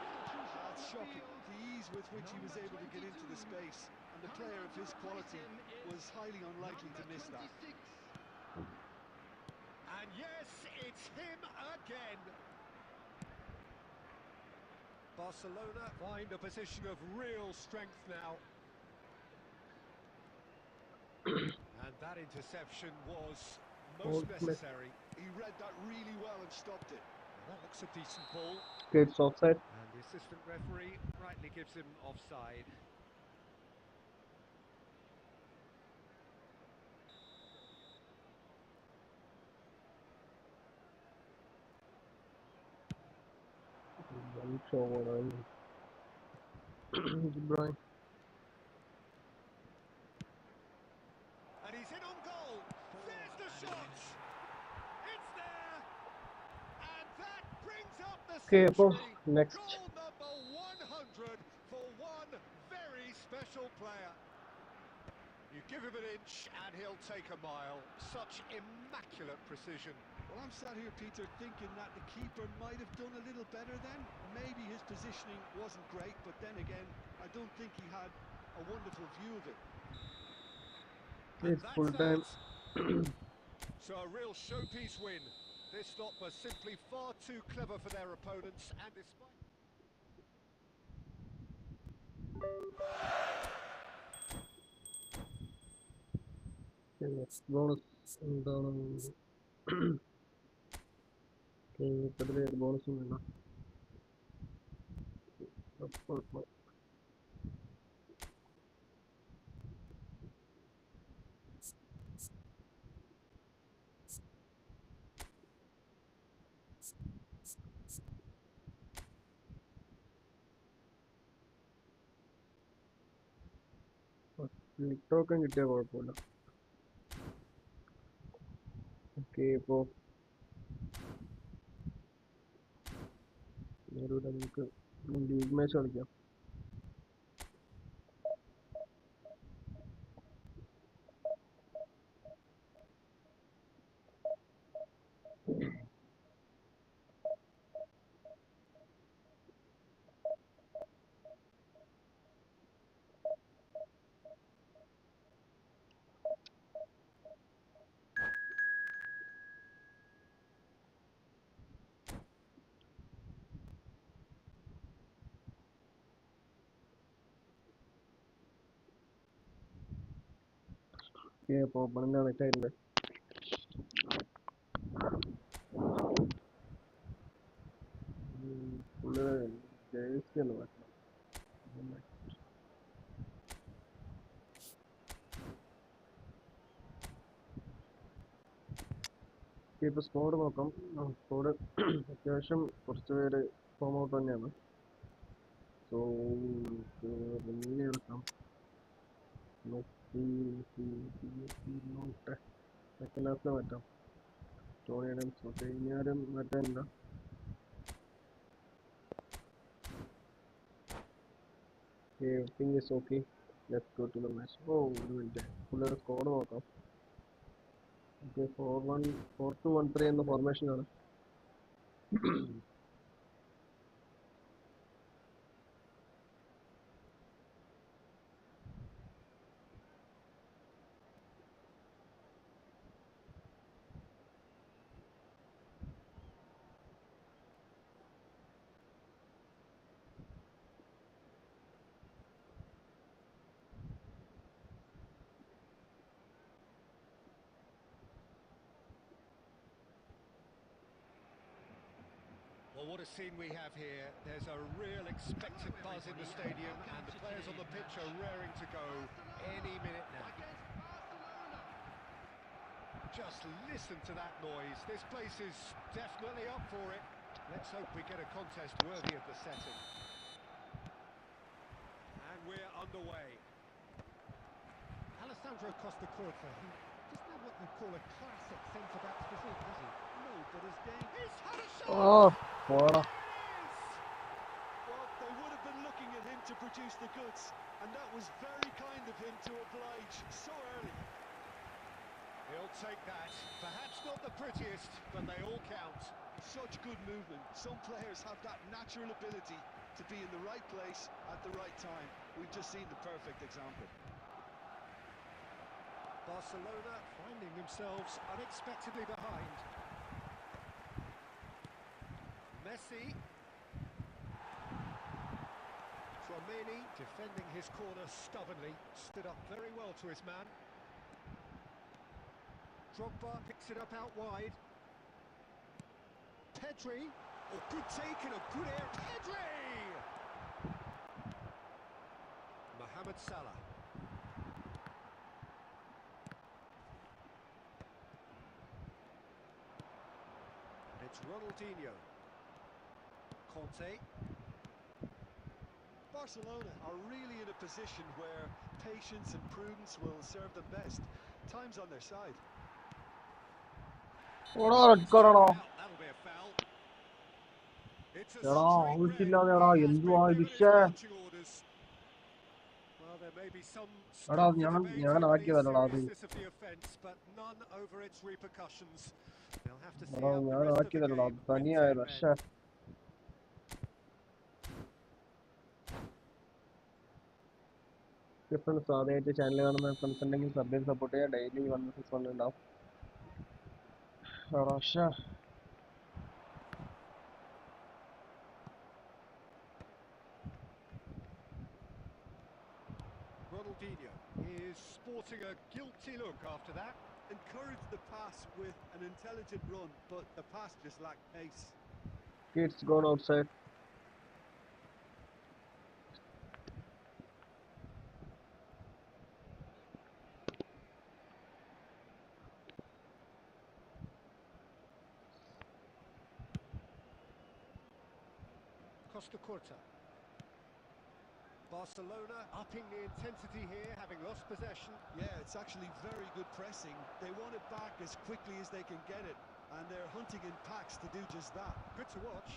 That's shocking. The ease with which he was able to get into the space, and the player of his quality was highly unlikely to miss that. And yes, it's him again. Barcelona find a position of real strength now. And that interception was most necessary. He read that really well and stopped it. That looks a decent ball. It's offside. And the assistant referee rightly gives him offside. Brian. And he's in on goal. There's the shot. It's there. And that brings up the അപ്പോൾ century. next. Goal number 100 for one very special player. You give him an inch and he'll take a mile. Such immaculate precision. Well, I'm sat here, Peter, thinking that the keeper might have done a little better then. Maybe his positioning wasn't great, but then again, I don't think he had a wonderful view of it. It's full time. So a real showpiece win. This stop was simply far too clever for their opponents, and despite... Next bonus എന്താണ്? ഇപ്പത്തില് bonus ഒന്നും വേണ്ട. Token കിട്ടിയാൽ കുഴപ്പമില്ല. Okay, ഇപ്പോൾ നമുക്ക് league match കളിക്കാം. അപ്പോൾ ഓപ്പണിൻ്റെ connect ആയിട്ടുണ്ട്. ഫുള്ള് ജേഴ്സി ഒന്ന് മാറ്റണം. ഇപ്പോൾ സ്കോഡ് നോക്കാം. സ്കോഡ് അത്യാവശ്യം കുറച്ച് പേര് ഫോം ഔട്ട് തന്നെയാണ്. സോ റിമീൻ എടുക്കാം. സെക്കൻഡ് ഹാഫിൽ മാറ്റാം. ടോണി അഡംസ് ഓക്കെ, ഇനി ആരും മാറ്റാനില്ല. Everything is okay. Let's go to the match. Oh, ഒരു മിനിറ്റ്, പുള്ളിയുടെ സ്കോഡ് നോക്കാം. ഓക്കെ, 4-1-4-2-1-3 എന്ന ഫോർമേഷനാണ്. Well, what a scene we have here. There's a real expectant buzz in the stadium, and the players on the pitch are raring to go any minute now. Just listen to that noise. This place is definitely up for it. Let's hope we get a contest worthy of the setting. And we're underway. Alessandro Costa Curta, he doesn't have what you call a classic centre-back physique, does he? No, but his game... He's had a shot! Oh, പോടാ. Well, they would have been looking at him to produce the goods, and that was very kind of him to oblige so early. He'll take that. Perhaps not the prettiest, but they all count. Such good movement. Some players have that natural ability to be in the right place at the right time. We've just seen the perfect example. Barcelona finding themselves unexpectedly behind. Messi. Tchouaméni defending his corner stubbornly. Stood up very well to his man. Drogba picks it up out wide. Pedri. Oh, good take and a good air. Pedri! Mohamed Salah. And it's Ronaldinho. Conte. Barcelona are really in a position where patience and prudence will serve them best. Time's on their side. പോടാ, red card ആണോ? That'll be a foul. It's a എടാ, straight red. ഔട്ടില്ലാതെടാ, He has എന്തുവാ been ഇത്? given his marching orders. Well, there may be some എടാ, scope for ഞാൻ debate over the ആക്കിയതല്ലടാ അത്. seriousness of the offence, but none over its repercussions. They'll have to see എടാ, out the ഞാൻ rest of the ആക്കിയതല്ലടാ, game with 10 തനിയായത്. men. പക്ഷേ friends ആദ്യമായിട്ട് channel കാണുന്ന friends ഉണ്ടെങ്കിൽ sub ചെയ്ത് സപ്പോർട്ട് ചെയ്യുക. ഡെയിലി 1 ഉണ്ടാവും. പക്ഷേ Ronaldinho is sporting a guilty look after that. Encouraged the pass with an intelligent run, but the pass just lacked pace. kids gone outside. Costa Curta. Barcelona upping the intensity here, having lost possession. Yeah, it's actually very good pressing. They want it back as quickly as they can get it, and they're hunting in packs to do just that. Good to watch.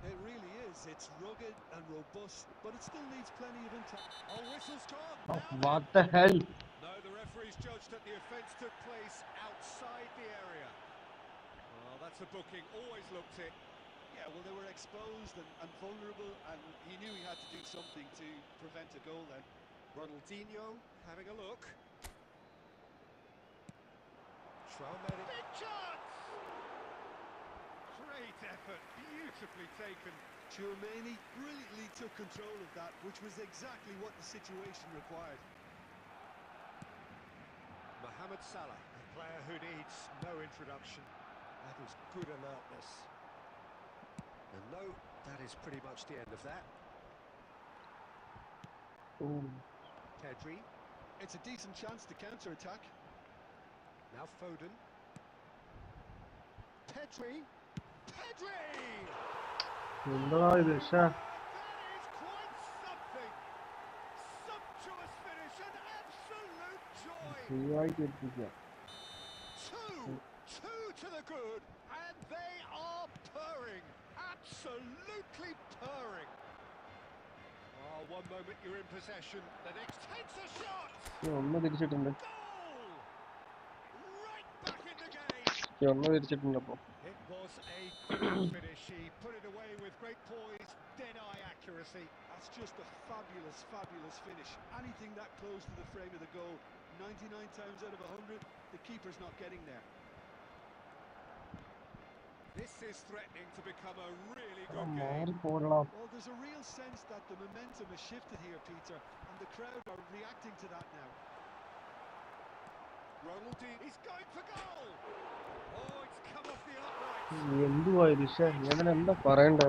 It really is. It's rugged and robust, but it still needs plenty of intelligence. Oh, whistle's gone. Oh, Now what then. the hell? No, the referee's judged that the offence took place outside the area. Well, that's a booking. Always looked it. Yeah, well, they were exposed and vulnerable, and he knew he had to do something to prevent a goal then. Ronaldinho having a look. Tchouaméni. Big chance! Great effort, beautifully taken. Tchouaméni brilliantly took control of that, which was exactly what the situation required. Mohamed Salah, a player who needs no introduction. That is good alertness. And no, that is pretty much the end of that. Ooh. Pedri. It's a decent chance to counter-attack. Now Foden. Pedri. Pedri! എന്താ ഇത്? ശ്ശേ. That is quite something. Sumptuous finish and absolute joy. ശരിയായിട്ട് എത്തിക്കുക. Two to the good, and they are purring. Absolutely purring. Oh, one moment you're in possession, the next takes a shot. ഒന്ന് തിരിച്ചിട്ടുണ്ട്. Goal! Right back in the game. ഒന്ന് തിരിച്ചിട്ടുണ്ട് അപ്പൊ. It was a great finish. He put it away with great poise, dead-eye accuracy. That's just a fabulous, fabulous finish. Anything that close to the frame of the goal, 99 times out of 100, the keeper's not getting there. This is threatening to become a really ആ, good game. മാറിപ്പോടാ. Well, there's a real sense that the momentum has shifted here, Peter, and the crowd are reacting to that now. Ronaldinho, he's going for goal. Oh, it's come off the upright. എന്തുവാ ഇത്? ശ്ശേ, ഞാനെന്താ പറയണ്ടേ?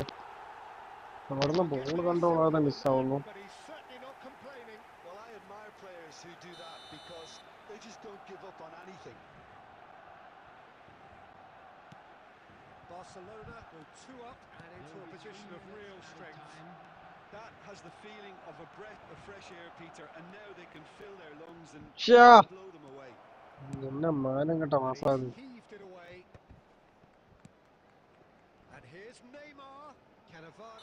അവിടുന്ന് ball control ആകാതെ മിസ്സാവുന്നു. But he's certainly not complaining. Well, I admire players who do that because they just don't give up on anything. Barcelona go 2 up and into a position of real strength. That has the feeling of a breath of fresh air, Peter, and now they can fill their lungs and Sure. blow them away. என்ன மானம் கட்ட And மாசா அது. he's heaved it away. And here's Neymar. Cannavaro.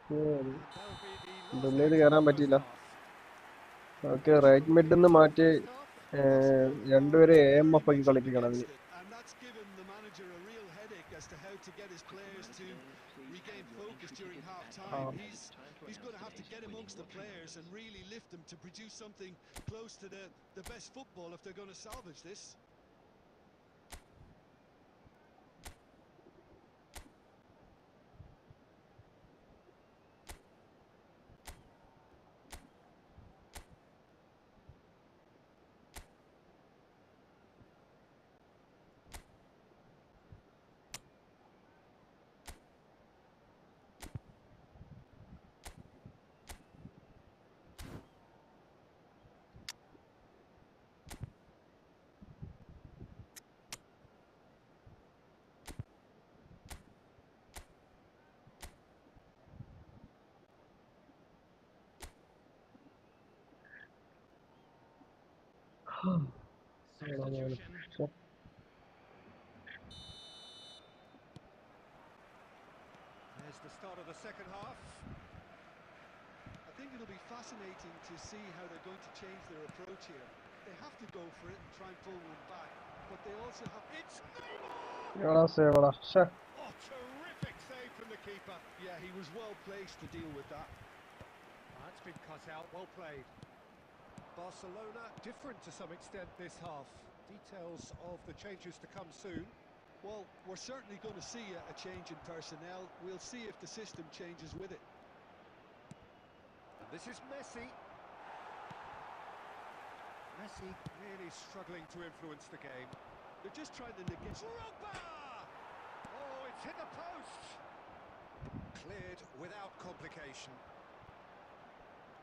ശരി. And that'll be the ഇതിന്റെ last ഉള്ളിൽ act of കയറാൻ the first പറ്റിയില്ല. half. ഓക്കെ റൈറ്റ് മിഡിൽ നിന്ന് മാറ്റി രണ്ടുപേരെ AMF ആക്കി കളിപ്പിക്കണം ഇനി. And that's given the manager a real headache as to how to get his players to regain focus during half time. He's going to have to get amongst the players and really lift them to produce something close to the best football if they're going to salvage this. Substitution. There's the start of the second half. I think it'll be fascinating to see how they're going to change their approach here. They have to go for it and try and pull one back, but they also have... It's Neymar! എടാ സേവടാ. ശ്ശെ. Oh, terrific save from the keeper. Yeah, he was well placed to deal with that. That's been cut out, well played. Barcelona different to some extent this half. Details of the changes to come soon. Well, we're certainly going to see a change in personnel. We'll see if the system changes with it. And this is Messi. Messi really struggling to influence the game. They're just trying to negate... Drogba! Oh, it's hit the post! Cleared without complication.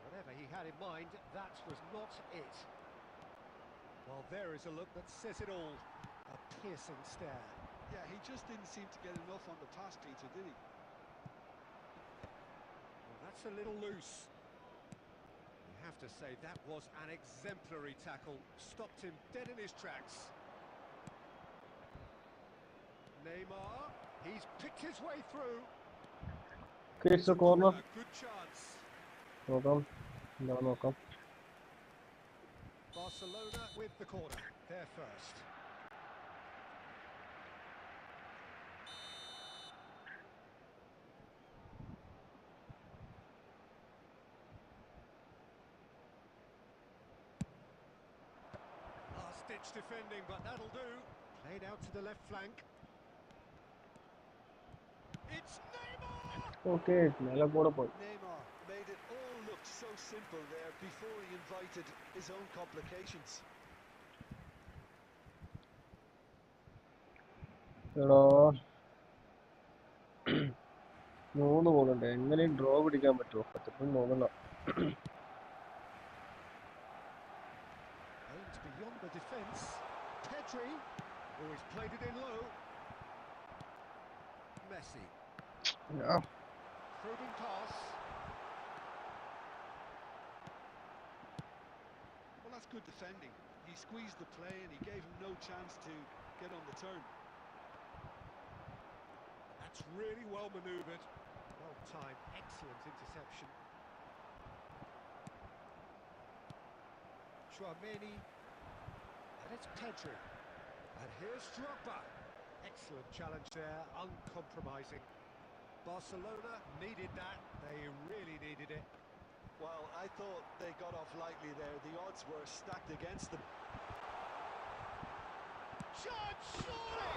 Whatever he had in mind, that was not it. Well, there is a look that says it all. A piercing stare. Yeah, he just didn't seem to get enough on the pass, Peter, did he? Well, that's a little loose. You have to say that was an exemplary tackle. Stopped him dead in his tracks. Neymar, he's picked his way through. It's a corner. A good chance. നോക്കാം. എന്താണ് നോക്കാം. Barcelona with the corner. They're first. Last-ditch defending, but that'll do. Played out to the left flank. It's Neymar! Okay മേലെ കൂടെ പോയി. Neymar made it all look so simple there before he invited his own complications. എടാ 3 ഗോളുണ്ട്. എങ്ങനെയും draw പിടിക്കാൻ പറ്റുമോ? പറ്റത്തും തോന്നണ്ട. Aimed beyond the defence. Pedri, who has played it in low. Messi. Yeah. Probing pass. Well, that's good defending. He squeezed the play and he gave him no chance to get on the turn. That's really well manoeuvred. Well timed, excellent interception. Chouameni. And it's Pedri. And here's Drogba. Excellent challenge there, uncompromising. Barcelona needed that. They really needed it. Well, I thought they got off lightly there. The odds were stacked against them. Shot, surely!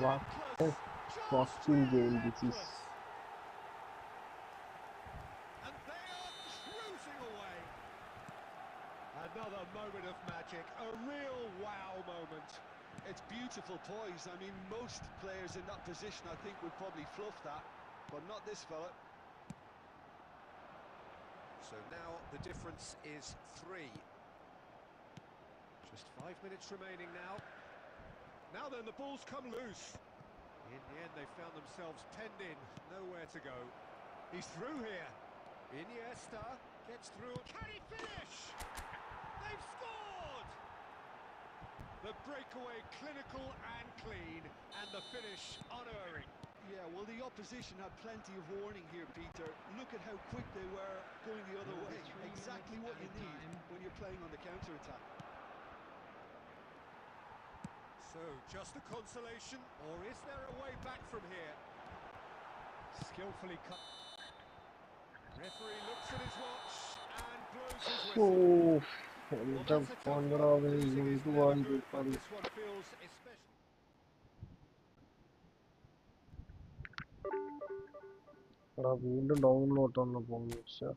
What a Relentless! fucking game this is. Relentless! And they are cruising away. Another moment of magic, a real wow moment. It's beautiful poise. I mean, most players in that position, I think, would probably fluff that, but not this fella. So now the difference is 3. Just 5 minutes remaining now. Now then, the ball's come loose. In the end, they found themselves penned in, nowhere to go. He's through here. Iniesta gets through. Can he finish? They've scored! The breakaway clinical and clean, and the finish unerring. Yeah, well, the opposition had plenty of warning here, Peter. Look at how quick they were going the other way. Exactly what you need when you're playing on the counter-attack. So, just a consolation, or is there a way back from here? Skillfully cut. Referee looks at his watch and blows his whistle. Well, that's a tough one. Losing is never good, but this one feels especially. വീണ്ടും ഡൗണിലോട്ട് വന്ന് പോകുന്നു.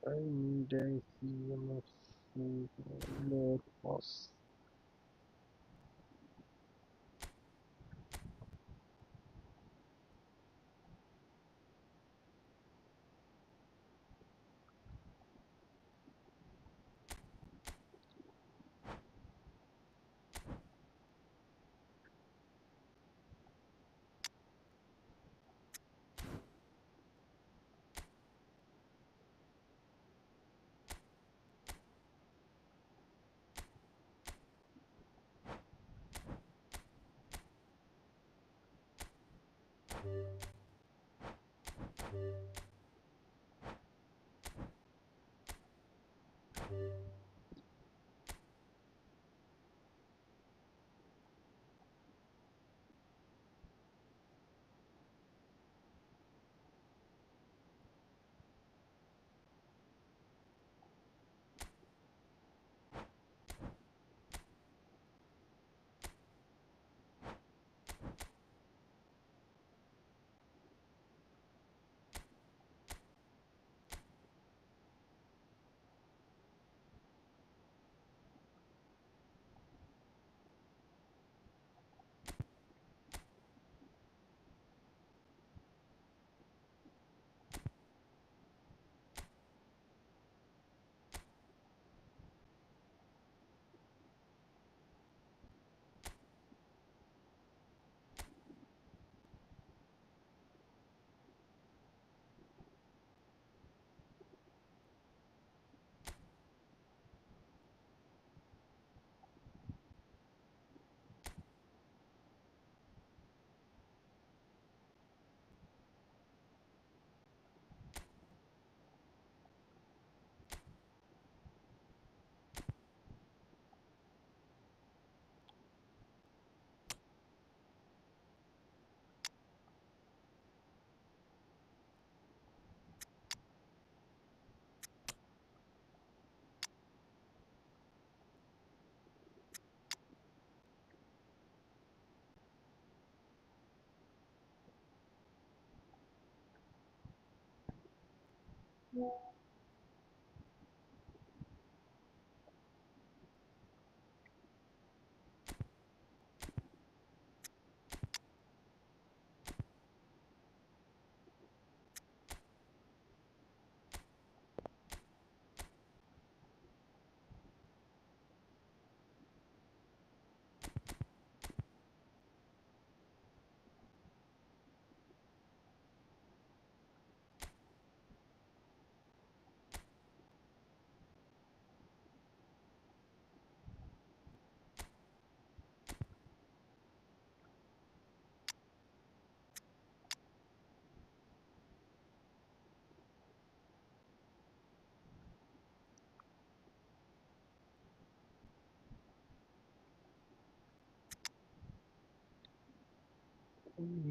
And I see more pass.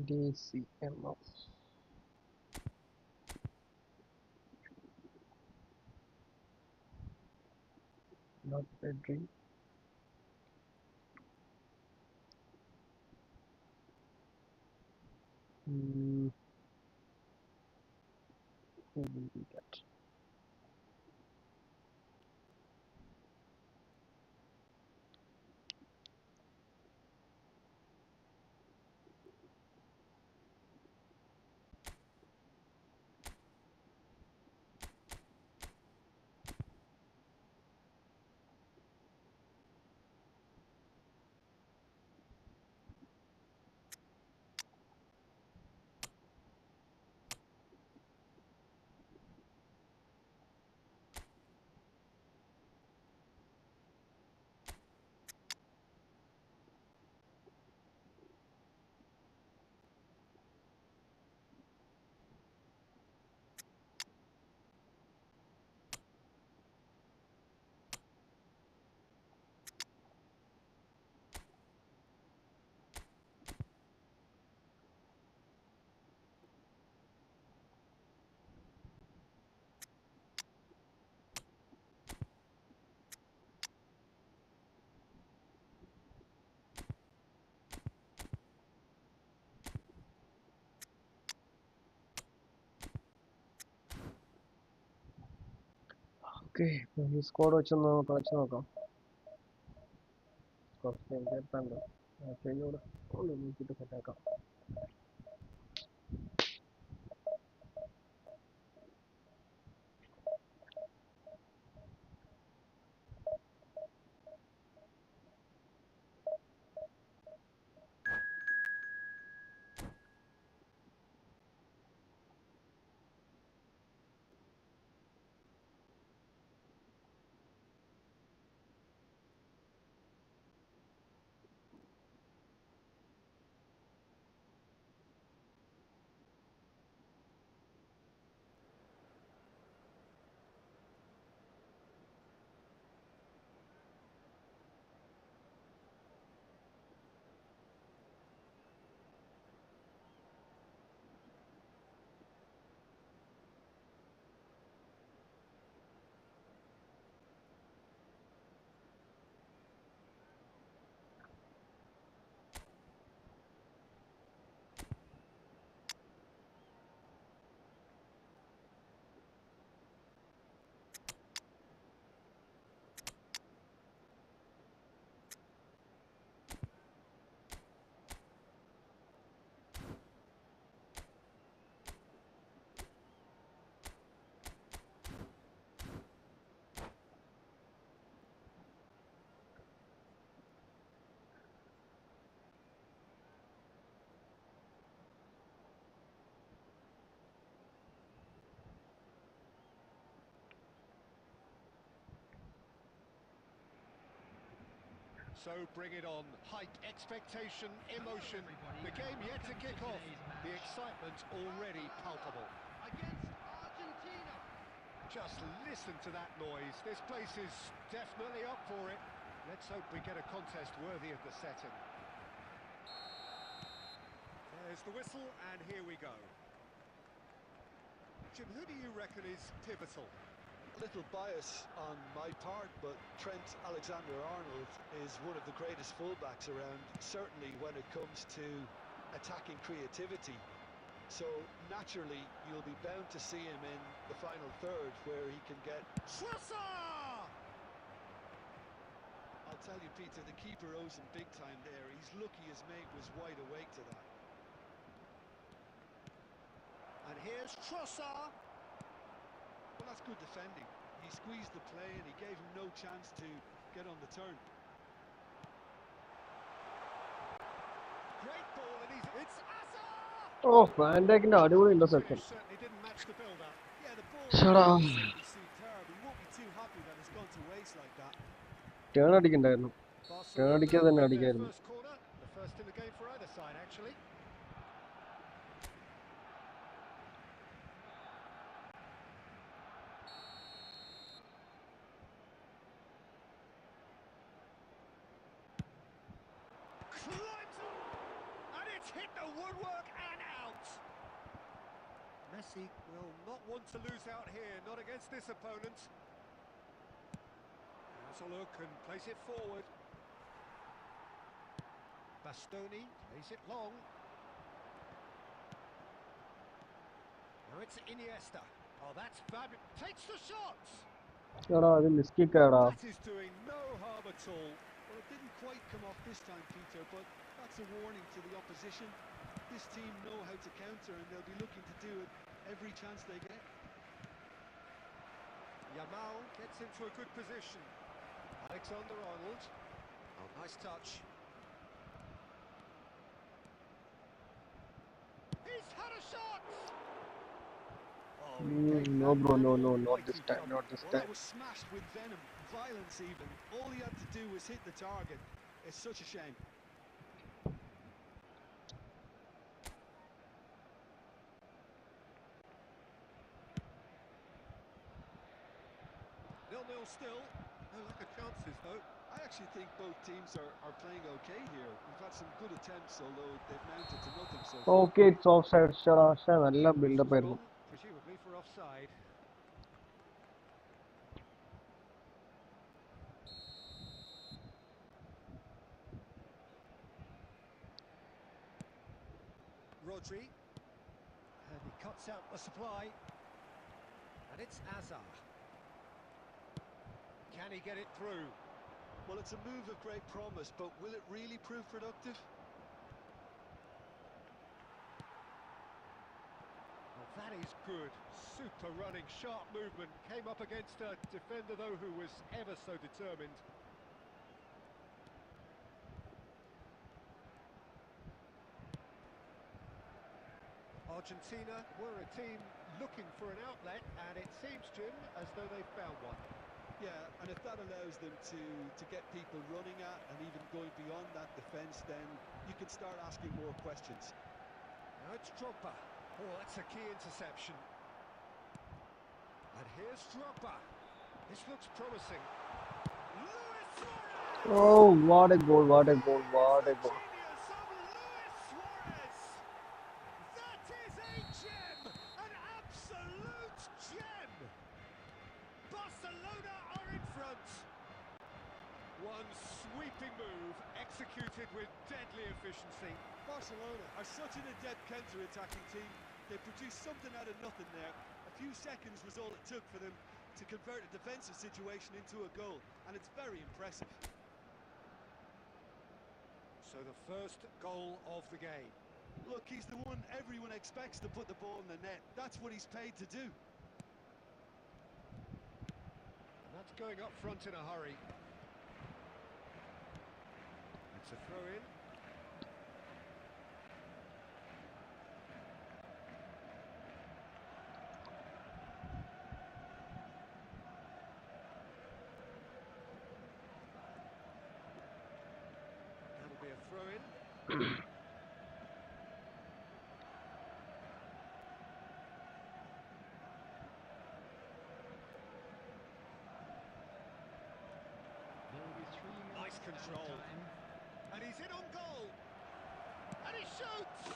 DCMF. Not Pedri. Who will be that? Okay, ഈ squad വെച്ചൊന്ന് കളിച്ച് നോക്കാം. കുറച്ച് എത്താണ്ട് മെസ്സേജോട് ഒന്ന് നോക്കിയിട്ട് സെറ്റാക്കാം. So bring it on. Hype, expectation, emotion. The game yet to kick off. The excitement already palpable. Against Argentina. Just listen to that noise. This place is definitely up for it. Let's hope we get a contest worthy of the setting. There's the whistle, and here we go. Jim, who do you reckon is pivotal? A little bias on my part, but Trent Alexander-Arnold is one of the greatest fullbacks around, certainly when it comes to attacking creativity. So naturally, you'll be bound to see him in the final third, where he can get... Trossard! I'll tell you, Peter, the keeper owes him big time there. He's lucky his mate was wide awake to that. And here's Trossard. Well, that's good defending. He squeezed the play and he gave him no chance to get on the turn. Great ball, and it's Hazard! ഓ ഫാൻഡാക്കിന്റെ അടിപൊളി interception. Certainly didn't match the build-up. Yeah, the ball Shut up. was simply superb. He won't be too happy that it's gone to waste like that. Turn അടിക്കണ്ടായിരുന്നു. Turn അടിക്കാതെ തന്നെ Barcelona with their അടിക്കായിരുന്നു. first corner, the first in the game for either side, actually. And it's hit the woodwork and out. Messi will not want to lose out here, not against this opponent. Has a look and plays it forward. Bastoni plays it long. Now it's Iniesta. Oh, that's fabulous. Takes the shots. എടാ അത് മിസ്കിക്കാടാ. That is doing no harm at all. Well, it didn't quite come off this time, Peter, but that's a warning to the opposition. This team know how to counter and they'll be looking to do it every chance they get. Yamal gets into a good position. Alexander-Arnold. Oh, nice touch. He's had a shot! Oh, he gave No that bro, man no, almighty not this time, trouble. not this Well, that time. was smashed with venom, violence even. All he had to do was hit the target. It's such a shame. Nil-nil still. No lack of chances, though. I actually think both teams are playing okay here. We've had some good attempts, although they've mounted to nothing so far. Okay it's offside. ഷടാ ഷാ നല്ല build up ആയിരുന്നു. Wrong, presumably for offside. Rodri. And he cuts out the supply. And it's Hazard. Can he get it through? Well, it's a move of great promise, but will it really prove productive? Well, that is good. Super running, sharp movement. Came up against a defender, though, who was ever so determined. Argentina were a team looking for an outlet, and it seems, Jim, as though they've found one. Yeah, and if that allows them to get people running at and even going beyond that defence, then you can start asking more questions. Now it's Drogba. Oh, that's a key interception. And here's Drogba. This looks promising. Luis Suarez! Oh, what a goal, what a goal, what a goal. Genius of Luis Suarez! That is a gem! An absolute gem! Barcelona are in front. One sweeping move, executed with deadly efficiency. Barcelona are such an adept counter-attacking team. They produced something out of nothing there. A few seconds was all it took for them to convert a defensive situation into a goal, and it's very impressive. So the first goal of the game. Look, he's the one everyone expects to put the ball in the net. That's what he's paid to do. And that's going up front in a hurry. It's a throw-in. That'll be a throw-in. There will be 3 minutes Nice control. added time. And he's in on goal. And he shoots.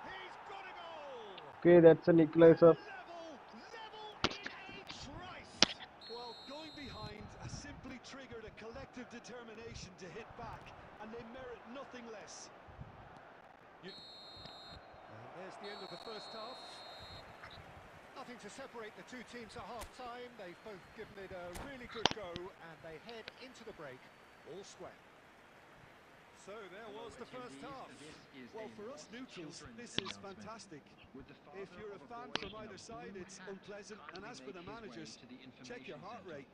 He's got a goal. Okay, that's an equalizer. Level in a trice. Well, going behind has simply triggered a collective determination to hit back, and they merit nothing less. And there's the end of the first half. Nothing to separate the two teams at half-time. They've both given it a really good go, and they head into the break all square. So there was the first half. Well, for us neutrals, this is fantastic. If you're a fan from either side, it's unpleasant, and as for the managers, check your heart rate.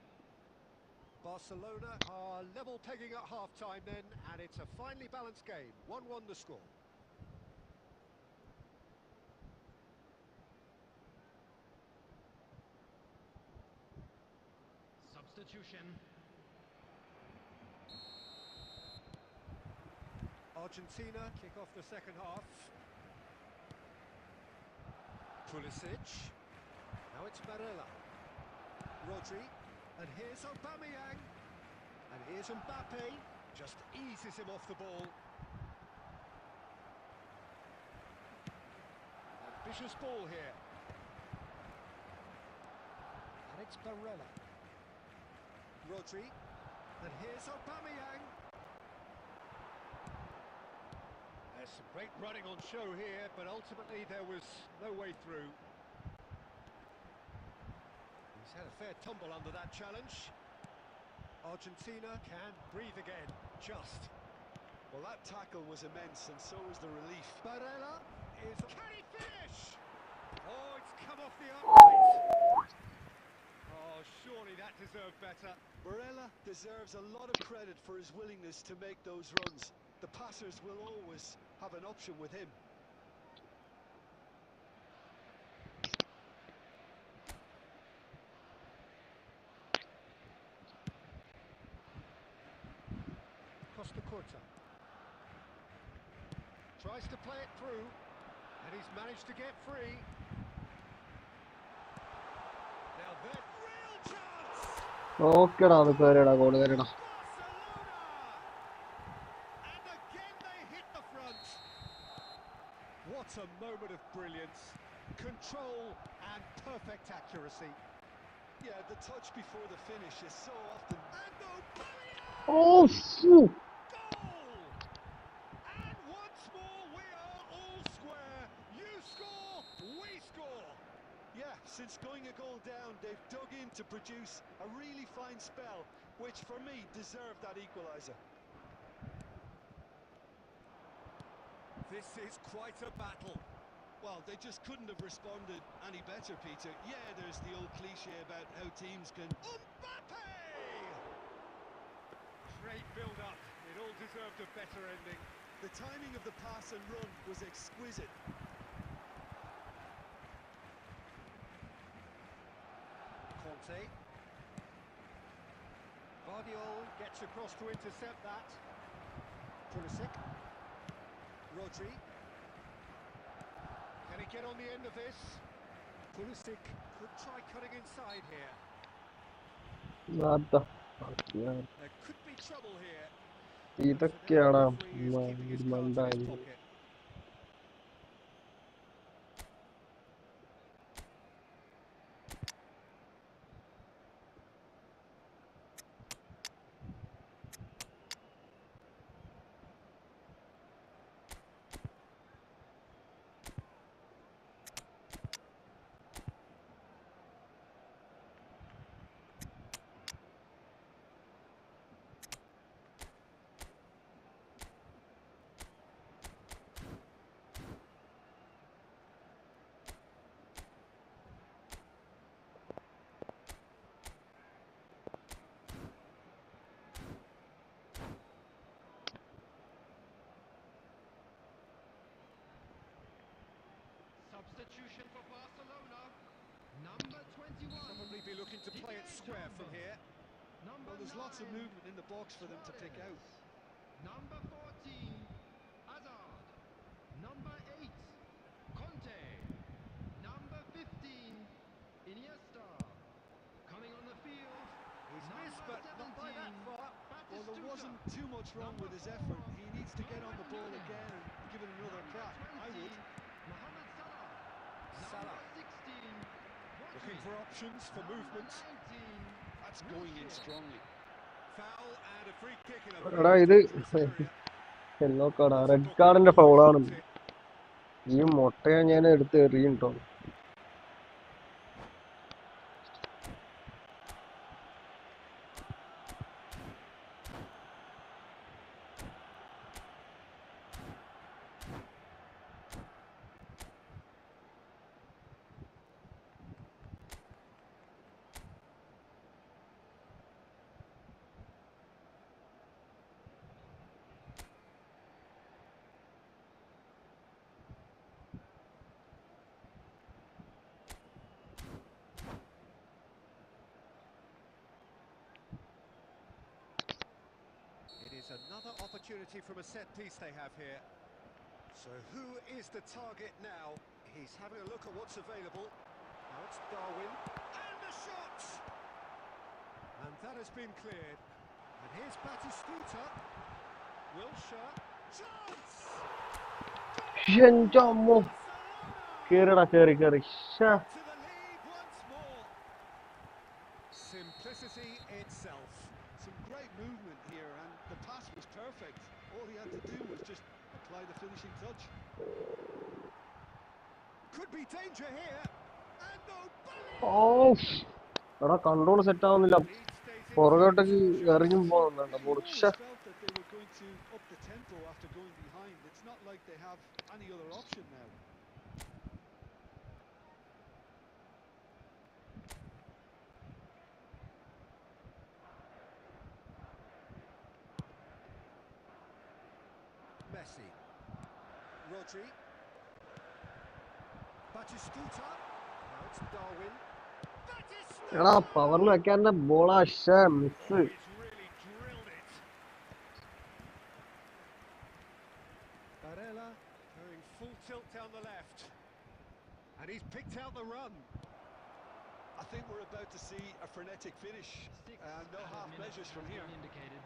Barcelona are level pegging at half-time then, and it's a finely balanced game. 1-1 the score. Substitution. Argentina kick off the second half. Pulisic. Now it's Barella. Rodri. And here's Aubameyang. And here's Mbappe. Just eases him off the ball. Ambitious ball here. And it's Barella. Rodri. And here's Aubameyang. There's some great running on show here, but ultimately there was no way through. He's had a fair tumble under that challenge. Argentina can breathe again, just. Well, that tackle was immense, and so was the relief. Barella is... Can he finish? Oh, it's come off the upright. Oh, surely that deserved better. Barella deserves a lot of credit for his willingness to make those runs. The passers will always have an option with him. Costa Curta. Tries to play it through, and he's managed to get free. Now that real chance! Okay, that's a goal. Barcelona! And again they hit the front. What a moment of brilliance. Control and perfect accuracy. Yeah, the touch before the finish is so often... And Aubameyang! Oh, phew. Goal! And once more we are all square. You score, we score. Yeah, since going a goal down, they've dug in to produce a really fine spell, which for me deserved that equaliser. This is quite a battle. Well, they just couldn't have responded any better, Peter. Yeah, there's the old cliche about how teams can... Mbappe! Great build-up. It all deserved a better ending. The timing of the pass and run was exquisite. Conte. Guardiol gets across to intercept that. Pulisic. Rodri. Can he get on the end of this? Pulisic could try cutting inside here. What the fuck, man? There could be trouble here. ഇതൊക്കെയാണ് Referee is keeping his cards in his pocket. Substitution for Barcelona. Number 21. Probably be looking to play it square from here. Number Well, there's lots of 9, movement in the box for them to pick out. Number 14, Hazard. Number 8, Conte. Number 15, Iniesta. Coming on the field, He's number missed, but not by that 17, far. Well, there Batistuta. wasn't too much wrong with his effort. He needs to get on the ball again and give it another crack. I would. Mohamed Salah. Salah. Number 16, Looking for options for movement. 19, That's going in strongly. Foul and a free kick in a എടാ very ഇത് dangerous area. Yellow കാർഡാ, That's a red booking കാർഡിന്റെ ball, ഫൗളാണ്. isn't it? ഈ മുട്ടയെ ഞാൻ എടുത്ത് എറിയുണ്ടോ? It is another opportunity from a set piece they have here. So who is the target now? He's having a look at what's available. Now it's Darwin. And the shot! And that has been cleared. And here's Batistuta. Wilshere. Chance! എൻ്റെ അമ്മോ, കേറിടാ, കേറി. To the lead once more. Simplicity itself. Some great movement here, and the pass was perfect. All he had to do was just apply the finishing touch. Could be danger here. And no ഓ, എടാ control set ആവുന്നില്ല. lead stays in പുറകോട്ടേക്ക് touch. എറിഞ്ഞു പോകുന്നുണ്ട് You ball. always felt that they were going to up the tempo after going behind. It's not like they have any other option now. Messi. Rodri. Batistuta. Now it's Darwin. Batistuta! എടാ പവറിൽ വെക്കാൻ്റെ ബോളാ. Miss. Oh, he's really drilled it. Barella going full tilt down the left. And he's picked out the run. I think we're about to see a frenetic finish. 6 No added half minutes measures from has here. been indicated.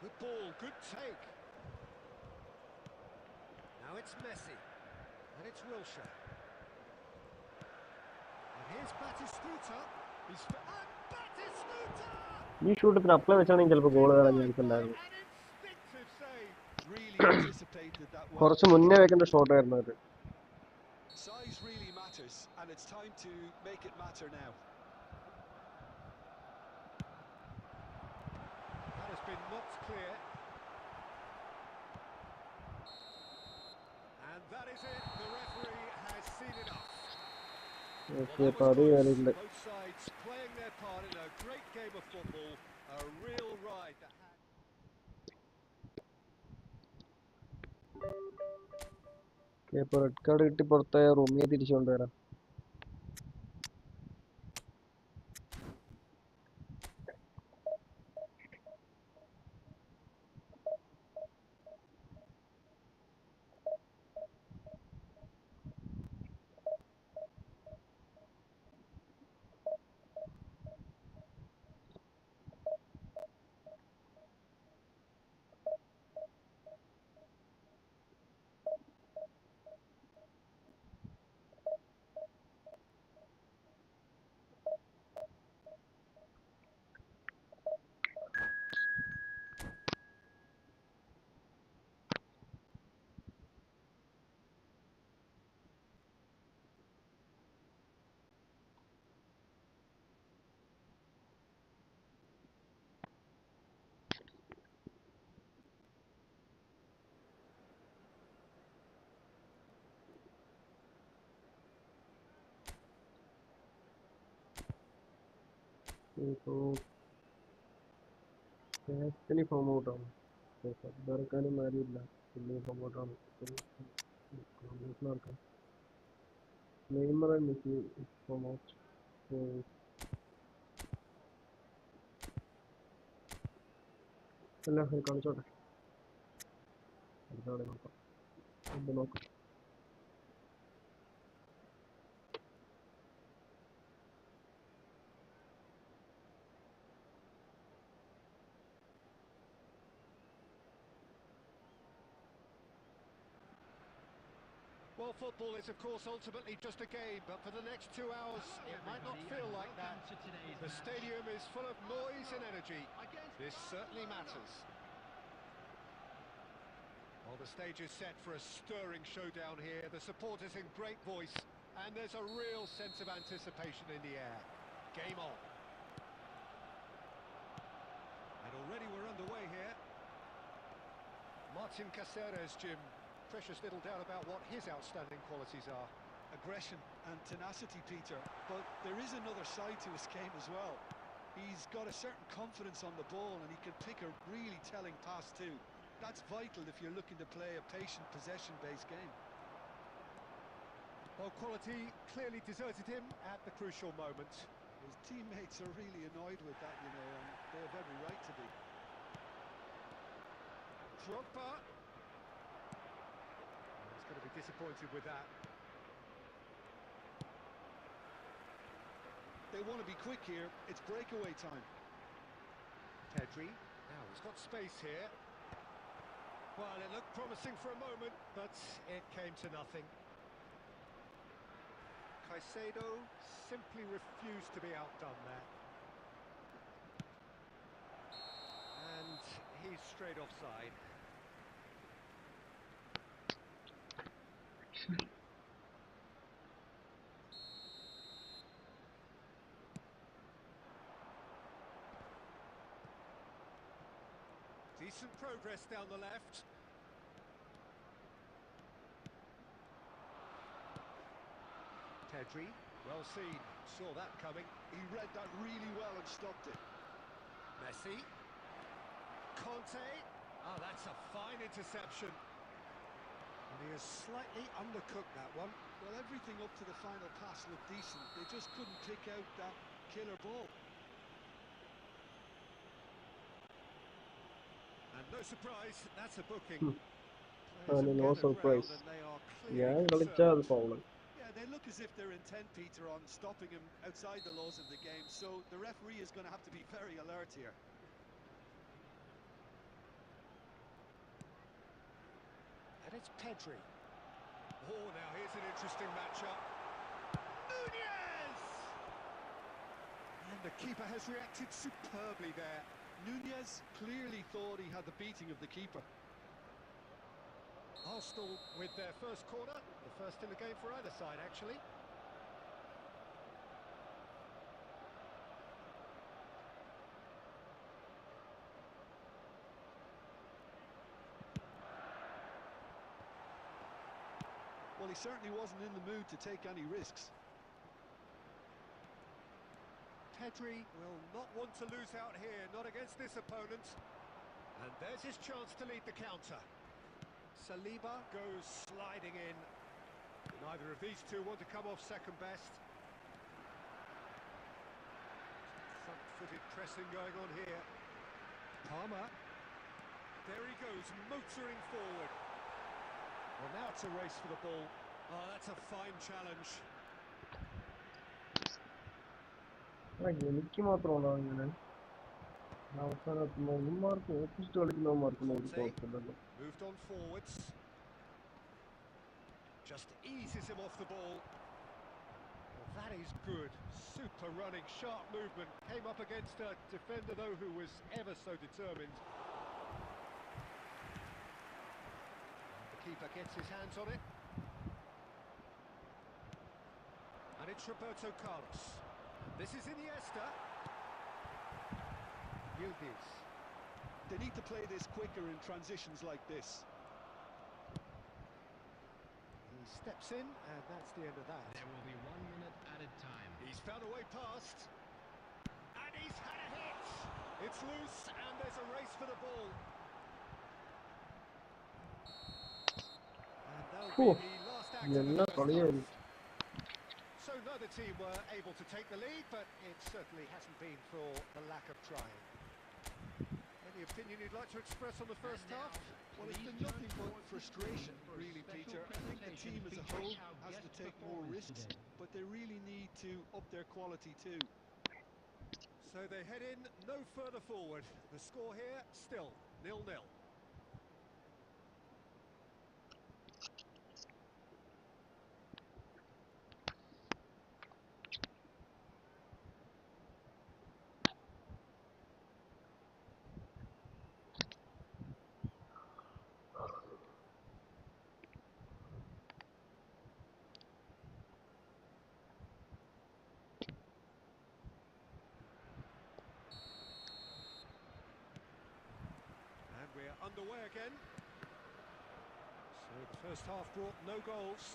Good ball, good take. Now it's Messi. And it's Wilshere. And here's Batistuta. And Batistuta! ഈ ഷൂട്ടത്തിന് apply വെച്ചാണെങ്കിൽ ചിലപ്പോൾ goal കയറാൻ chance ഉണ്ടായിരുന്നു. An instinctive save. Really anticipated that well. കുറച്ച് മുന്നേ വെക്കേണ്ട shot ആയിരുന്നു അത്. Size really matters, and it's time to make it matter now. That has been knocked clear. And that is it. The referee has seen enough. Well, okay, that അപ്പൊ was അത് close. കാര്യമില്ല. Both sides playing their part in a great game of football. A real ride that had... okay, അപ്പൊ red card കിട്ടി പുറത്തായ റൂമിയെ തിരിച്ചു കൊണ്ടുവരാം. ഇപ്പോ captain form ഔട്ടാണ്, ഇറക്കാനും ആരുമില്ല. പിന്നെ ഫോം ഔട്ടാണ് നടക്കാം. Neymar and Messi form out. അല്ല, കളിച്ചോട്ടെ, അടുത്ത കളി നോക്കാം. ഇത് നോക്കാം. Well, football is, of course, ultimately just a game, but for the next 2 hours, it might not feel like that. The stadium is full of noise and energy. This certainly matters. Well, the stage is set for a stirring showdown here. The supporters in great voice, and there's a real sense of anticipation in the air. Game on. And already we're underway here. Martin Caceres, Jim. Precious little doubt about what his outstanding qualities are. Aggression and tenacity, Peter, but there is another side to his game as well. He's got a certain confidence on the ball and he can pick a really telling pass too. That's vital if you're looking to play a patient possession-based game. Well, quality clearly deserted him at the crucial moment. His teammates are really annoyed with that, you know, and they have every right to be. Drogba. He's going to be disappointed with that. They want to be quick here. It's breakaway time. Pedri. Now he's got space here. Well, it looked promising for a moment, but it came to nothing. Caicedo simply refused to be outdone there. And he's straight offside. Decent progress down the left. Pedri, well seen, saw that coming. He read that really well and stopped it. Messi. Conte. Oh, that's a fine interception. And he has slightly undercooked that one. Well, everything up to the final pass looked decent. They just couldn't pick out that killer ball. And no surprise, that's a booking. And no surprise. ഞാൻ കളിച്ചാ അത് foul. Yeah, they look as if they're intent, Peter, on stopping him outside the laws of the game, so the referee is going to have to be very alert here. And it's Pedri. Oh, now here's an interesting matchup. Nunez! And the keeper has reacted superbly there. Nunez clearly thought he had the beating of the keeper. Arsenal with their first corner, the first in the game for either side, actually. Well, he certainly wasn't in the mood to take any risks. Pedri will not want to lose out here, not against this opponent. And there's his chance to lead the counter. Saliba goes sliding in. Neither of these two want to come off second best. Front-footed pressing going on here. Palmer. There he goes, motoring forward. Well, now it's a race for the ball. Oh, that's a fine challenge. എനിക്ക് മാത്രമാണോ ഇങ്ങനെ അവസാനത്ത് നോക്കുമാർക്ക് opposite കളിക്കുന്നവന്മാർക്ക് നോക്കി കുഴപ്പമില്ലല്ലോ. Moved on forwards. Just eases him off the ball. Well, that is good. Super running, sharp movement. Came up against a defender, though, who was ever so determined. The keeper gets his hands on it. And it's Roberto Carlos. This is Iniesta. Yildiz. They need to play this quicker in transitions like this. He steps in, and that's the end of that. There will be 1 minute added time. He's found a way past. And he's had a hit! It's loose, and there's a race for the ball. And that'll be the last act of the first half. So neither team were able to take the lead, but it certainly hasn't been for the lack of trying. Any opinion you'd like to express on the first half? Well, it's been nothing but frustration, really, Peter. I think the team as a whole has to take more risks, but they really need to up their quality too. So they head in no further forward. The score here, still 0-0. We're underway again. So the first half brought no goals.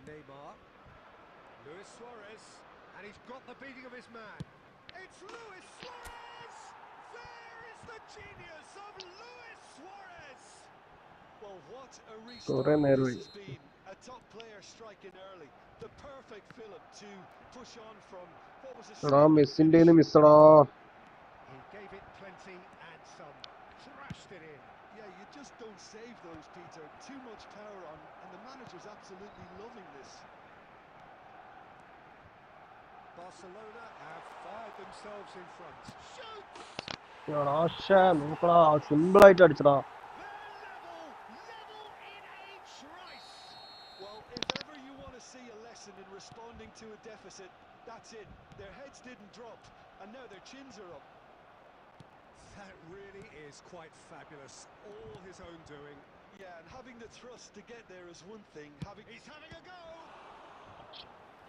Neymar. Luis Suarez. And he's got the beating of his man. It's Luis Suarez! There is the genius of Luis Suarez! Well, what a restart this has been. A top player striking early. The perfect fillip to push on from what was a He gave it plenty and some. Thrashed it in. Yeah, you just don't save those, Peter. Too much power on, and the manager's absolutely loving this. Barcelona have fired themselves in front. Shoots! simple ആയിട്ട് അടിച്ചടാ. Level in a trice. Well, if ever you want to see a lesson in responding to a deficit, that's it. Their heads didn't drop, and now their chins are up. That really is quite fabulous. All his own doing. Yeah, and having the thrust to get there is one thing. He's having a go.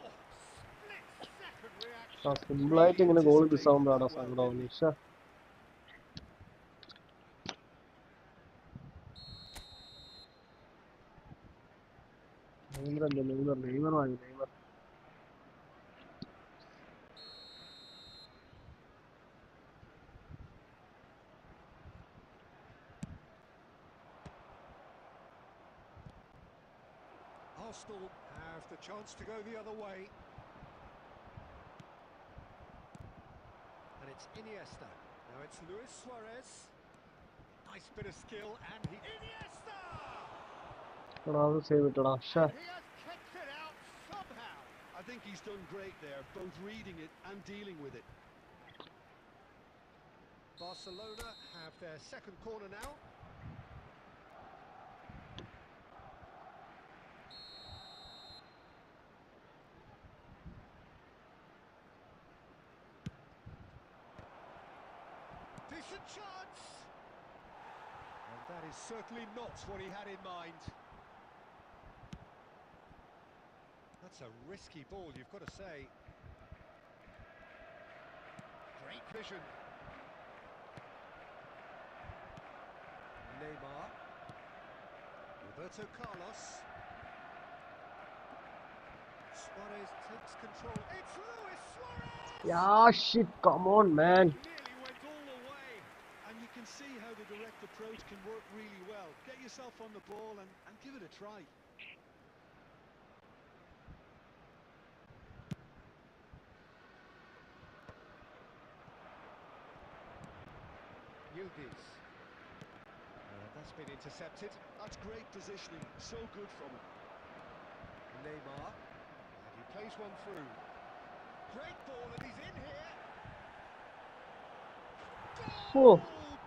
Oh, split-second reaction. Simple ആയിട്ട് ഇങ്ങനെ goal മിസ്സാവുമ്പോഴാണ് സങ്കടം. Neymar Arsenal have the chance to go the other way. And it's Iniesta. Now it's Luis Suarez. Nice bit of skill, and Iniesta! save it. And he has kicked it out somehow. I think he's done great there, both reading it and dealing with it. Barcelona have their second corner now. Decent chance. That is certainly not what he had in mind. That's a risky ball, you've got to say. Great vision. Neymar. Roberto Carlos. Suarez takes control. It's Luis Suarez! Yeah, shit, come on, man. Nearly went all the way. And you can see how the direct approach can work really well. Get yourself on the ball and give it a try. Yildiz. That's been intercepted. That's great positioning. So good from him. Neymar. And he plays one through. Great ball, and he's in here. Oh,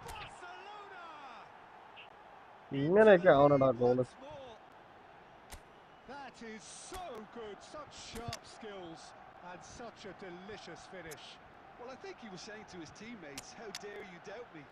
Barcelona! ഇങ്ങനെയൊക്കെ ആവണടാ goal. Once more. That is so good. Such sharp skills and such a delicious finish. Well, I think he was saying to his teammates, how dare you doubt me?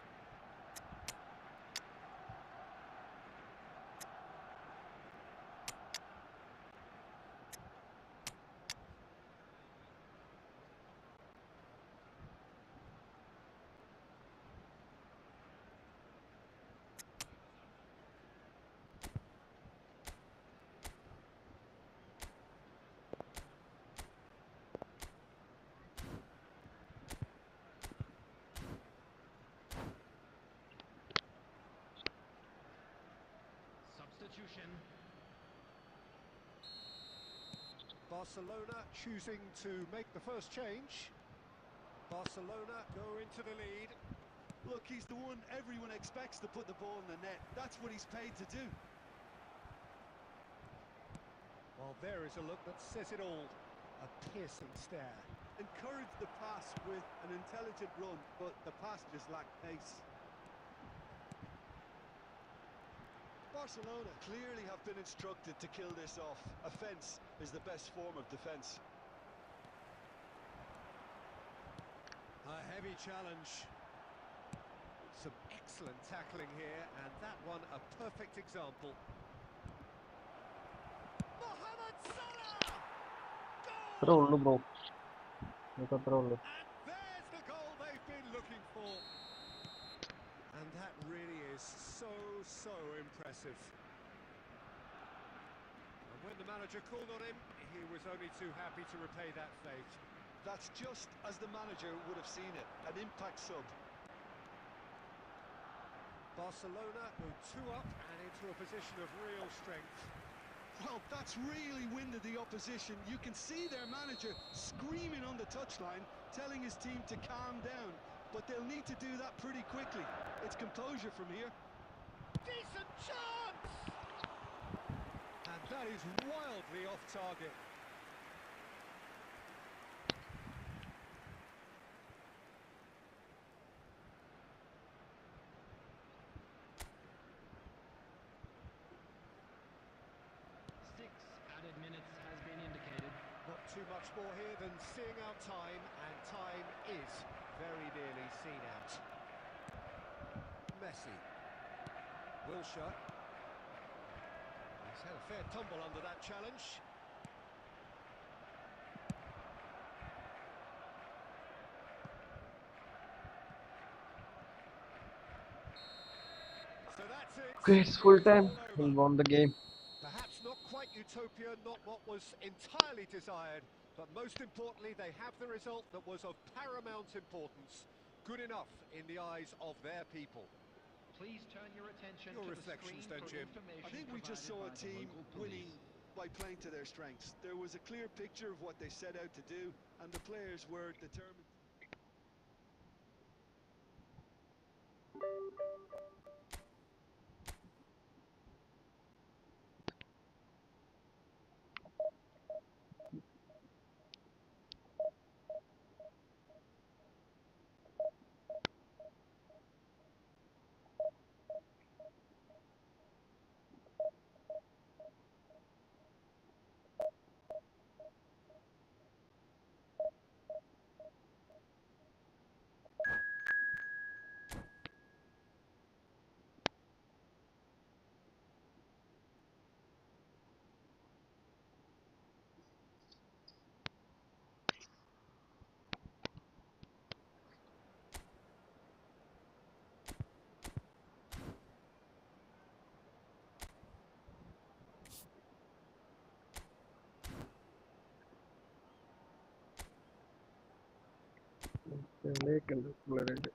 Substitution. Barcelona choosing to make the first change. Barcelona go into the lead. Look, he's the one everyone expects to put the ball in the net. That's what he's paid to do. Well, there is a look that says it all. A piercing stare. Encourage the pass with an intelligent run, but the pass just lacked pace. Barcelona clearly have been instructed to kill this off. Offence is the best form of defence. A heavy challenge. Some excellent tackling here, and that one a perfect example. Mohamed Salah! അത്രേ Goal! ഉള്ളൂ bro. ഇതൊക്കെ അത്രേ ഉള്ളൂ. And there's the goal they've been looking for. And that really is so impressive. And when the manager called on him, he was only too happy to repay that fate. That's just as the manager would have seen it, an impact sub. Barcelona go 2 up and into a position of real strength. Well, that's really winded the opposition. You can see their manager screaming on the touchline, telling his team to calm down. But they'll need to do that pretty quickly. It's composure from here. Decent chance! And that is wildly off target. Not too much more here than seeing out time, and time is very nearly seen out. Messi. Wilshere. He's had a fair tumble under that challenge. So that's it. Okay, it's full time. It's all We over. won the game. Perhaps not quite utopia, not what was entirely desired, but most importantly, they have the result that was of paramount importance. Good enough in the eyes of their people. Please turn your attention Your to the reflections screen then, for Jim. information I think we just saw provided a by the team local winning police. by playing to their strengths. There was a clear picture of what they set out to do, and the players were determined. കളിയൊക്കെ ഉണ്ട് പിള്ളേരായിട്ട്.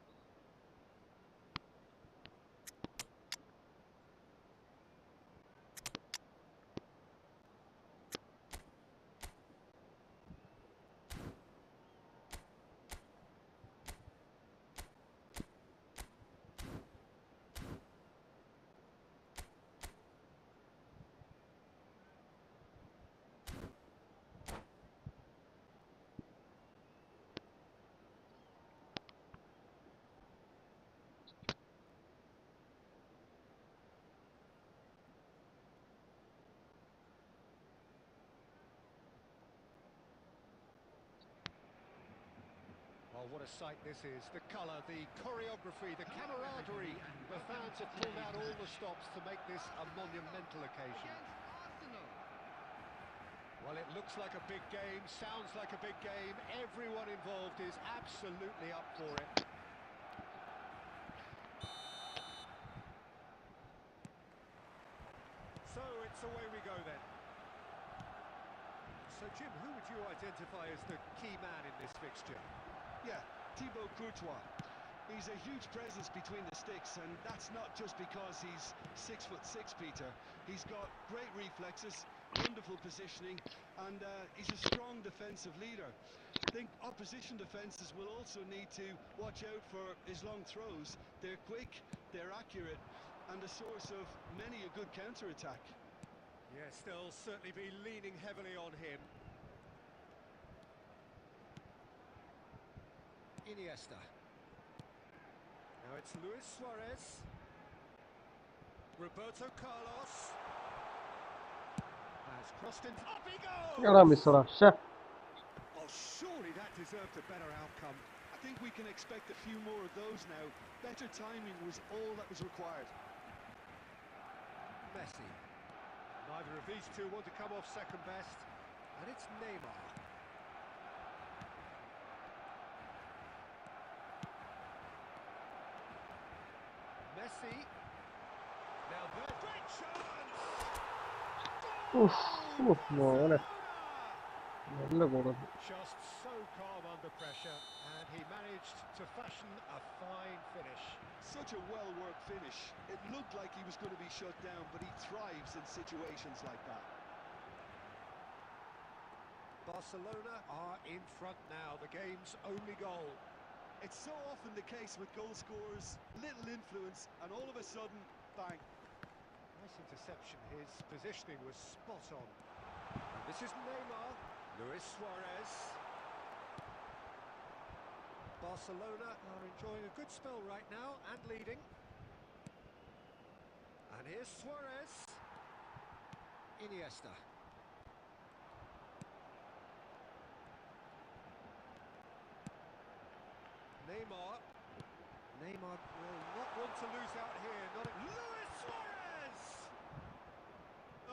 Oh, what a sight this is. The colour, the choreography, the camaraderie. The fans have pulled out all the stops to make this a monumental occasion. Well, it looks like a big game, sounds like a big game. Everyone involved is absolutely up for it. So it's away we go then. So Jim, who would you identify as the key man in this fixture? Yeah, Thibaut Courtois. He's a huge presence between the sticks, and that's not just because he's 6'6", Peter. He's got great reflexes, wonderful positioning, and he's a strong defensive leader. I think opposition defences will also need to watch out for his long throws. They're quick, they're accurate, and a source of many a good counter-attack. Yes, they'll certainly be leaning heavily on him. Iniesta. Now it's Luis Suarez. Roberto Carlos. Has crossed in. Up he എടാ goes! മിസ്സറാ ഷേ. Oh, surely that deserved a better outcome. I think we can expect a few more of those now. Better timing was all that was required. Messi. Neither of these two want to come off second best. And it's Neymar. Messi. Now there's great chance! മോനെ നല്ല ഗോളാണ്. Just so calm under pressure, and he managed to fashion a fine finish. Such a well-worked finish. It looked like he was going to be shut down, but he thrives in situations like that. Barcelona are in front now, the game's only goal. It's so often the case with goal scorers, little influence, and all of a sudden, bang. Nice interception, his positioning was spot on. And this is Neymar, Luis Suarez. Barcelona are enjoying a good spell right now and leading. And here's Suarez. Iniesta. Neymar. Neymar will not want to lose out here. Not at Luis Suarez!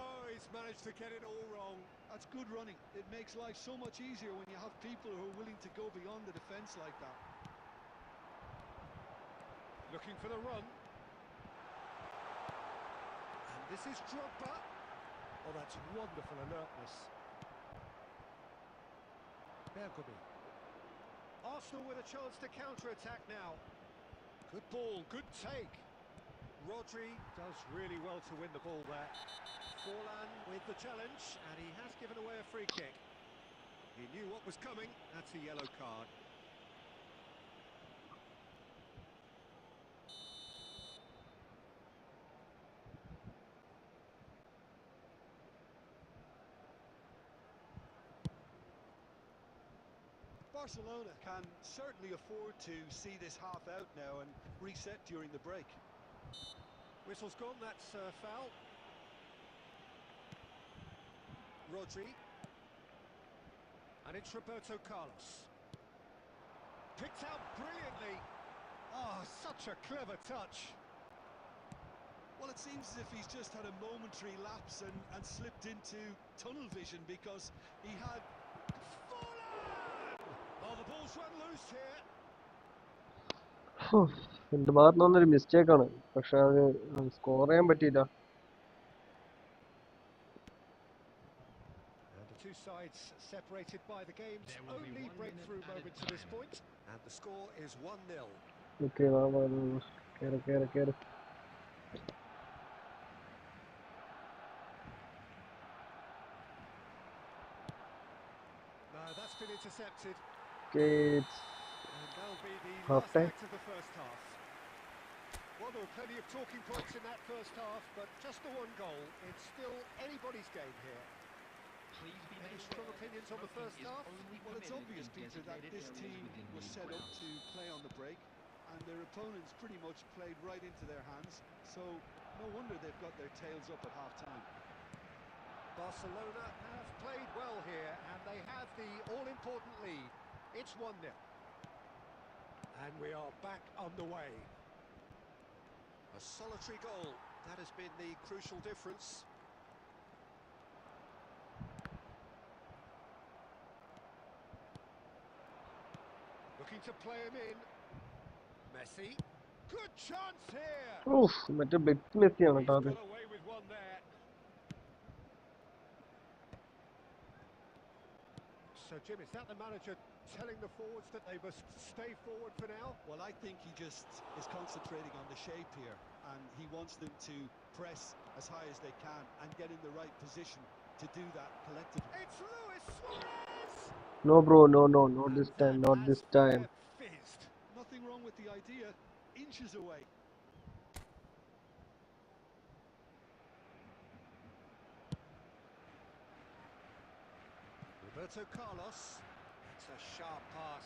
Oh, he's managed to get it all wrong. That's good running. It makes life so much easier when you have people who are willing to go beyond the defence like that. Looking for the run. And this is Drogba. Oh, that's wonderful alertness. Bergami. Arsenal with a chance to counter-attack now. Good ball, good take. Rodri does really well to win the ball there. Forlan with the challenge, and he has given away a free kick. He knew what was coming. That's a yellow card. Barcelona can certainly afford to see this half out now and reset during the break. Whistle's gone, that's foul. Rodri. And it's Roberto Carlos. Picked out brilliantly. Oh, such a clever touch. Well, it seems as if he's just had a momentary lapse and slipped into tunnel vision because he had... Oh, the ball's run loose here. എൻ്റെ ഭാഗത്ത് നിന്നൊരു മിസ്റ്റേക്കാണ്, പക്ഷെ അത് score ചെയ്യാൻ പറ്റിയില്ല. And the two sides separated by the game's only breakthrough moment to this point. And the score is 1-0. Okay, care. No, that's been intercepted. Okay, it's And that'll be the half last time. act of the first half. Well, there were plenty of talking points in that first half, but just the one goal. It's still anybody's game here. Please be Any made strong aware opinions on the smoking first is half? only Well, it's permitted obvious, in Peter, that designated this areas team within was league set up grounds. to play on the break, and their opponents pretty much played right into their hands. So no wonder they've got their tails up at half-time. Barcelona have played well here, and they have the all-important lead. It's 1-0. And we are back underway. A solitary goal. That has been the crucial difference. Looking to play him in. Messi. Good chance here. Oof, മറ്റേ bet മെസ്സിയാണ് He's കേട്ടോ അത്. got away with one there. So, Jim, is that the manager telling the forwards that they must stay forward for now? Well, I think he just is concentrating on the shape here, and he wants them to press as high as they can and get in the right position to do that collectively. It's Luis Suarez! No bro, no, not And this that time, not has this time. fizzed. Nothing wrong with the idea, inches away. Roberto Carlos. It's a sharp pass.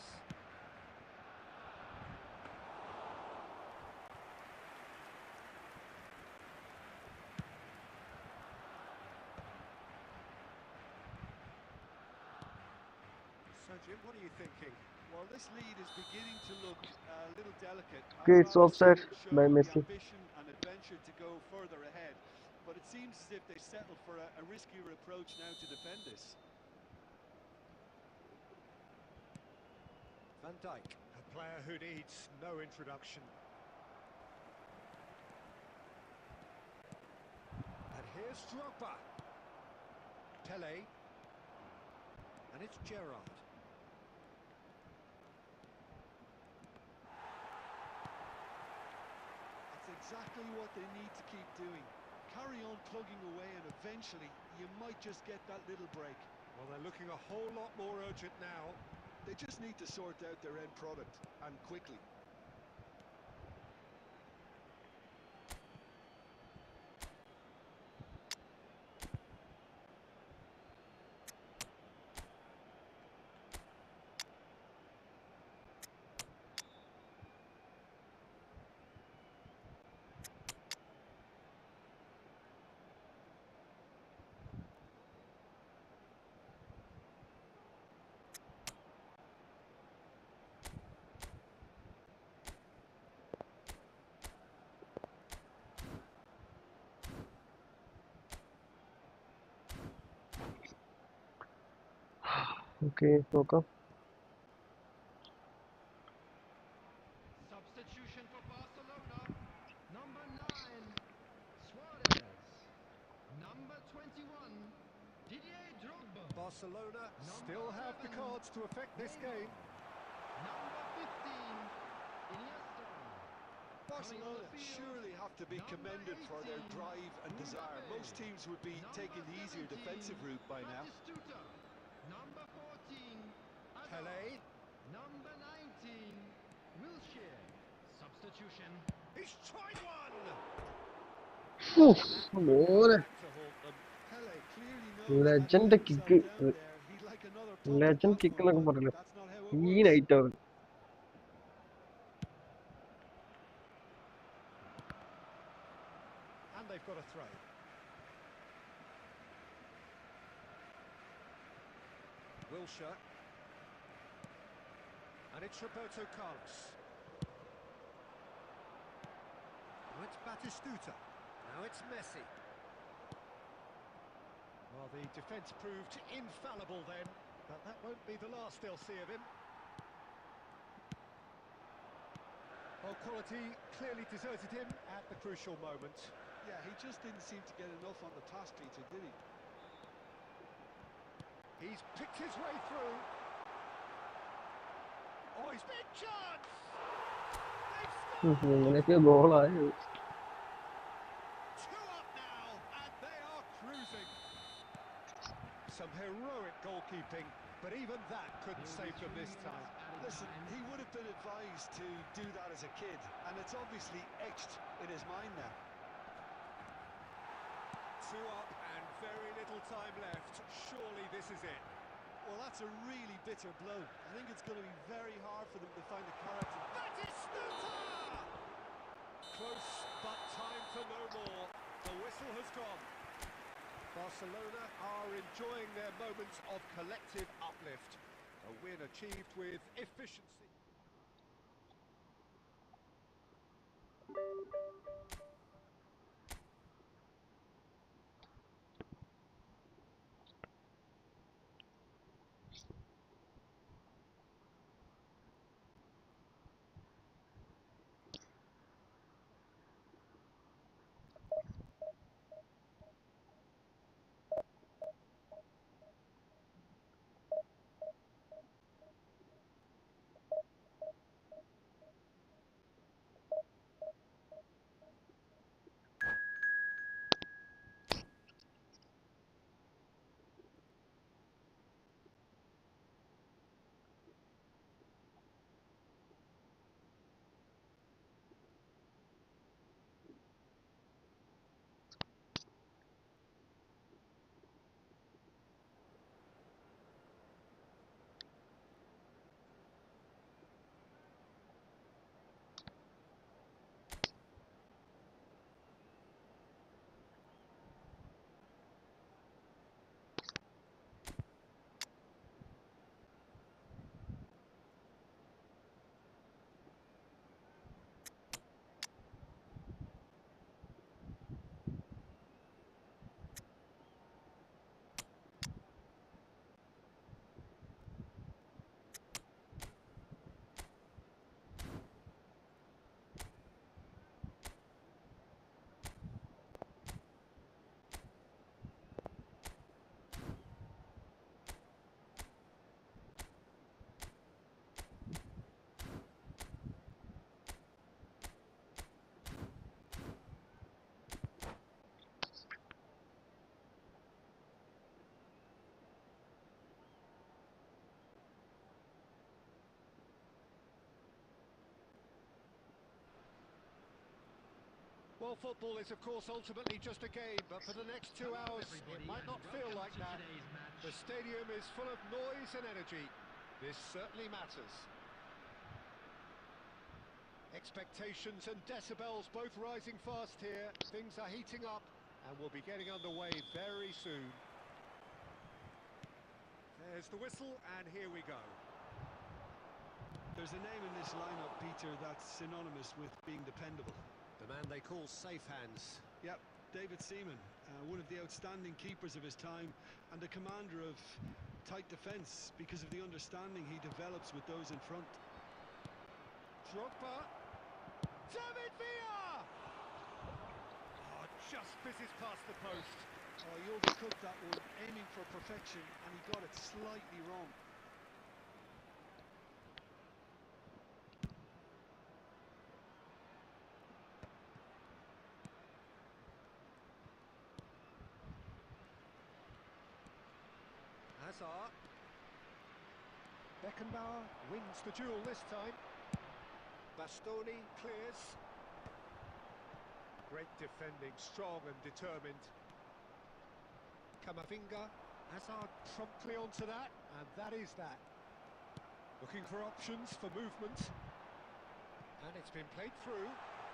So, Jim, what are you thinking? Well, this lead is beginning to look a little delicate. Okay, I'd it's rather offside see them show by the Messi. ambition and adventure to go further ahead, but it seems as if they settle for a riskier approach now to defend this. Van Dijk, a player who needs no introduction. And here's Drogba. Pele. And it's Gerrard. That's exactly what they need to keep doing. Carry on plugging away, and eventually you might just get that little break. Well, they're looking a whole lot more urgent now. They just need to sort out their end product, and quickly. Okay, നോക്കാം. Substitution for Barcelona. Number 9, Suarez. Number 21, Didier Drogba. Barcelona still have the cards to affect this game. Number 15, Iniesta. Barcelona surely have to be commended for their drive and desire. Most teams would be taking the easier defensive route by now. Number 14, Pele. Number 19, Wilshere. Substitution. He's tried one! Oof, മോനെ. To hold them. Pele clearly knows Legend that kick. down there, he'd like another pop at Legend that kick one, എന്നൊക്കെ but പറയില്ലേ, that's not how it ഈ works. Night അവർ. And they've got a throw. Wilshere. And it's Roberto Carlos. Now it's Batistuta. Now it's Messi. Well, the defence proved infallible then, but that won't be the last they'll see of him. Well, quality clearly deserted him at the crucial moment. Yeah, he just didn't seem to get enough on the pass, Peter, did he? He's picked his way through. Oh, he's big chance! ഇങ്ങനെയൊക്കെ ഗോളായത്. Two up now, and they are cruising. Some heroic goalkeeping, but even that couldn't save them this time. Listen, he would have been advised to do that as a kid, and it's obviously etched in his mind now. Two up and very little time left. Surely this is it. Well, that's a really bitter blow. I think it's going to be very hard for them to find a character. That is Snuta! Close, but time for no more. The whistle has gone. Barcelona are enjoying their moments of collective uplift. A win achieved with efficiency. Well, football is, of course, ultimately just a game, but for the next 2 hours, it might not feel like that. The stadium is full of noise and energy. This certainly matters. Expectations and decibels both rising fast here. Things are heating up, and we'll be getting underway very soon. There's the whistle, and here we go. There's a name in this lineup, Peter, that's synonymous with being dependable. The man they call safe hands. Yep, David Seaman, one of the outstanding keepers of his time and a commander of tight defence because of the understanding he develops with those in front. Drogba. David Villa! Oh, just misses past the post. Oh, he overcooked that one, aiming for perfection, and he got it slightly wrong. Hazard. Beckenbauer wins the duel this time. Bastoni clears. Great defending, strong and determined. Camavinga. Hazard promptly onto that, and that is that. Looking for options for movement. And it's been played through.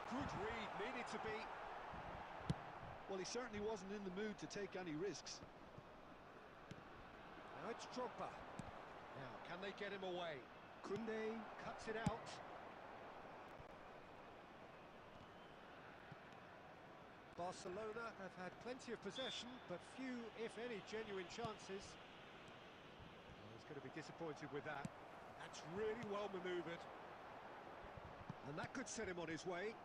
Good read, needed to be. Well, he certainly wasn't in the mood to take any risks. Now it's Drogba. Now, can they get him away? Koundé cuts it out. Barcelona have had plenty of possession, but few, if any, genuine chances. Well, he's going to be disappointed with that. That's really well manoeuvred. And that could set him on his way.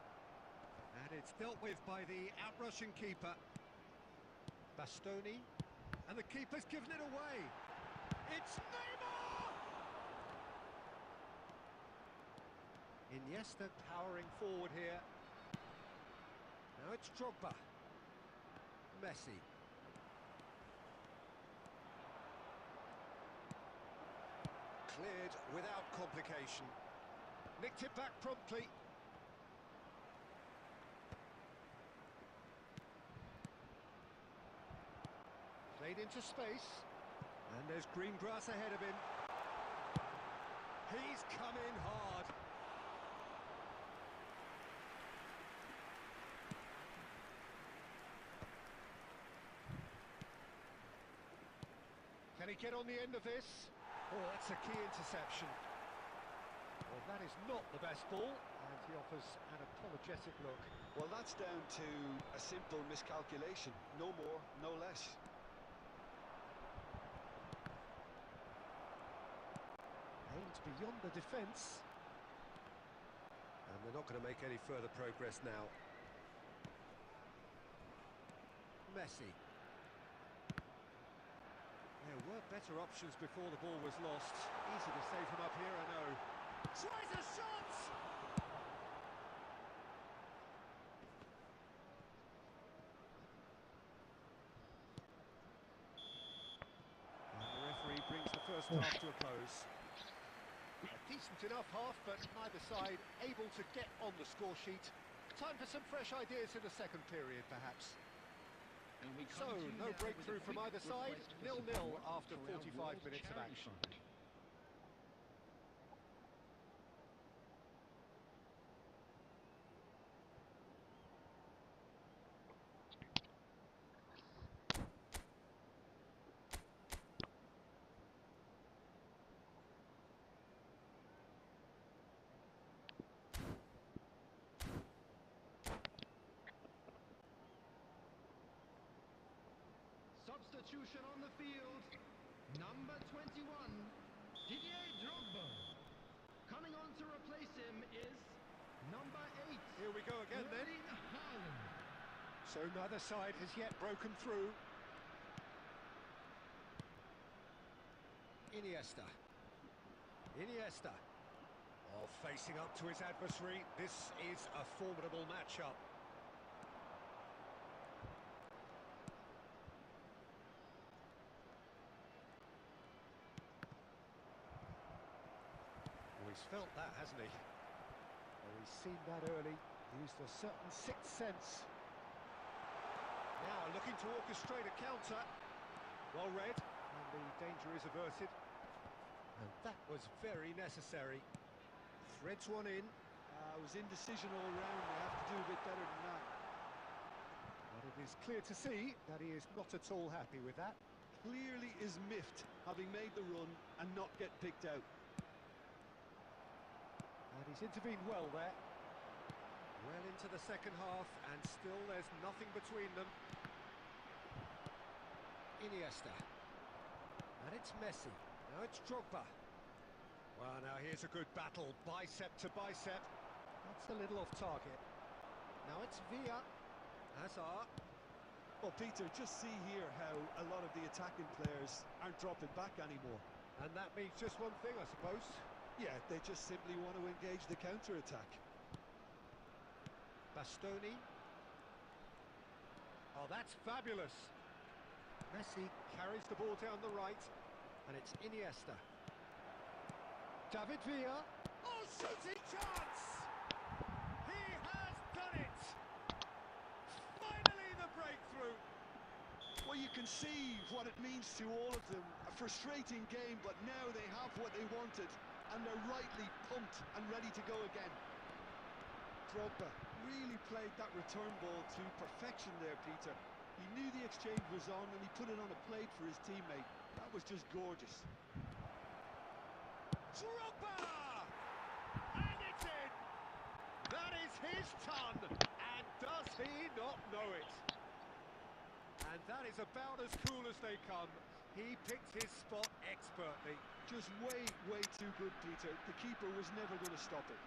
And it's dealt with by the outrushing keeper. Bastoni. And the keeper's given it away. It's Neymar! Iniesta powering forward here. Now it's Drogba. Messi. Cleared without complication. Nicked it back promptly. Played into space. And there's green grass ahead of him. He's come in hard. Can he get on the end of this? Oh, that's a key interception. Well, that is not the best ball, and he offers an apologetic look. Well, that's down to a simple miscalculation. No more, no less. Aimed beyond the defence. And they're not going to make any further progress now. Messi. There were better options before the ball was lost. Easy to save him up here, I know. Tries a shot! And the referee brings the first half to a close. A decent enough half, but neither side able to get on the score sheet. Time for some fresh ideas in the second period, perhaps. So, no breakthrough from either side, 0-0 after 45 minutes of action. Substitution on the field. Number 21, Didier Drogba. Coming on to replace him is number 8. Here we go again then. Erling Haaland. So neither side has yet broken through. Iniesta. Iniesta. Oh, facing up to his adversary. This is a formidable matchup. He's felt that, hasn't he? Oh, he's seen that early, used a certain sixth sense. Now looking to orchestrate a counter. Well read, and the danger is averted. And that was very necessary. Threads one in. It was indecision all round. They have to do a bit better than that. But it is clear to see that he is not at all happy with that. Clearly is miffed, having made the run and not get picked out. And he's intervened well there. Well into the second half, and still there's nothing between them. Iniesta. And it's Messi. Now it's Drogba. Well, now here's a good battle, bicep to bicep. That's a little off target. Now it's Villa. Hazard. Well, Peter, just see here how a lot of the attacking players aren't dropping back anymore. And that means just one thing, I suppose. Yeah, they just simply want to engage the counter-attack. Bastoni. Oh, that's fabulous. Messi carries the ball down the right, and it's Iniesta. David Villa. Oh, shooting chance! He has done it! Finally the breakthrough! Well, you can see what it means to all of them. A frustrating game, but now they have what they wanted. And they're rightly pumped and ready to go again. Drogba really played that return ball to perfection there, Peter. He knew the exchange was on and he put it on a plate for his teammate. That was just gorgeous. Drogba! And it's in! That is his ton! And does he not know it? And that is about as cool as they come. He picked his spot expertly. Just way, way too good, Peter. The keeper was never going to stop it.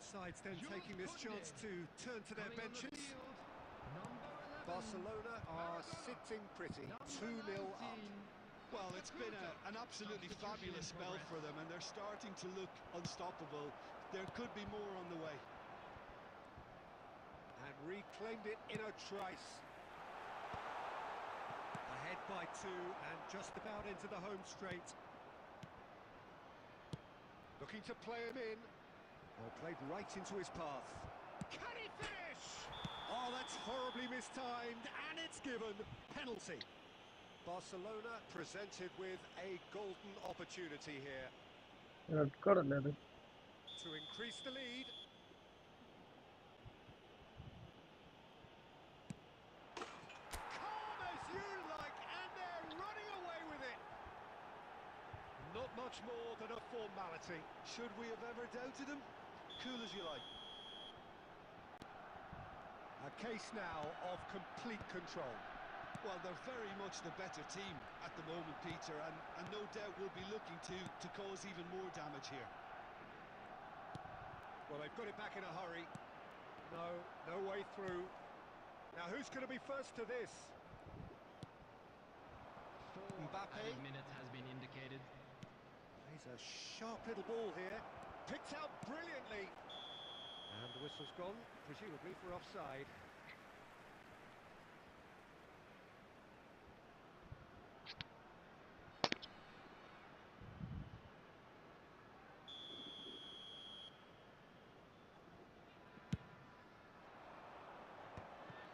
sides then taking this chance to turn to their Coming on the benches. field, number 11. Barcelona are sitting pretty, 2-0 up. Well, it's been an absolutely fabulous spell for them, and they're starting to look unstoppable. There could be more on the way. And reclaimed it in a trice. Ahead by 2 and just about into the home straight. Looking to play him in. Well, played right into his path. Can he finish? Oh, that's horribly mistimed, and it's given. Penalty. Barcelona presented with a golden opportunity here Red card അല്ലേ അത്? to increase the lead. Calm as you like, and they're running away with it. Not much more than a formality. Should we have ever doubted him? Cool as you like. A case now of complete control. Well, they're very much the better team at the moment, Peter, and no doubt will be looking to cause even more damage here. Well, they've got it back in a hurry. No way through. Now, who's going to be first to this? Mbappe. Added minute has been indicated. He's a sharp little ball here. Picked out brilliantly. And the whistle's gone, presumably for offside.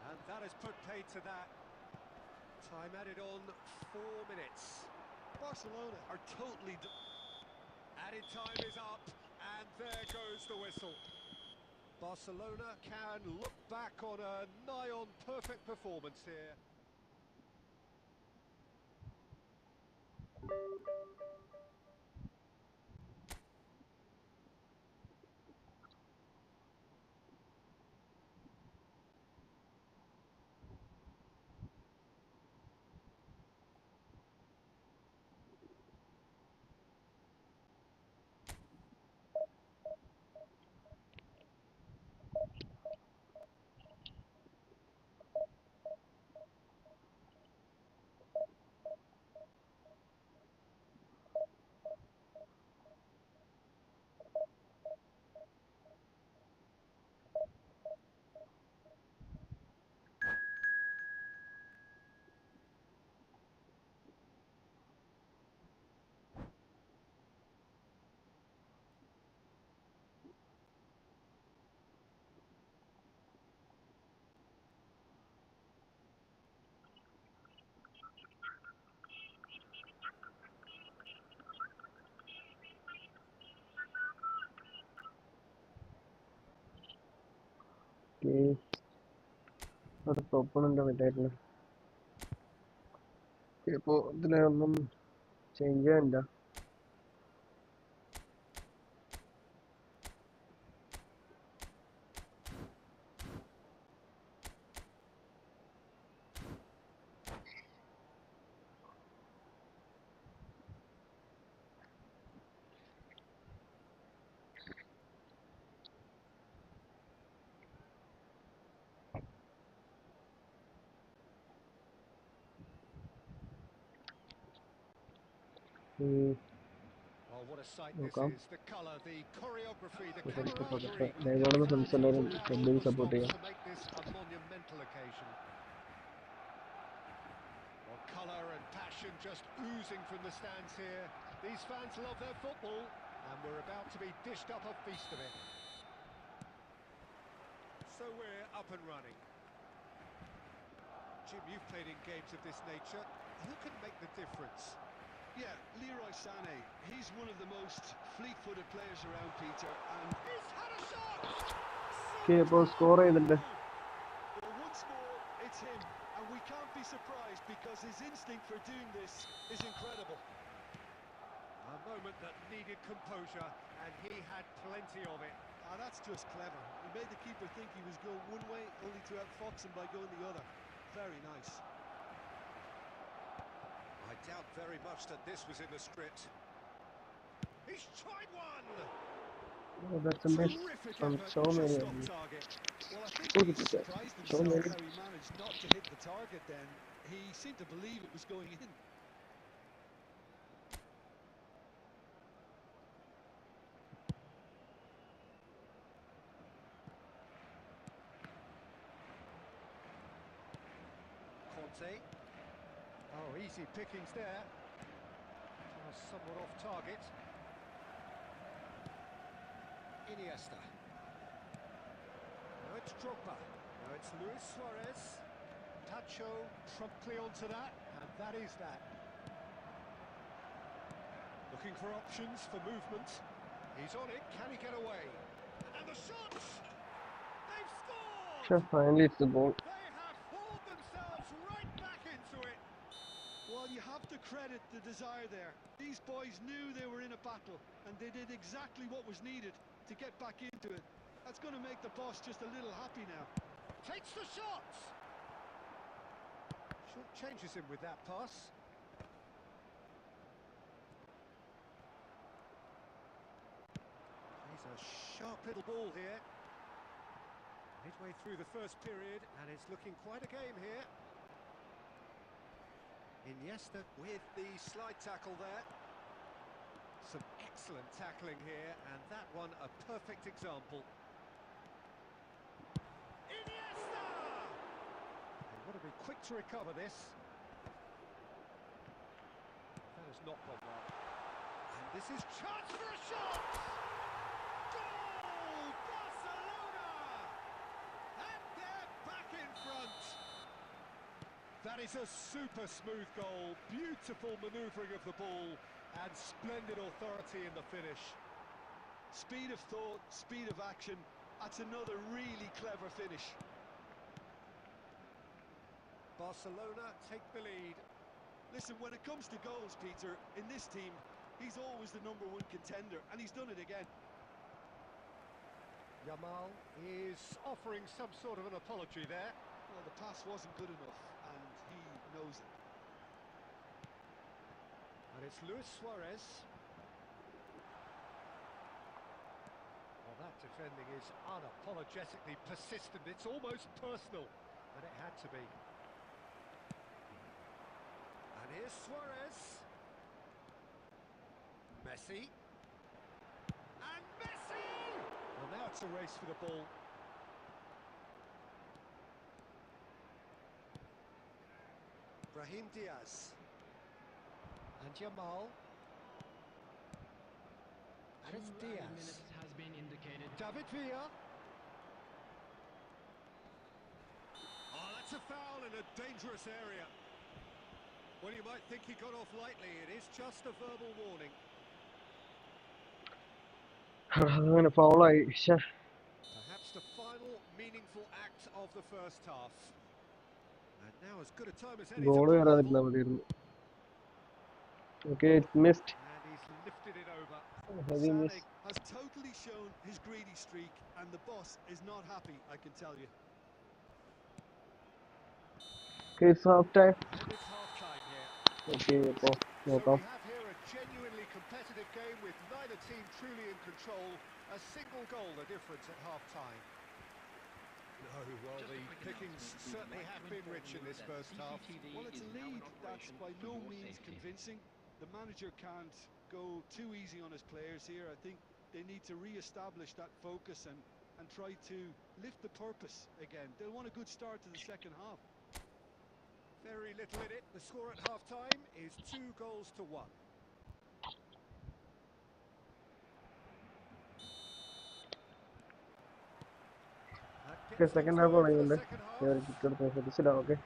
And that has put paid to that. Time added on 4 minutes. Barcelona are totally... Added time is up, and there goes the whistle. Barcelona can look back on a nigh-on perfect performance here. Okay. അടുത്ത ഒപ്പണന്റ് വന്നിട്ടായിരുന്നു. ഇപ്പോൾ ഇതിലൊന്നും change ചെയ്യാനില്ല. Oh, what a sight this നോക്കാം. is. The colour, the choreography, the support camaraderie. ലൈവാണെന്ന് friends Fans എല്ലാവരും put their ക്ലബിൽ whole support stops ചെയ്യാം. to make this a monumental occasion. Well, colour and passion just oozing from the stands here. These fans love their football, and we're about to be dished up a feast of it. So we're up and running. Jim, you've played in games of this nature. Who can make the difference? Yeah, Leroy Sané, he's one of the most fleet-footed players around, Peter, and... He's had a shot! Okay, ഇപ്പോൾ score ചെയ്യുന്നുണ്ട്. Well, once more, it's him, and we can't be surprised because his instinct for doing this is incredible. A moment that needed composure, and he had plenty of it. Ah, that's just clever. He made the keeper think he was going one way, only to outfox him by going the other. Very nice. I doubt very much that this was in the script. He's tried one! Oh, that's a miss Terrific from effort so to many. stop target. Well, I think Look he at that. surprised So himself many. how he managed not to hit the target then. He seemed to believe it was going in. Conte. Oh, easy pickings there. Somewhat off target. Iniesta. Now it's Drogba. Now it's Luis Suarez. Tacho promptly onto that, and that is that. Looking for options for movement. He's on it. Can he get away? And the shot! They've scored! Sure, finally it's the goal. They have hauled themselves right back into it. Well, you have to credit the desire there. These boys knew they were in a battle, and they did exactly what was needed to get back into it. That's going to make the boss just a little happy now. Takes the shot! Short changes him with that pass. He's a sharp little ball here. Midway through the first period, and it's looking quite a game here. Iniesta with the slide tackle there. Some excellent tackling here, and that one a perfect example. Iniesta! They want to be quick to recover this. That has not gone well. And this is chance for a shot! Goal! Barcelona! And they're back in front! That is a super smooth goal, beautiful manoeuvring of the ball, and splendid authority in the finish. Speed of thought, speed of action, that's another really clever finish. Barcelona take the lead. Listen, when it comes to goals, Peter, in this team, he's always the #1 contender, and he's done it again. Yamal is offering some sort of an apology there. Well, the pass wasn't good enough, and he knows it. And it's Luis Suarez. Well, that defending is unapologetically persistent. It's almost personal, and it had to be. And here's Suarez. Messi. And Messi! Well, now it's a race for the ball. Brahim Diaz. And Yamal. And it's Diaz. Has been indicated. David Villa. Oh, that's a foul in a dangerous area. Well, you might think he got off lightly. It is just a verbal warning. അങ്ങനെ ഫൗളായി. Perhaps the final meaningful act of the first half. And now as good a time as any to goal put കയറാതിരുന്നാ level. മതിയായിരുന്നു. Okay, it's missed. And he's lifted it over. Heavy miss. Sané Has totally shown his greedy streak, and the boss is not happy, I can tell you. Okay, it's half time. And it's half-time here. Okay, അപ്പോൾ So നോക്കാം. we have here a genuinely competitive game with neither team truly in control. A single goal the difference at half-time. No, well, the pickings certainly have been rich in this first half. Well, it's a lead that's by no means convincing. The manager can't go too easy on his players here. I think they need to re-establish that focus and try to lift the purpose again. They'll want a good start to the second half. Very little in it. The score at half-time is 2-1. Okay, second half തുടങ്ങിയിട്ടുണ്ട്. കേറി kick എടുത്ത് ശ്രദ്ധിച്ചില്ല. Okay.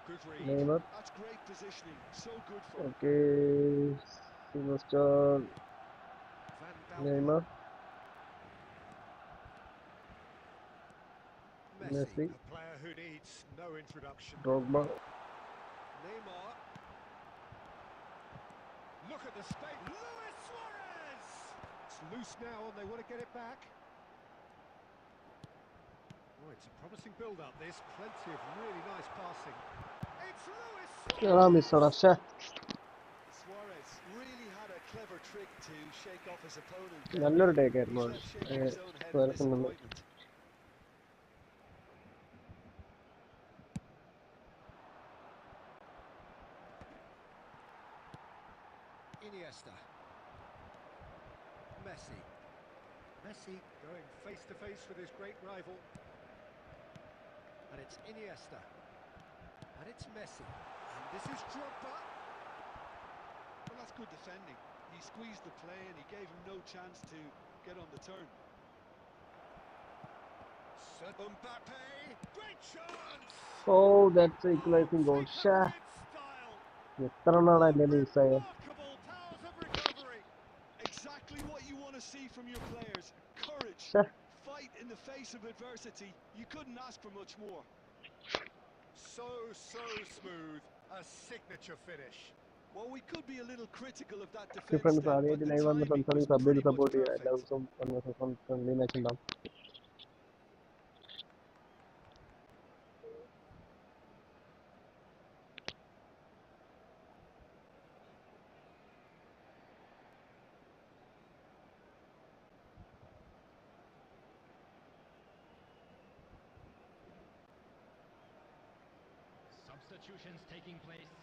Good read. Neymar. That's great positioning. So good for him. Okay. Superstar Van Dijk. Neymar. Messi, Messi. a player who needs no introduction. Drogba. Neymar. Look at the space. Luis Suarez! It's loose now and they want to get it back. Oh, it's a promising build-up this. Plenty of really nice passing. It's Luis Suarez! മിസ്സാടാ. ശ്ശേ. Suarez really had a clever clever trick to shake off his opponent. നല്ലൊരു take He's ആയിരുന്നു left shaking his own head in സുവാരസിൽ നിന്ന്. disappointment. Iniesta. Messi. Messi going face to face with his great rival. And it's Iniesta. And it's Messi. And this is Drogba. Well, that's good defending. He squeezed the play and he gave him no chance to get on the turn. Mbappe. Great chance. Oh, that's an equalizing goal. Taken with style. എത്ര എണ്ണമാണ് എൻ്റെ മിസ്സായ? Remarkable powers of recovery. Exactly what you want to see from your players. Courage. Fight in the face of adversity. You couldn't ask for much more. So smooth. A signature finish. Well, we could be a little critical of that defense difference then, but ആദ്യമായിട്ട് the live വന്ന timing ഫ്രണ്ട്സാണ് was sub ചെയ്ത് pretty much support ചെയ്യുക. എല്ലാ perfect. ദിവസവും friendly match ഉണ്ടാവും. Substitutions taking place.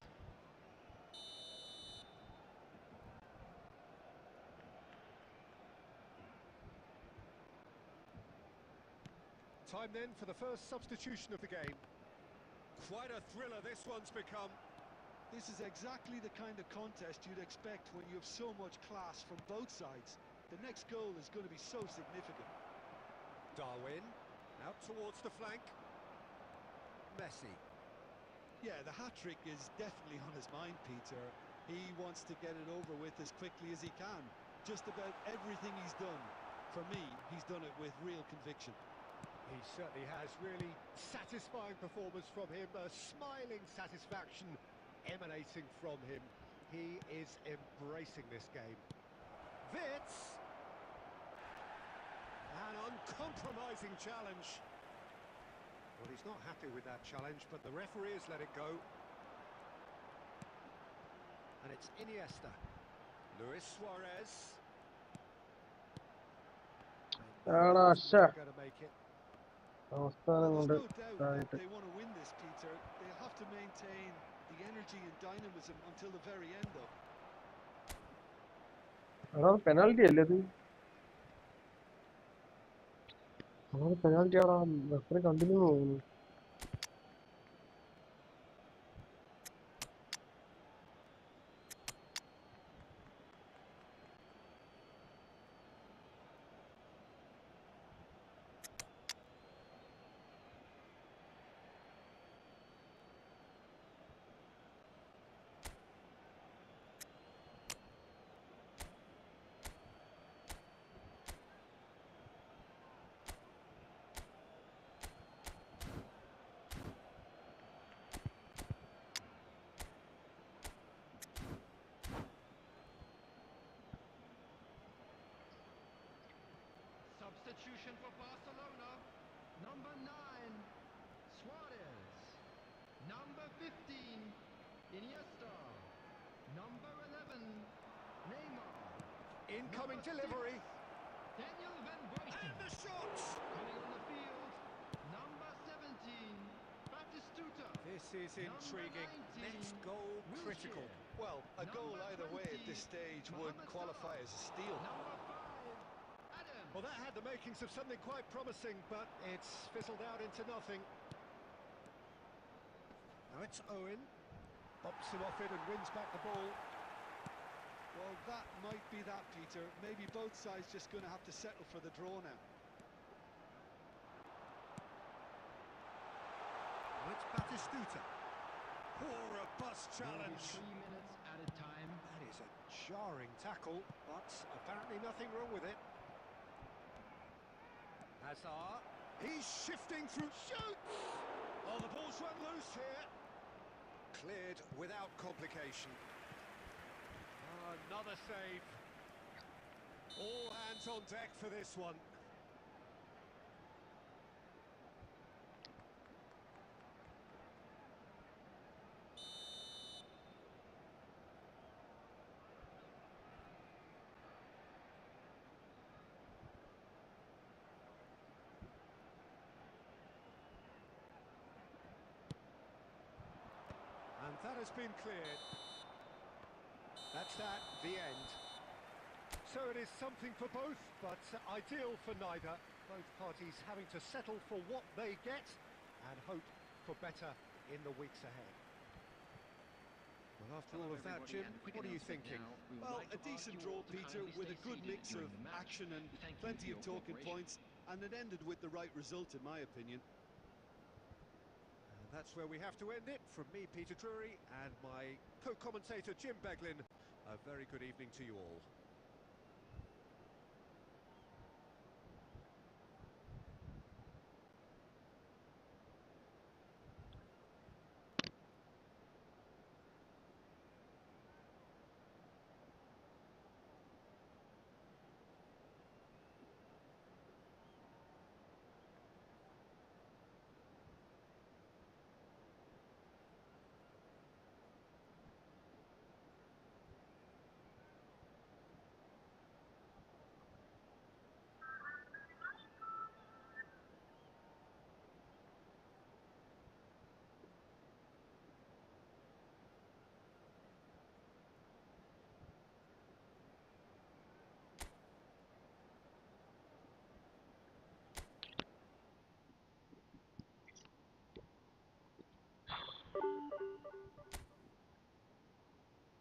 Time then for the first substitution of the game. Quite a thriller this one's become. This is exactly the kind of contest you'd expect when you have so much class from both sides. The next goal is going to be so significant. Darwin, out towards the flank. Messi. Yeah, the hat-trick is definitely on his mind, Peter. He wants to get it over with as quickly as he can. Just about everything he's done, for me, he's done it with real conviction. He certainly has. Really satisfying performance from him. A smiling satisfaction emanating from him. He is embracing this game. Wits. An uncompromising challenge. Well, he's not happy with that challenge, but the referee has let it go. And it's Iniesta. Luis Suarez. And sure. going to make it. അവസ്ഥാനം Well, കൊണ്ട് there's no doubt that ആയിട്ട് they want to win this, Peter. They'll have to maintain the energy and dynamism until the very end, though. അതാ penalty അല്ലേ ഇത്? Penalty ആടാ, referee continue പോകുന്നു. Substitution for Barcelona. Number 9, Suarez. Number 15, Iniesta. Number 11, Neymar. Incoming Number delivery. 6, Daniel Van Buiten. And the shots. Coming on the field, number 17, Batistuta. This is intriguing. Number 19, Next goal critical. Wilshere. Well, a goal Number either way at 20, this stage would Mohamed qualify Salah. as a steal. Number 5, Adam. Well, that had the makings of something quite promising, but it's fizzled out into nothing. Now it's Owen. Bops him off it and wins back the ball. Well, that might be that, Peter. Maybe both sides just going to have to settle for the draw now. Now it's Batistuta. Poor robust challenge. 3 minutes at a time. That is a jarring tackle, but apparently nothing wrong with it. Hazard. He's shifting through. Shoots! Oh, the ball's run loose here. Cleared without complication. Another save. All hands on deck for this one. that has been cleared. That's that, the end. So it is something for both, but ideal for neither. Both parties having to settle for what they get and hope for better in the weeks ahead. Well, after all of that, Jim, what are you thinking? Well, a decent draw, Peter, with a good mix of action and plenty of talking points, and it ended with the right result, in my opinion. And that's where we have to end it. From me, Peter Drury, and my co-commentator, Jim Beglin, a very good evening to you all.